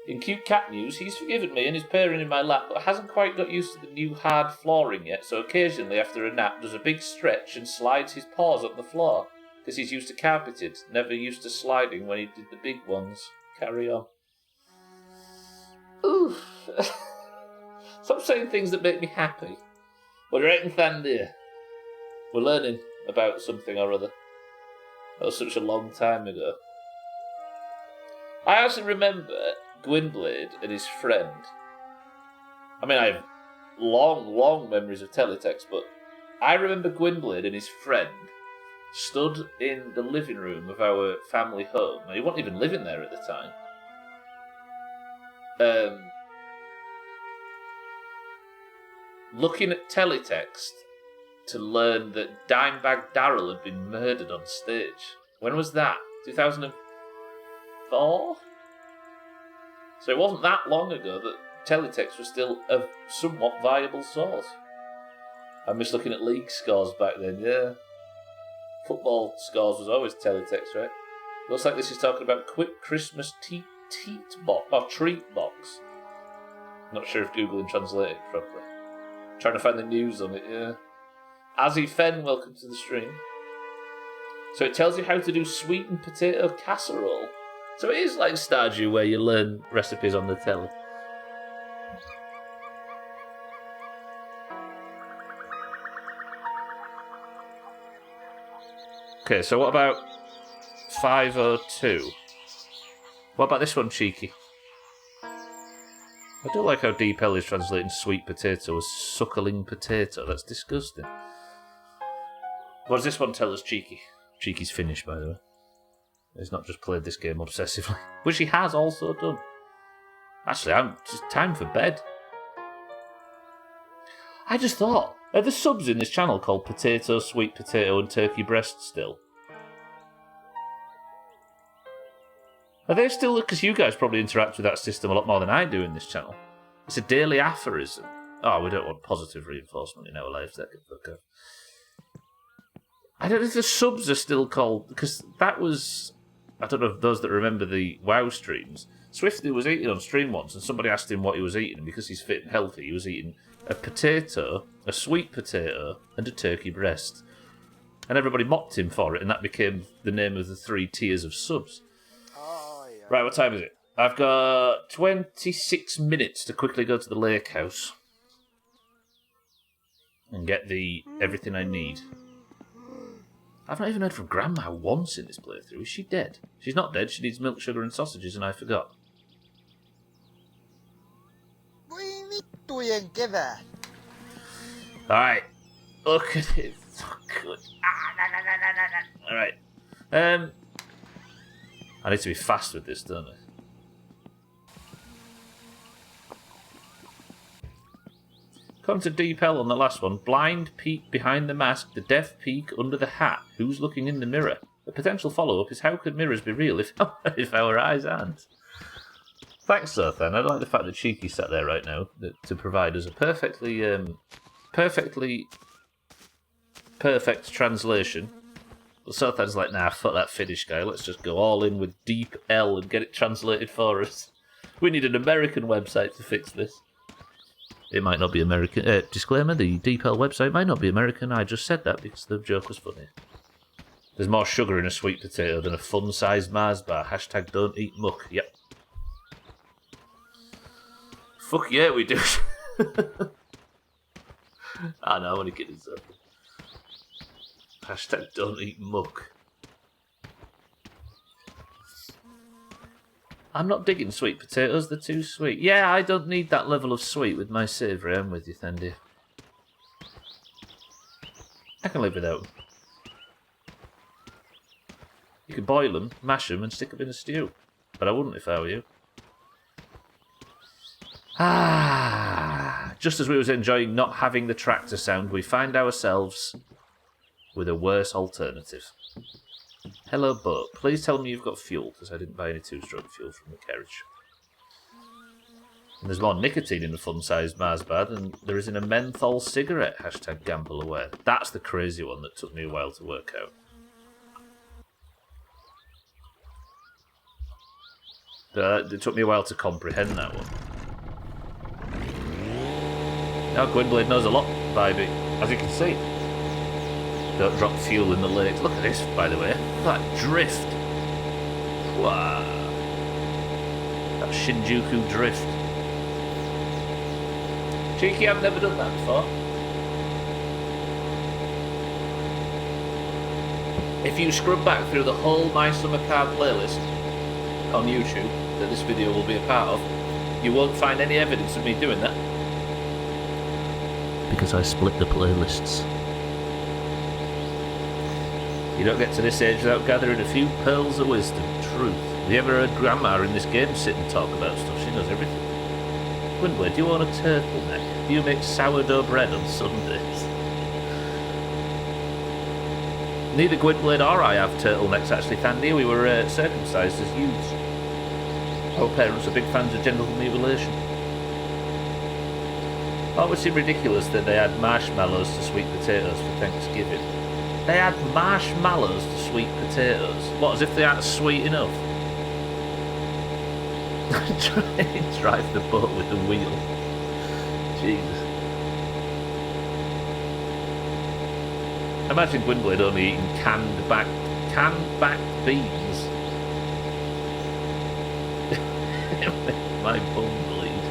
In cute cat news, he's forgiven me and is purring in my lap, but hasn't quite got used to the new hard flooring yet, so occasionally after a nap does a big stretch and slides his paws up the floor, because he's used to carpeted, never used to sliding when he did the big ones. Carry on. Oof. Stop saying things that make me happy. What do you reckon, Thandir? We're learning about something or other. That was such a long time ago. I actually remember Gwynblade and his friend. I mean, I have long memories of teletext, but I remember Gwynblade and his friend stood in the living room of our family home. Now, he wasn't even living there at the time. Looking at teletext to learn that Dimebag Darrell had been murdered on stage. When was that? 2004? So it wasn't that long ago that teletext was still a somewhat viable source. I miss looking at league scores back then, yeah. Football scores was always teletext, right? Looks like this is talking about quick Christmas treat box. Not sure if Google translated properly. Trying to find the news on it, yeah. Azzy Fenn, welcome to the stream. So it tells you how to do sweetened potato casserole. So it is like Stardew where you learn recipes on the telly. Okay, so what about 502? What about this one, Cheeky? I don't like how Deep L is translating sweet potato as suckling potato. That's disgusting. What does this one tell us, Cheeky? Cheeky's finished, by the way. He's not just played this game obsessively, which he has also done. Actually, I'm just time for bed. I just thought, are the subs in this channel called potato, sweet potato, and turkey breast still? Are they still? Because you guys probably interact with that system a lot more than I do in this channel. It's a daily aphorism. Oh, we don't want positive reinforcement in our lives. That could fuck up. I don't know if the subs are still called, because that was, I don't know if those that remember the WoW streams, Swifty was eating on stream once and somebody asked him what he was eating, and because he's fit and healthy, he was eating a potato, a sweet potato, and a turkey breast. And everybody mocked him for it, and that became the name of the 3 tiers of subs. Oh, yeah. Right, what time is it? I've got 26 minutes to quickly go to the lake house and get everything I need. I've not even heard from Grandma once in this playthrough. Is she dead? She's not dead. She needs milk, sugar and sausages, and I forgot. Alright. Look at it. So good. Alright. I need to be fast with this, don't I? According to Deep L on the last one, blind peek behind the mask, the deaf peek under the hat. Who's looking in the mirror? The potential follow-up is how could mirrors be real if our eyes aren't? Thanks, Sothan. I like the fact that Cheeky sat there right now to provide us a perfectly perfect translation. But Sothan's like, nah, fuck that Finnish guy. Let's just go all in with Deep L and get it translated for us. We need an American website to fix this. It might not be American. Disclaimer, the Deep L website might not be American. I just said that because the joke was funny. There's more sugar in a sweet potato than a fun-sized Mars bar. Hashtag don't eat muck. Yep. Fuck yeah, we do. I know, I'm only kidding, so. Hashtag don't eat muck. I'm not digging sweet potatoes, they're too sweet. Yeah, I don't need that level of sweet with my savoury. I'm with you, Thandy. I can live without them. You can boil them, mash them, and stick them in a stew. But I wouldn't if I were you. Just as we was enjoying not having the tractor sound, we find ourselves with a worse alternative. Hello, boat. Please tell me you've got fuel, because I didn't buy any two-stroke fuel from the carriage. And there's more nicotine in a fun-sized Mars bar than there is in a menthol cigarette. Hashtag gamble aware. That's the crazy one that took me a while to work out. It took me a while to comprehend that one. Now Gwynblade knows a lot, baby. As you can see. Don't drop fuel in the lake. Look at this, by the way. That drift. Wow. That Shinjuku drift. Cheeky, I've never done that before. If you scrub back through the whole My Summer Car playlist on YouTube that this video will be a part of, you won't find any evidence of me doing that. Because I split the playlists. You don't get to this age without gathering a few pearls of wisdom, truth. Have you ever heard Grandma in this game sit and talk about stuff? She knows everything. Gwynblade, do you own a turtleneck? Do you make sourdough bread on Sundays? Neither Gwynblade or I have turtlenecks actually, Thandy. We were circumcised as youths. Our parents were big fans of genital mutilation. It always seemed ridiculous that they had marshmallows to sweet potatoes for Thanksgiving. They had marshmallows to sweet potatoes? What, as if they aren't sweet enough? Drive the boat with the wheel. Jesus. Imagine Gwynblade only eating canned back beans. My bum bleed.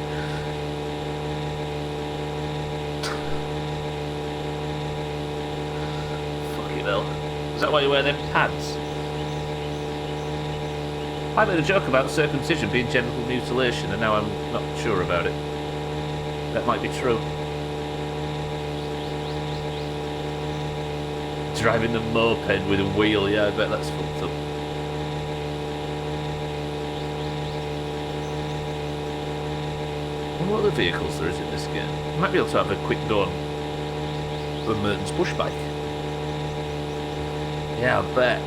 Fucking hell. Is that why you wear them pads? I made a joke about circumcision being genital mutilation and now I'm not sure about it. That might be true. Driving the moped with a wheel, yeah, I bet that's fucked up. I wonder what other vehicles there is in this game. I might be able to have a quick go on for Merton's push bike. Yeah, I bet.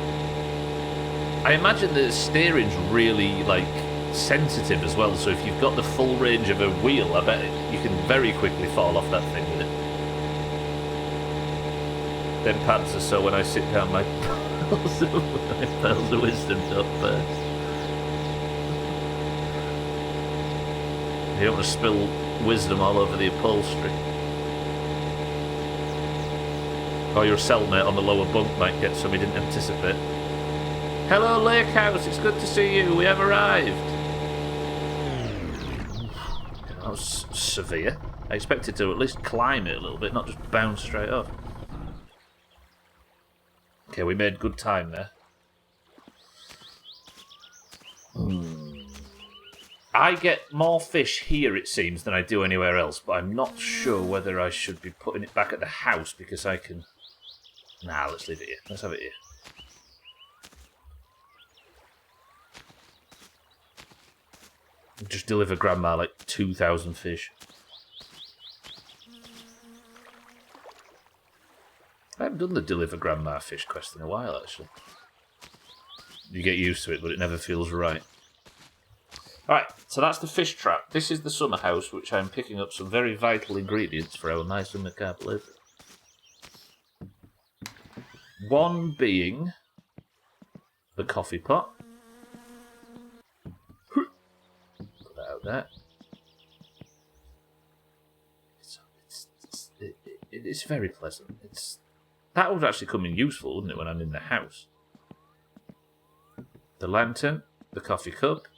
I imagine the steering's really, like, sensitive as well, so if you've got the full range of a wheel, I bet you can very quickly fall off that thing with it. Them pads are so when I sit down, my pearls of wisdom don't burst. You don't want to spill wisdom all over the upholstery. Or your cellmate on the lower bunk might get some he didn't anticipate. Hello, Lake House, it's good to see you. We have arrived. That was severe. I expected to at least climb it a little bit, not just bounce straight off. Okay, we made good time there. I get more fish here, it seems, than I do anywhere else, but I'm not sure whether I should be putting it back at the house because I can... Nah, let's leave it here. Let's have it here. Just deliver Grandma like 2,000 fish. I haven't done the deliver Grandma fish quest in a while, actually. You get used to it, but it never feels right. Alright, so that's the fish trap. This is the summer house, which I'm picking up some very vital ingredients for our My Summer Car playthrough. One being the coffee pot. Put that out there. It's very pleasant. That would actually come in useful, wouldn't it, when I'm in the house? The lantern, the coffee cup.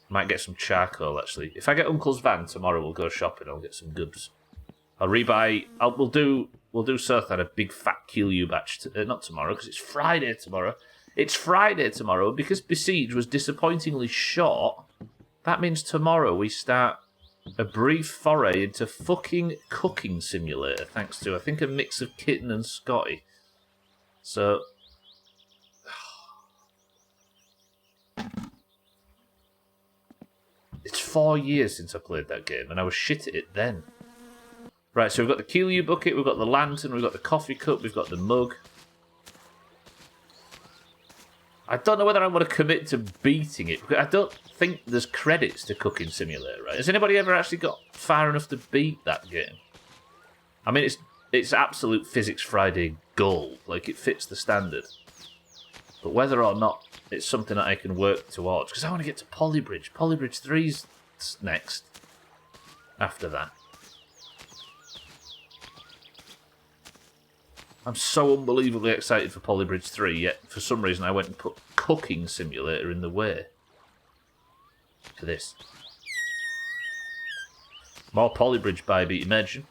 Might get some charcoal, actually. If I get Uncle's van tomorrow, we'll go shopping. I'll get some goods. I'll rebuy... We'll do Sothan a big fat Kilyu batch. Not tomorrow, because it's Friday tomorrow. It's Friday tomorrow, because Besiege was disappointingly short. That means tomorrow we start a brief foray into fucking cooking simulator, thanks to, I think, a mix of Kitten and Scotty. So... It's 4 years since I played that game, and I was shit at it then. Right, so we've got the Kilyu bucket, we've got the lantern, we've got the coffee cup, we've got the mug. I don't know whether I want to commit to beating it. I don't think there's credits to Cooking Simulator, right? Has anybody ever actually got far enough to beat that game? I mean, it's absolute Physics Friday gold. Like, it fits the standard. But whether or not it's something that I can work towards, because I want to get to Polybridge. Polybridge 3's next. After that. I'm so unbelievably excited for Polybridge 3, yet for some reason I went and put Cooking Simulator in the way for this. More Polybridge by Beat Imagine,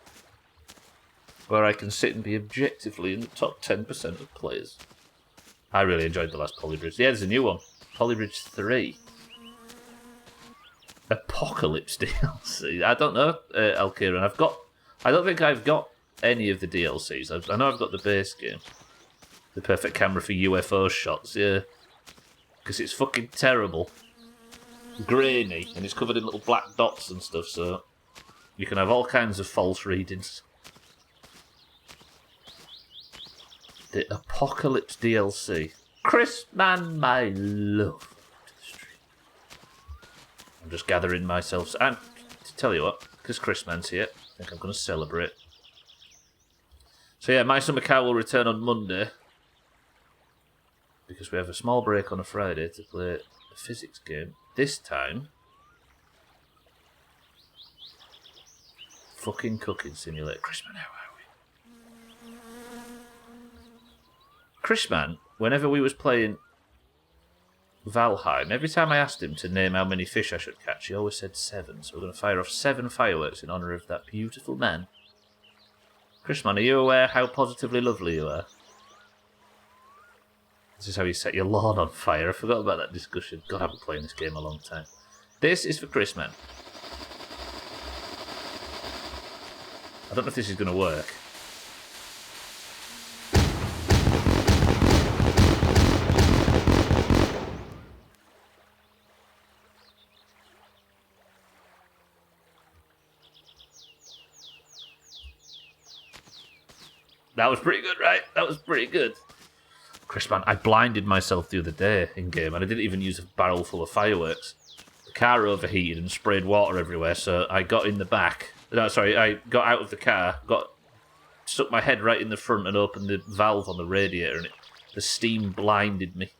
where I can sit and be objectively in the top 10% of players. I really enjoyed the last Polybridge. Yeah, there's a new one. Polybridge 3. Apocalypse DLC. I don't know, Alkiran. I don't think I've got any of the DLCs. I know I've got the base game. The perfect camera for UFO shots, yeah. Because it's fucking terrible. Grainy, and it's covered in little black dots and stuff, so you can have all kinds of false readings. The Apocalypse DLC. Chris, man, my love. I'm just gathering myself. And to tell you what, because Chris Man's here, I think I'm going to celebrate. So yeah, My Summer Cow will return on Monday. Because we have a small break on a Friday to play a physics game. This time, fucking Cooking Simulator. Chrisman, how are we? Chrisman, whenever we was playing Valheim, every time I asked him to name how many fish I should catch, he always said 7. So we're going to fire off 7 fireworks in honour of that beautiful man. Chrisman, are you aware how positively lovely you are? This is how you set your lawn on fire. I forgot about that discussion. God, I've been playing this game a long time. This is for Chrisman. I don't know if this is going to work. That was pretty good, right? That was pretty good. Chrisman, I blinded myself the other day in-game, and I didn't even use a barrel full of fireworks. The car overheated and sprayed water everywhere, so I got in the back. No, sorry, I got out of the car, stuck my head right in the front and opened the valve on the radiator, and the steam blinded me.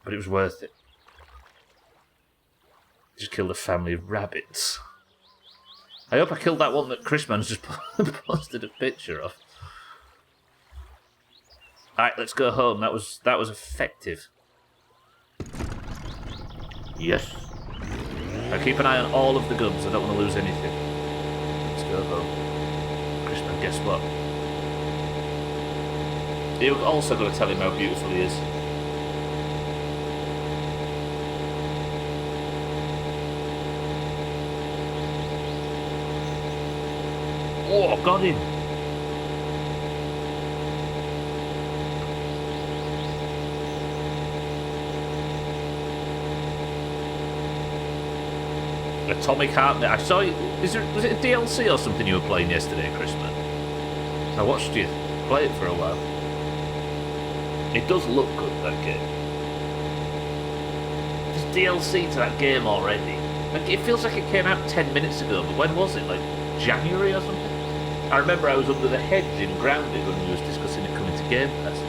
But it was worth it. Just killed a family of rabbits. I hope I killed that one that Chrisman's just posted a picture of. Alright, let's go home. That was effective. Yes. Now keep an eye on all of the guns. I don't want to lose anything. Let's go home. Chrisman, guess what? You've also got to tell him how beautiful he is. Oh, got him! Atomic Heart. I saw you. Was it a DLC or something you were playing yesterday, Chrisman? I watched you play it for a while. It does look good, that game. There's DLC to that game already. Like, it feels like it came out 10 minutes ago, but when was it? Like January or something? I remember I was under the hedge in Grounded when we was discussing it coming to Game Pass.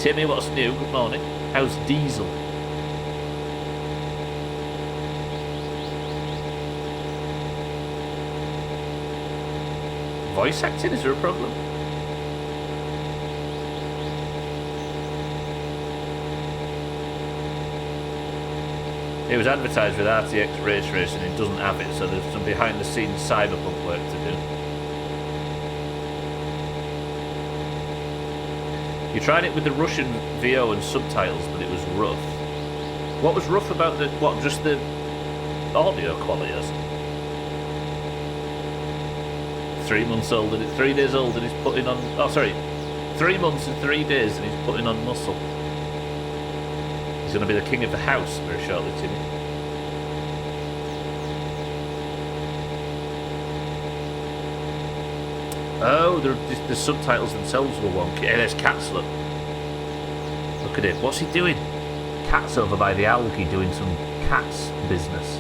Timmy, what's new? Good morning. How's Diesel? Voice acting? Is there a problem? It was advertised with RTX Race Racing and it doesn't have it, so there's some behind the scenes cyberpunk work to do. You tried it with the Russian VO and subtitles, but it was rough. What was rough about the, just the audio quality or something? 3 months old and 3 days old and he's putting on, 3 months and 3 days and he's putting on muscle. He's going to be the king of the house very shortly, Timmy. Oh, the subtitles themselves were wonky. Hey, there's Catslip. Look at it. What's he doing? Cat's over by the algae doing some cat's business.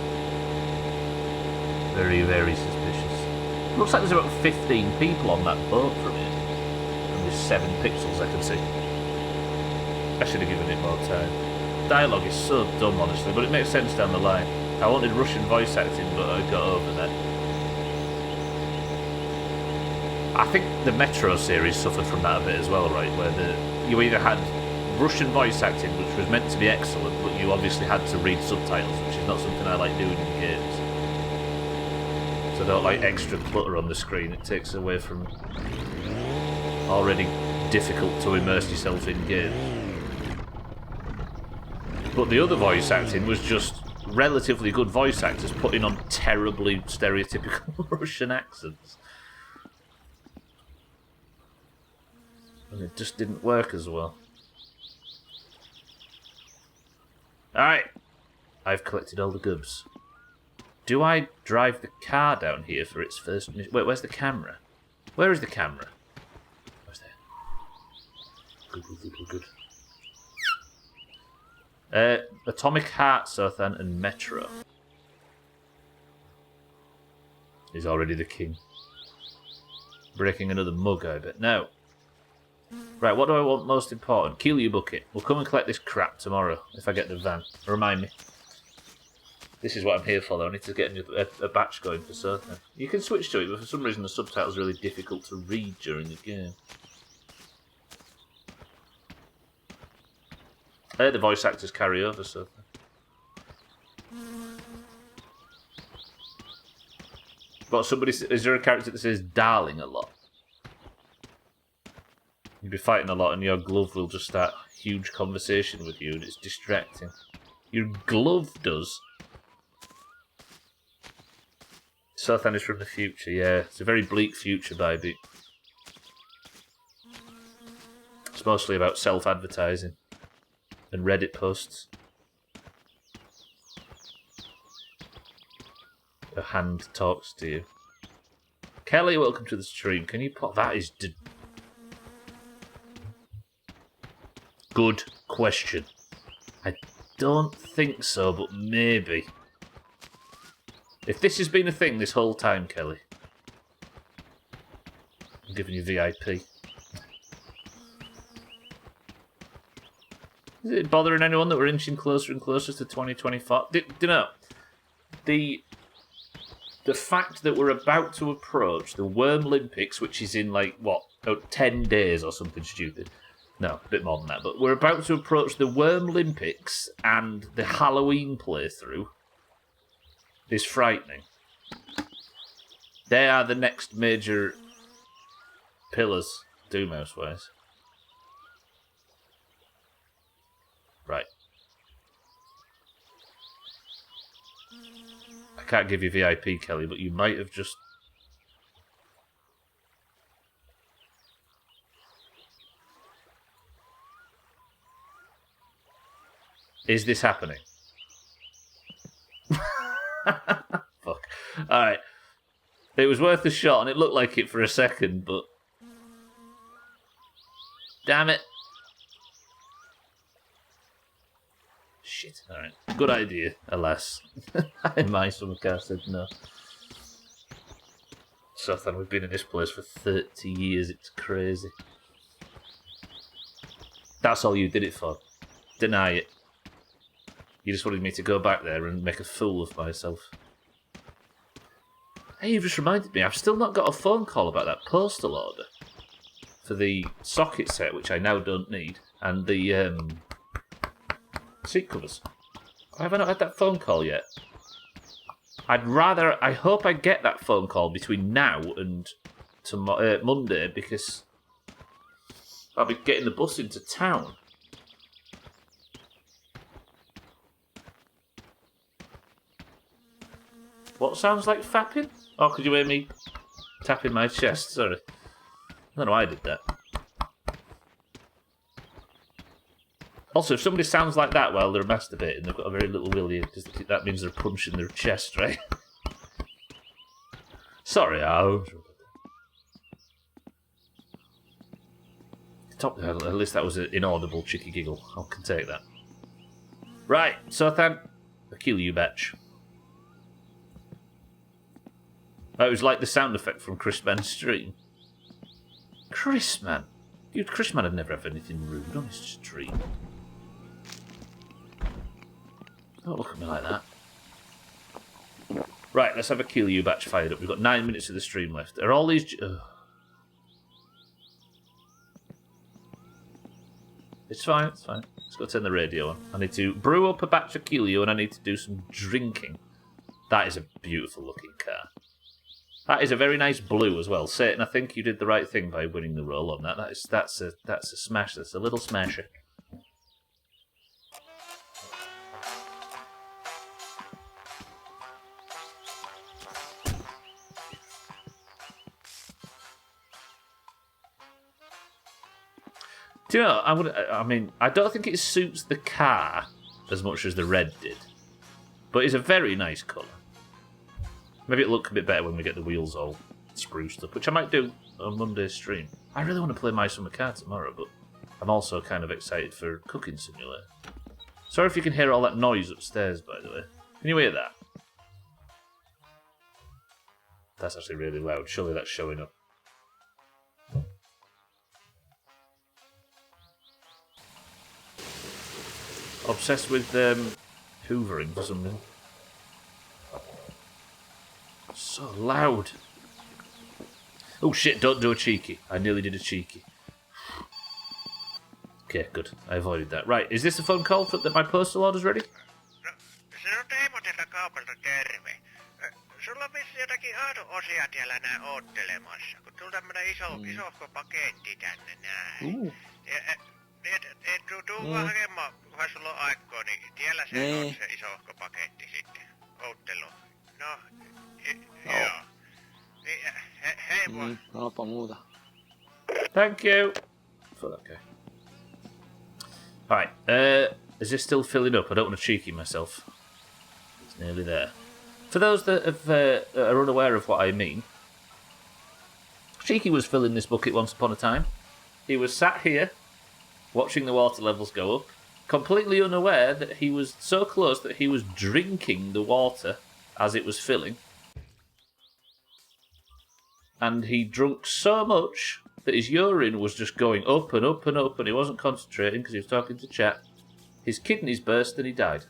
Very, very suspicious. Looks like there's about 15 people on that boat from here. And there's 7 pixels I can see. I should have given it more time. Dialogue is so dumb, honestly, but it makes sense down the line. I wanted Russian voice acting, but I got over that. I think the Metro series suffered from that a bit as well, right? Where you either had Russian voice acting, which was meant to be excellent, but you obviously had to read subtitles, which is not something I like doing in games. So I don't like extra clutter on the screen. It takes away from already difficult to immerse yourself in games. But the other voice acting was just relatively good voice actors putting on terribly stereotypical Russian accents. And it just didn't work as well. Alright. I've collected all the goods. Do I drive the car down here for its first mission? Wait, where's the camera? Where is the camera? Where's there? Good. Atomic Heart, Sothan, and Metro. He's already the king. Breaking another mug, I bet. No. Right, what do I want most important? Keeley Bucket. We'll come and collect this crap tomorrow, if I get the van. Remind me. This is what I'm here for, though. I need to get a batch going for Sothan. You can switch to it, but for some reason the subtitles are really difficult to read during the game. The voice actors carry over, so. But is there a character that says "darling" a lot? You'll be fighting a lot, and your glove will just start a huge conversation with you, and it's distracting. Your glove does. Sothan is from the future, yeah. It's a very bleak future, baby. It's mostly about self-advertising. And Reddit posts. A hand talks to you. Kelly, welcome to the stream. Can you put that? Is good question. I don't think so, but maybe. If this has been a thing this whole time, Kelly, I'm giving you VIP. Is it bothering anyone that we're inching closer and closer to 2024? Do you know, the fact that we're about to approach the Worm Olympics, which is in, 10 days or something stupid. No, a bit more than that. But we're about to approach the Worm Olympics and the Halloween playthrough is frightening. They are the next major pillars, Doomhaus-wise. Right. I can't give you VIP, Kelly, but you might have just... Is this happening? Fuck. Alright. It was worth a shot, and it looked like it for a second, but... Damn it. Shit. Alright. Good idea, alas. In my summercast said no. Sothan, we've been in this place for 30 years. It's crazy. That's all you did it for. Deny it. You just wanted me to go back there and make a fool of myself. Hey, you've just reminded me, I've still not got a phone call about that postal order. For the socket set, which I now don't need, and the seat covers. Have I not had that phone call yet? I hope I get that phone call between now and Monday, because I'll be getting the bus into town. What sounds like fapping? Oh, could you hear me tapping my chest? Sorry. I don't know why I did that. Also, if somebody sounds like that while they're masturbating, they've got a very little willy, because that means they're punching their chest, right? Sorry, At least that was an inaudible cheeky giggle. I can take that. Right, so then, I'll kill you, bitch. It was like the sound effect from Chris Mann's stream. Chris Mann? Chris Mann had never have anything rude on his stream. Don't look at me like that. Right, let's have a kill you batch fired up. We've got 9 minutes of the stream left. Are all these... It's fine, it's fine. Let's go turn the radio on. I need to brew up a batch of Kilio and I need to do some drinking. That is a beautiful looking car. That is a very nice blue as well. Satan, I think you did the right thing by winning the roll on that. That's a smash. That's a little smasher. Do you know, I don't think it suits the car as much as the red did. But it's a very nice colour. Maybe it'll look a bit better when we get the wheels all spruced up, which I might do on Monday's stream. I really want to play My Summer Car tomorrow, but I'm also kind of excited for Cooking Simulator. Sorry if you can hear all that noise upstairs, by the way. Can you hear that? That's actually really loud. Surely that's showing up. Obsessed with hoovering for some reason. So loud. Oh shit, don't do a cheeky. I nearly did a cheeky. Okay, good. I avoided that. Right, is this a phone call for that my postal order's ready? Se on Teemo sieltä kaupalta, terve. Sulla on vissi jotakin autoosia siellä nää oottelemassa, kun tuli tämmönen isohko paketti tänne näin. Tuu vaan hakemaan, kunhan sulla on aikaa, niin tiellä se on se isohko paketti sitten. Oottelu. No, joo. Hei vaan. Alpa muuta. Thank you. For that guy. Alright, is this still filling up? I don't want to cheeky myself. It's nearly there. For those that are unaware of what I mean, Cheeky was filling this bucket once upon a time. He was sat here, watching the water levels go up, completely unaware that he was so close that he was drinking the water as it was filling. And he drunk so much that his urine was just going up and up and up, and he wasn't concentrating because he was talking to chat. His kidneys burst and he died.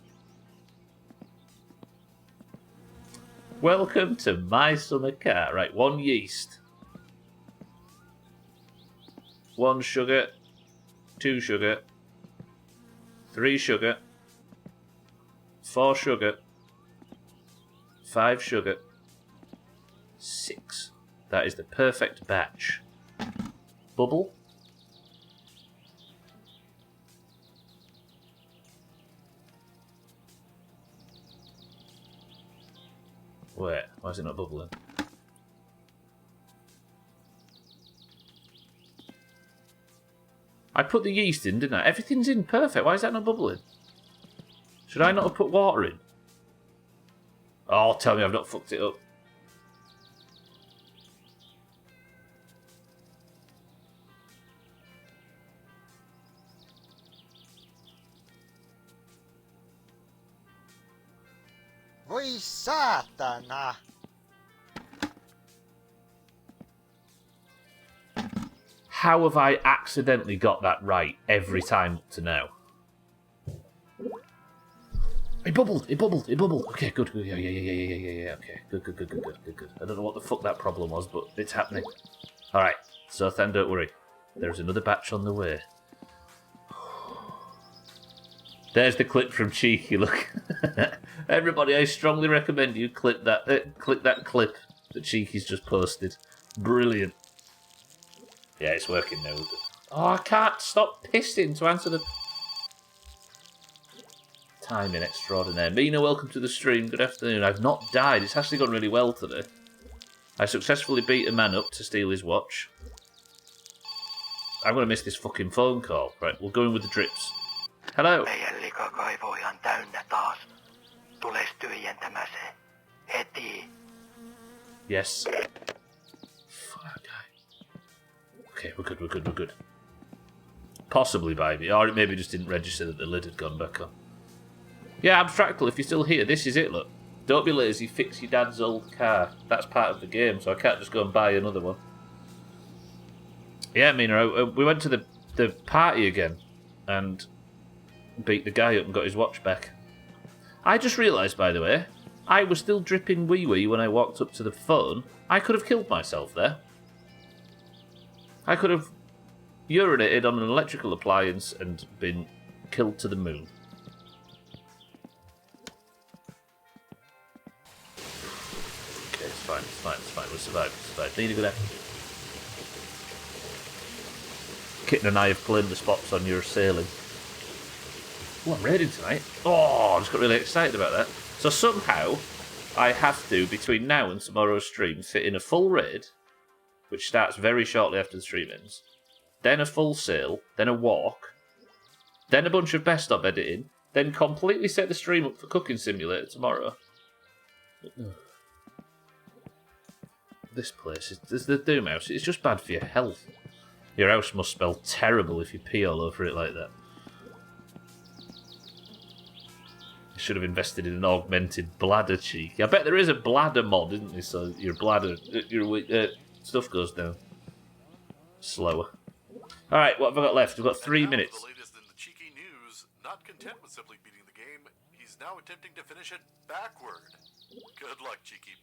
Welcome to My Summer Car. Right, 1 yeast. 1 sugar. 2 sugar. 3 sugar. 4 sugar. 5 sugar. 6. That is the perfect batch. Bubble. Wait, why is it not bubbling? I put the yeast in, didn't I? Everything's in perfect. Why is that not bubbling? Should I not have put water in? Oh, tell me I've not fucked it up. Voi saatana! How have I accidentally got that right every time up to now? It bubbled, it bubbled, it bubbled. Okay, good, good, yeah. Okay, good. I don't know what the fuck that problem was, but it's happening. Alright, so then don't worry. There's another batch on the way. There's the clip from Cheeky, look. Everybody, I strongly recommend you click that clip that Cheeky's just posted. Brilliant. Yeah, it's working now. Oh, I can't stop pissing to answer the... Timing extraordinaire. Mina, welcome to the stream. Good afternoon. I've not died. It's actually gone really well today. I successfully beat a man up to steal his watch. I'm going to miss this fucking phone call. Right, we'll go in with the drips. Hello. Meidän likakaivo on ihan täynnä taas. Tules tyhjentämään se. Heti. Yes. Fuck. Okay, we're good. possibly by me, or it maybe just didn't register that the lid had gone back on. Yeah, Abstractful, if you're still here, this is it, look. Don't be lazy, fix your dad's old car. That's part of the game, so I can't just go and buy another one. Yeah, Mina, we went to the party again and beat the guy up and got his watch back. I just realised, by the way, I was still dripping wee-wee when I walked up to the phone. I could have killed myself there. I could have urinated on an electrical appliance and been killed to the moon. Okay, it's fine. We'll survive. Need a good afternoon. Kitten and I have claimed the spots on your sailing. Oh, I'm raiding tonight. Oh, I just got really excited about that. So somehow, I have to, between now and tomorrow's stream, fit in a full raid, which starts very shortly after the stream ends, then a full sail, then a walk, then a bunch of best of editing, then completely set the stream up for Cooking Simulator tomorrow. This place, is the Doomhaus, it's just bad for your health. Your house must smell terrible if you pee all over it like that. You should have invested in an augmented bladder cheek. I bet there is a bladder mod, isn't there? So your bladder, your stuff goes down slower. All right, what have I got left? We've got 3 minutes. The latest in the cheeky news. Not content with simply beating the game, he's now attempting to finish it backward. Good luck, cheeky.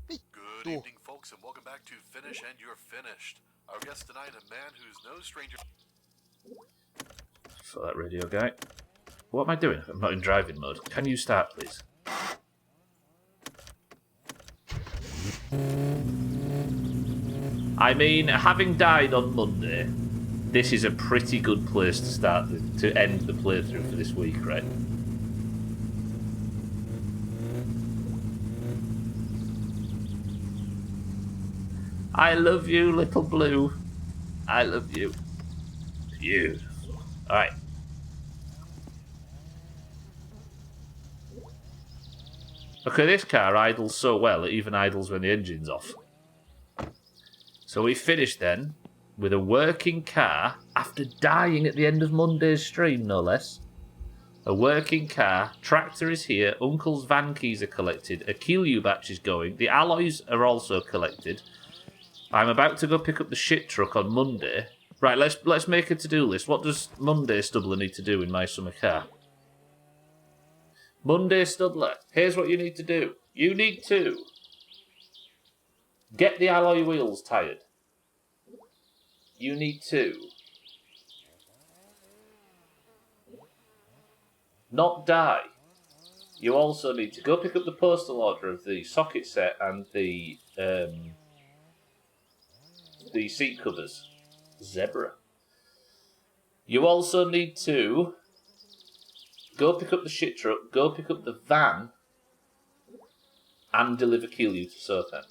Good evening, folks, and welcome back to Finish and You're Finished. Our guest tonight, a man who's no stranger. For that radio guy. What am I doing? I'm not in driving mode. Can you start, please? I mean, having died on Monday, this is a pretty good place to start to end the playthrough for this week, right? I love you, little blue. I love you. Beautiful. Alright. Okay, this car idles so well, it even idles when the engine's off. So we finished then with a working car after dying at the end of Monday's stream, no less. A working car, tractor is here, Uncle's van keys are collected, a Keelue batch is going, the alloys are also collected. I'm about to go pick up the shit truck on Monday. Right, let's make a to-do list. What does Monday Stubbler need to do in my summer car? Monday Stubbler, here's what you need to do. You need to get the alloy wheels tired. You need to not die. You also need to go pick up the postal order of the socket set and the seat covers. Zebra. You also need to go pick up the shit truck, go pick up the van, and deliver Keelue to Sotan.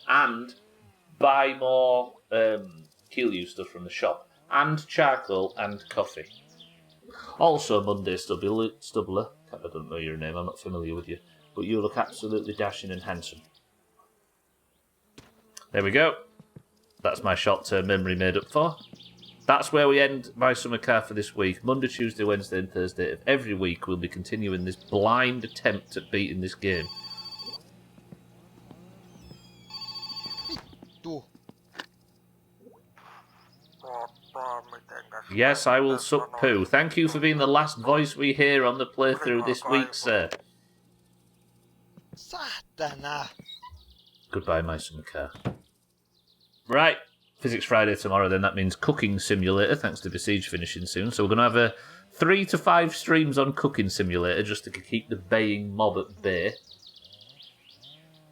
And buy more Keelue stuff from the shop. And charcoal and coffee. Also, Monday Stubbler. I don't know your name, I'm not familiar with you. But you look absolutely dashing and handsome. There we go. That's my short-term memory made up for. That's where we end my summer car for this week. Monday, Tuesday, Wednesday and Thursday of every week we'll be continuing this blind attempt at beating this game. Yes, I will suck poo. Thank you for being the last voice we hear on the playthrough this week, sir. Saatana! Goodbye, my summer car. Right, Physics Friday tomorrow, then that means Cooking Simulator, thanks to Besiege finishing soon. So we're going to have 3 to 5 streams on Cooking Simulator just to keep the baying mob at bay.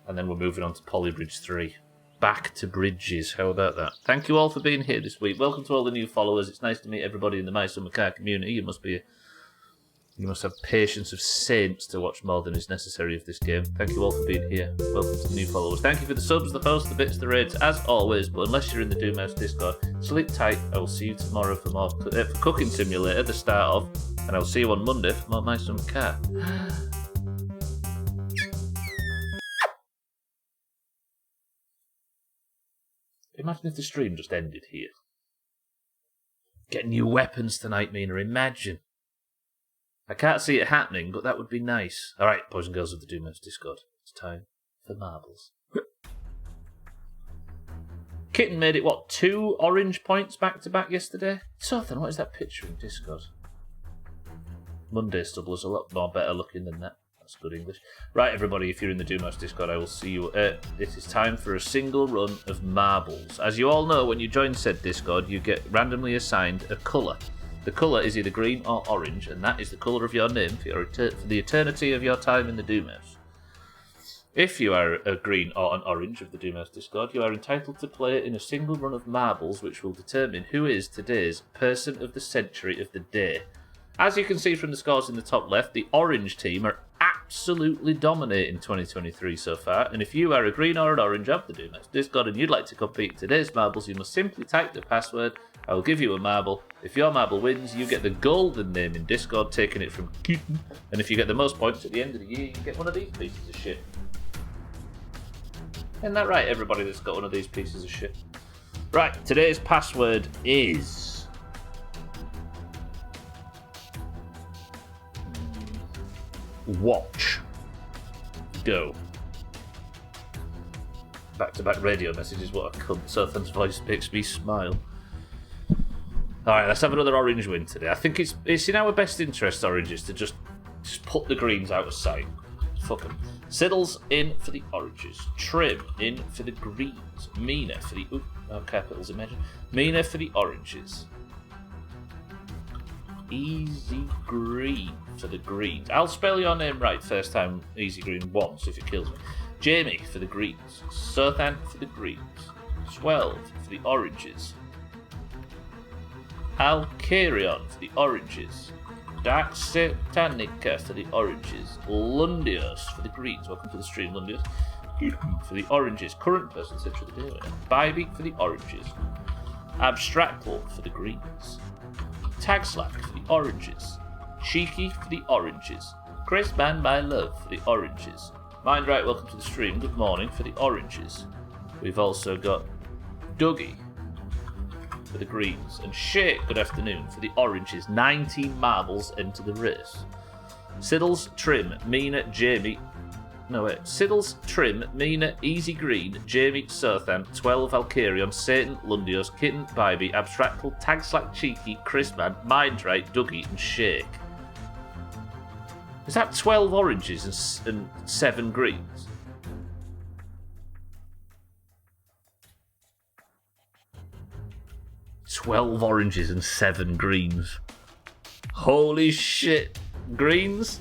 And then we're moving on to Polybridge 3. Back to bridges, how about that? Thank you all for being here this week. Welcome to all the new followers. It's nice to meet everybody in the My Summer Car community. You must have patience of saints to watch more than is necessary of this game. Thank you all for being here. Welcome to the new followers. Thank you for the subs, the posts, the bits, the raids, as always. But unless you're in the Doomhaus Discord, sleep tight. I will see you tomorrow for more for Cooking Simulator, the start of, and I'll see you on Monday for more My Summer Car. Imagine if the stream just ended here. Get new weapons tonight, Mina. Imagine. I can't see it happening, but that would be nice. All right, boys and girls of the Doomhaus Discord. It's time for marbles. Kitten made it, 2 orange points back-to-back yesterday? So then, what is that picture in Discord? Monday Stubble is a lot more better looking than that. That's good English. Right, everybody, if you're in the Doomhaus Discord, I will see you. It is time for a single run of marbles. As you all know, when you join said Discord, you get randomly assigned a colour. The colour is either green or orange, and that is the colour of your name for the eternity of your time in the Doomhaus. If you are a green or an orange of the Doomhaus Discord, you are entitled to play in a single run of marbles, which will determine who is today's person of the century of the day. As you can see from the scores in the top left, the orange team are absolutely dominating 2023 so far, and if you are a green or an orange of the Doomhaus Discord and you'd like to compete in today's marbles, you must simply type the password. I will give you a marble. If your marble wins, you get the golden name in Discord, taking it from Kitten, and if you get the most points at the end of the year, you get one of these pieces of shit. Isn't that right, everybody that's got one of these pieces of shit? Right, today's password is... watch. Go. Back-to-back radio messages, what a cunt. Sothan's voice makes me smile. Alright, let's have another orange win today. I think it's in our best interest, oranges, to just put the greens out of sight. Fuck them. Siddles in for the oranges. Trim in for the greens. Mina for the... Ooh, no capitals, imagine. Mina for the oranges. Easy Green for the greens. I'll spell your name right first time Easy Green once if it kills me. Jamie for the greens. Sothan for the greens. 12 for the oranges. Alcarion for the oranges. Dark Satanica for the oranges. Lundios for the greens. Welcome to the stream, Lundios. For the oranges. Current person central of the day. Bybee for the oranges. Abstractful for the greens. Tagslack for the oranges. Cheeky for the oranges. Chris Man My Love for the oranges. Mindright, welcome to the stream. Good morning for the oranges. We've also got Dougie for the greens, and Shake, good afternoon, for the oranges. 19 marbles enter the race. Siddles, Trim, Mina, Jamie. No, wait. Siddles, Trim, Mina, Easy Green, Jamie, Sothan, 12 Alcarion, Satan, Lundios, Kitten, Bybee, Abstractful, Tagslack, Cheeky, Chrisman, Mindright, Dougie, and Shake. Is that 12 oranges and 7 greens? $12 oranges and 7 greens. Holy shit. Greens?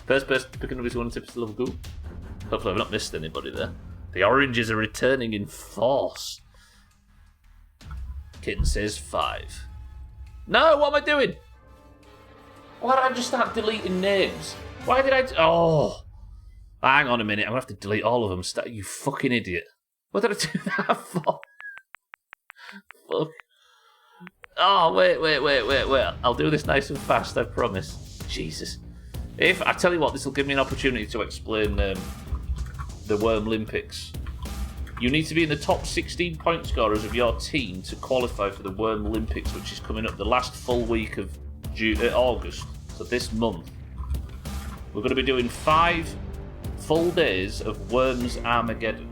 First person to pick another one tips to level go. Hopefully I've not missed anybody there. The oranges are returning in force. Kitten says 5. No, what am I doing? Why did I just start deleting names? Why did I... Oh. Hang on a minute. I'm going to have to delete all of them. You fucking idiot. What did I do that for? Fuck. Oh, wait. I'll do this nice and fast, I promise. Jesus. I tell you what, this will give me an opportunity to explain the Worm Olympics. You need to be in the top 16 point scorers of your team to qualify for the Worm Olympics, which is coming up the last full week of August, so this month. We're going to be doing 5 full days of Worms Armageddon.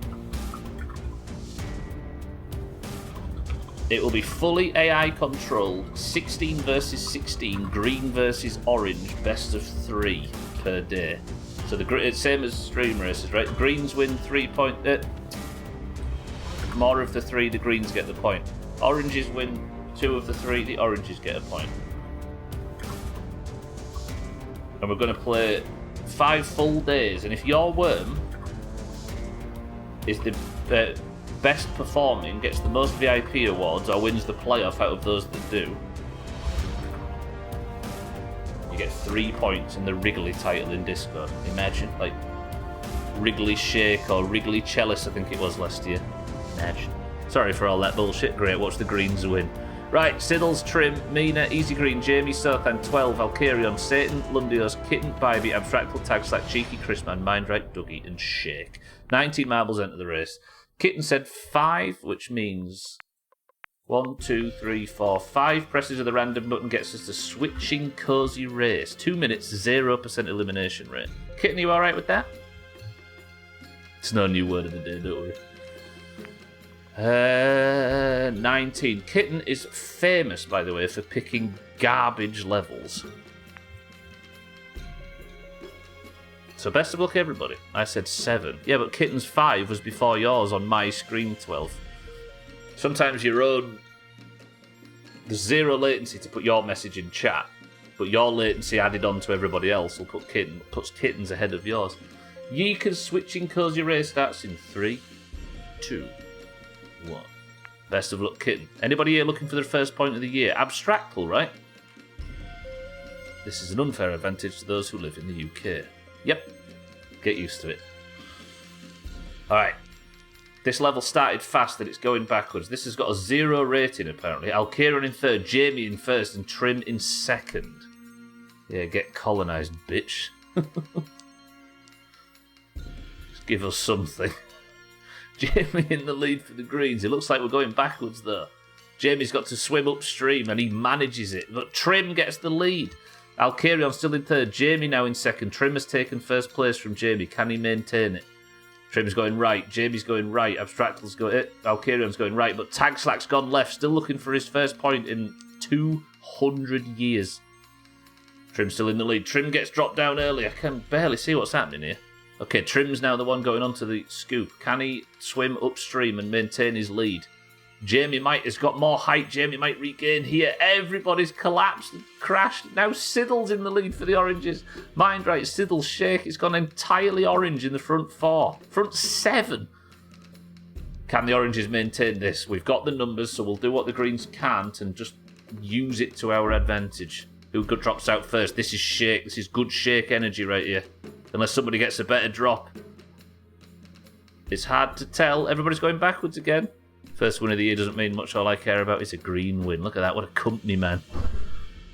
It will be fully AI controlled, 16 versus 16, green versus orange, best of 3 per day. So it's same as stream races, right? Greens win 3 points. More of the 3, the greens get the point. Oranges win 2 of the 3, the oranges get a point. And we're going to play 5 full days, and if your worm is the best performing, gets the most VIP awards, or wins the playoff out of those that do, you get 3 points in the Wrigley title in Discord. Imagine, like Wrigley Shake or Wrigley Chalice, I think it was last year. Imagine. Sorry for all that bullshit. Great, watch the greens win. Right, Siddles, Trim, Mina, Easy Green, Jamie, Sothan, 12, Alcarion, Satan, Lundios, Kitten, Bybee, Abstractful, Tagslack, Cheeky, Chrisman, Mindright, Dougie, and Shake. 19 marbles enter the race. Kitten said 5, which means 1, 2, 3, 4, 5 presses of the random button gets us the switching cozy race. 2 minutes, 0% elimination rate. Kitten, you alright with that? It's no new word of the day, don't worry. 19. Kitten is famous, by the way, for picking garbage levels. So best of luck, everybody. I said 7. Yeah, but Kitten's 5 was before yours on my screen 12. Sometimes your own... There's 0 latency to put your message in chat, but your latency added on to everybody else will puts Kitten's ahead of yours. Yeeka's switching cozy race starts in 3, 2, 1. Best of luck, Kitten. Anybody here looking for their first point of the year? Abstractful, right? This is an unfair advantage to those who live in the UK. Yep. Get used to it. Alright. This level started fast and it's going backwards. This has got a 0 rating, apparently. Alkieran in 3rd, Jamie in 1st, and Trim in 2nd. Yeah, get colonised, bitch. Just give us something. Jamie in the lead for the Greens. It looks like we're going backwards, though. Jamie's got to swim upstream and he manages it. But Trim gets the lead. Alkarion still in 3rd. Jamie now in 2nd. Trim has taken 1st place from Jamie. Can he maintain it? Trim's going right. Jamie's going right. Abstractle's going... Alkarion's going right. But Tagslack's gone left. Still looking for his first point in 200 years. Trim's still in the lead. Trim gets dropped down early. I can barely see what's happening here. Okay, Trim's now the one going onto the scoop. Can he swim upstream and maintain his lead? Jamie has got more height. Jamie might regain here. Everybody's collapsed and crashed. Now Siddle's in the lead for the oranges. Mind right, Siddle's shake. It's gone entirely orange in the front 4. Front 7. Can the oranges maintain this? We've got the numbers, so we'll do what the greens can't and just use it to our advantage. Who drops out first? This is shake. This is good shake energy right here. Unless somebody gets a better drop. It's hard to tell. Everybody's going backwards again. First win of the year doesn't mean much. All I care about is a green win. Look at that. What a company, man.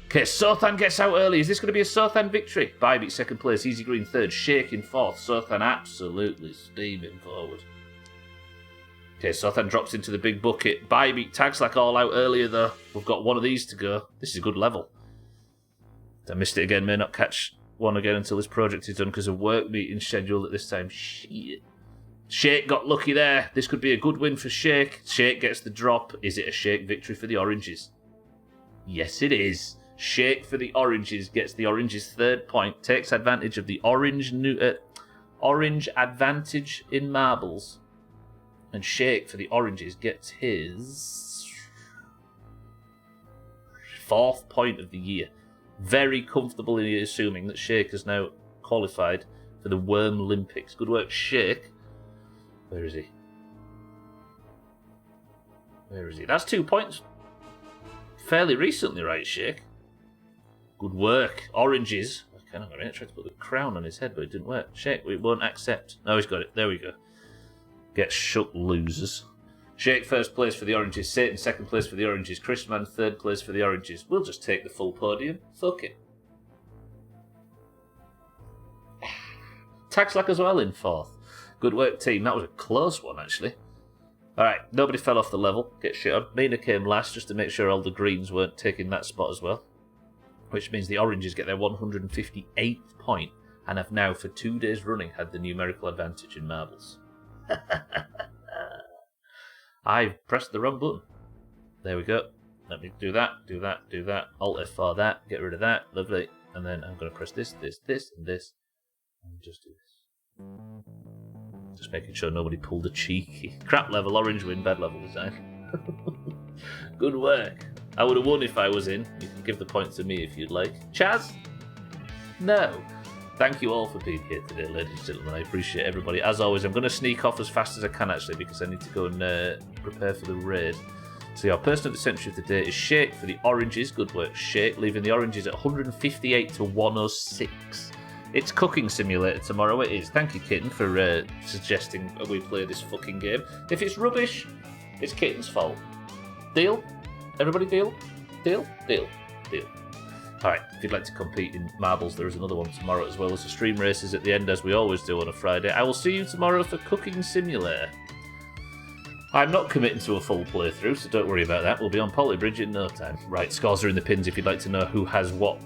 Okay, Sothan gets out early. Is this going to be a Sothan victory? Bybeat 2nd place. Easy Green 3rd. Shake in 4th. Sothan absolutely steaming forward. Okay, Sothan drops into the big bucket. Bybeat Tagslack all out earlier, though. We've got one of these to go. This is a good level. I missed it again. May not catch one again until this project is done because of work meeting scheduled at this time. Shit. Shake got lucky there. This could be a good win for Shake. Shake gets the drop. Is it a Shake victory for the oranges? Yes, it is. Shake for the oranges gets the oranges' 3rd point. Takes advantage of the orange advantage in marbles. And Shake for the oranges gets his 4th point of the year. Very comfortable in assuming that Shake has now qualified for the Worm Olympics. Good work, Shake. Where is he? Where is he? That's 2 points. Fairly recently, right, Shake? Good work. Oranges. I tried to put the crown on his head, but it didn't work. Shake, it won't accept. No, he's got it. There we go. Get shook, losers. Shake 1st place for the oranges. Satan 2nd place for the oranges. Chrisman 3rd place for the oranges. We'll just take the full podium. Fuck it. Tagslack as well in 4th. Good work, team. That was a close one, actually. Alright, nobody fell off the level. Get shit on. Mina came last just to make sure all the greens weren't taking that spot as well. Which means the oranges get their 158th point and have now, for 2 days running, had the numerical advantage in marbles. I've pressed the wrong button. There we go. Let me do that, do that, do that. Alt F4 that. Get rid of that. Lovely. And then I'm going to press this, this, this, and this. And just do this. Just making sure nobody pulled a cheeky. Crap level, orange win, bad level design. Good work. I would have won if I was in. You can give the point to me if you'd like. Chaz? No. Thank you all for being here today, ladies and gentlemen. I appreciate everybody. As always, I'm going to sneak off as fast as I can, actually, because I need to go and prepare for the raid. So our person of the century of the day is Shake for the oranges. Good work, Shake. Leaving the oranges at 158 to 106. It's Cooking Simulator tomorrow. It is. Thank you, Kitten, for suggesting we play this fucking game. If it's rubbish, it's Kitten's fault. Deal? Everybody deal? Deal? Deal. Deal. Alright, if you'd like to compete in marbles, there is another one tomorrow, as well as the stream races at the end, as we always do on a Friday. I will see you tomorrow for Cooking Simulator. I'm not committing to a full playthrough, so don't worry about that. We'll be on Polybridge in no time. Right, scores are in the pins if you'd like to know who has what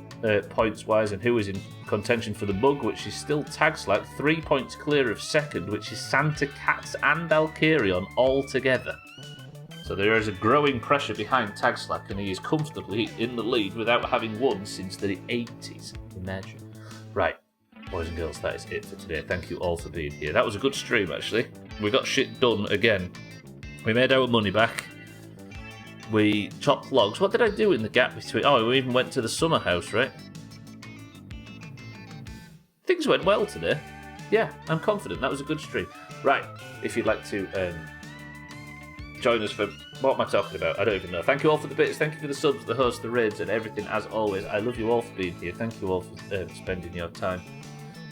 points-wise and who is in contention for the bug, which is still Tag Slack, 3 points clear of second, which is Santa Cats and Alkarion all together. So there is a growing pressure behind Tag Slack, and he is comfortably in the lead without having won since the 80s. Imagine. Right, boys and girls, that is it for today. Thank you all for being here. That was a good stream, actually. We got shit done again. We made our money back. We chopped logs. What did I do in the gap between... Oh, we even went to the summer house, right? Things went well today. Yeah, I'm confident. That was a good stream. Right, if you'd like to join us for... What am I talking about? I don't even know. Thank you all for the bits. Thank you for the subs, the hosts, the raids, and everything, as always. I love you all for being here. Thank you all for spending your time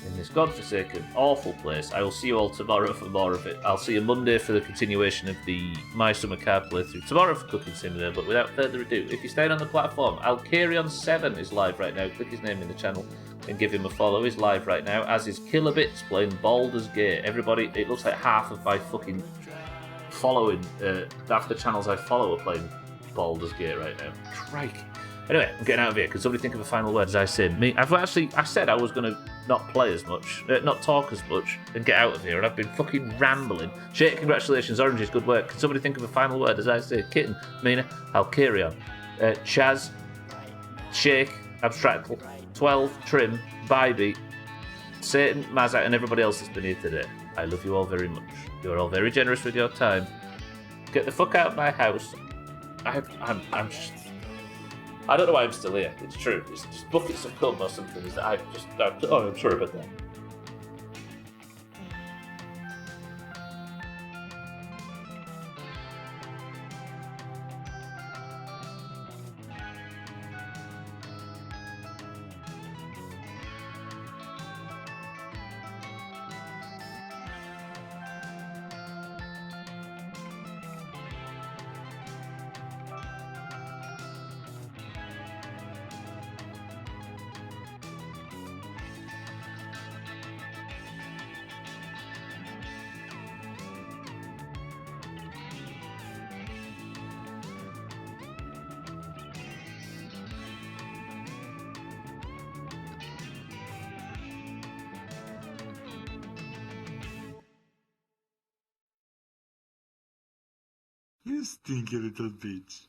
in this godforsaken, awful place. I will see you all tomorrow for more of it. I'll see you Monday for the continuation of the My Summer Car playthrough. Tomorrow for Cooking Simulator, but without further ado, if you're staying on the platform, Alkarion7 is live right now. Click his name in the channel and give him a follow. He's live right now, as is Killerbits playing Baldur's Gate. Everybody, it looks like half of my fucking following, half the channels I follow are playing Baldur's Gate right now. Crikey. Anyway, I'm getting out of here. Can somebody think of a final word? As I say, I said I was going to not play as much, not talk as much, and get out of here, and I've been fucking rambling. Shake, congratulations, Oranges, good work. Can somebody think of a final word? As I say, Kitten, Mina, Alkarion, Chaz, Shake, Abstractful, 12, Trim, Bybee, Satan, Mazak, and everybody else that's been here today. I love you all very much. You're all very generous with your time. Get the fuck out of my house. I'm just... I don't know why I'm still here. It's true. It's just buckets of cum or something. Is that I'm sorry about that. You stinky little bitch.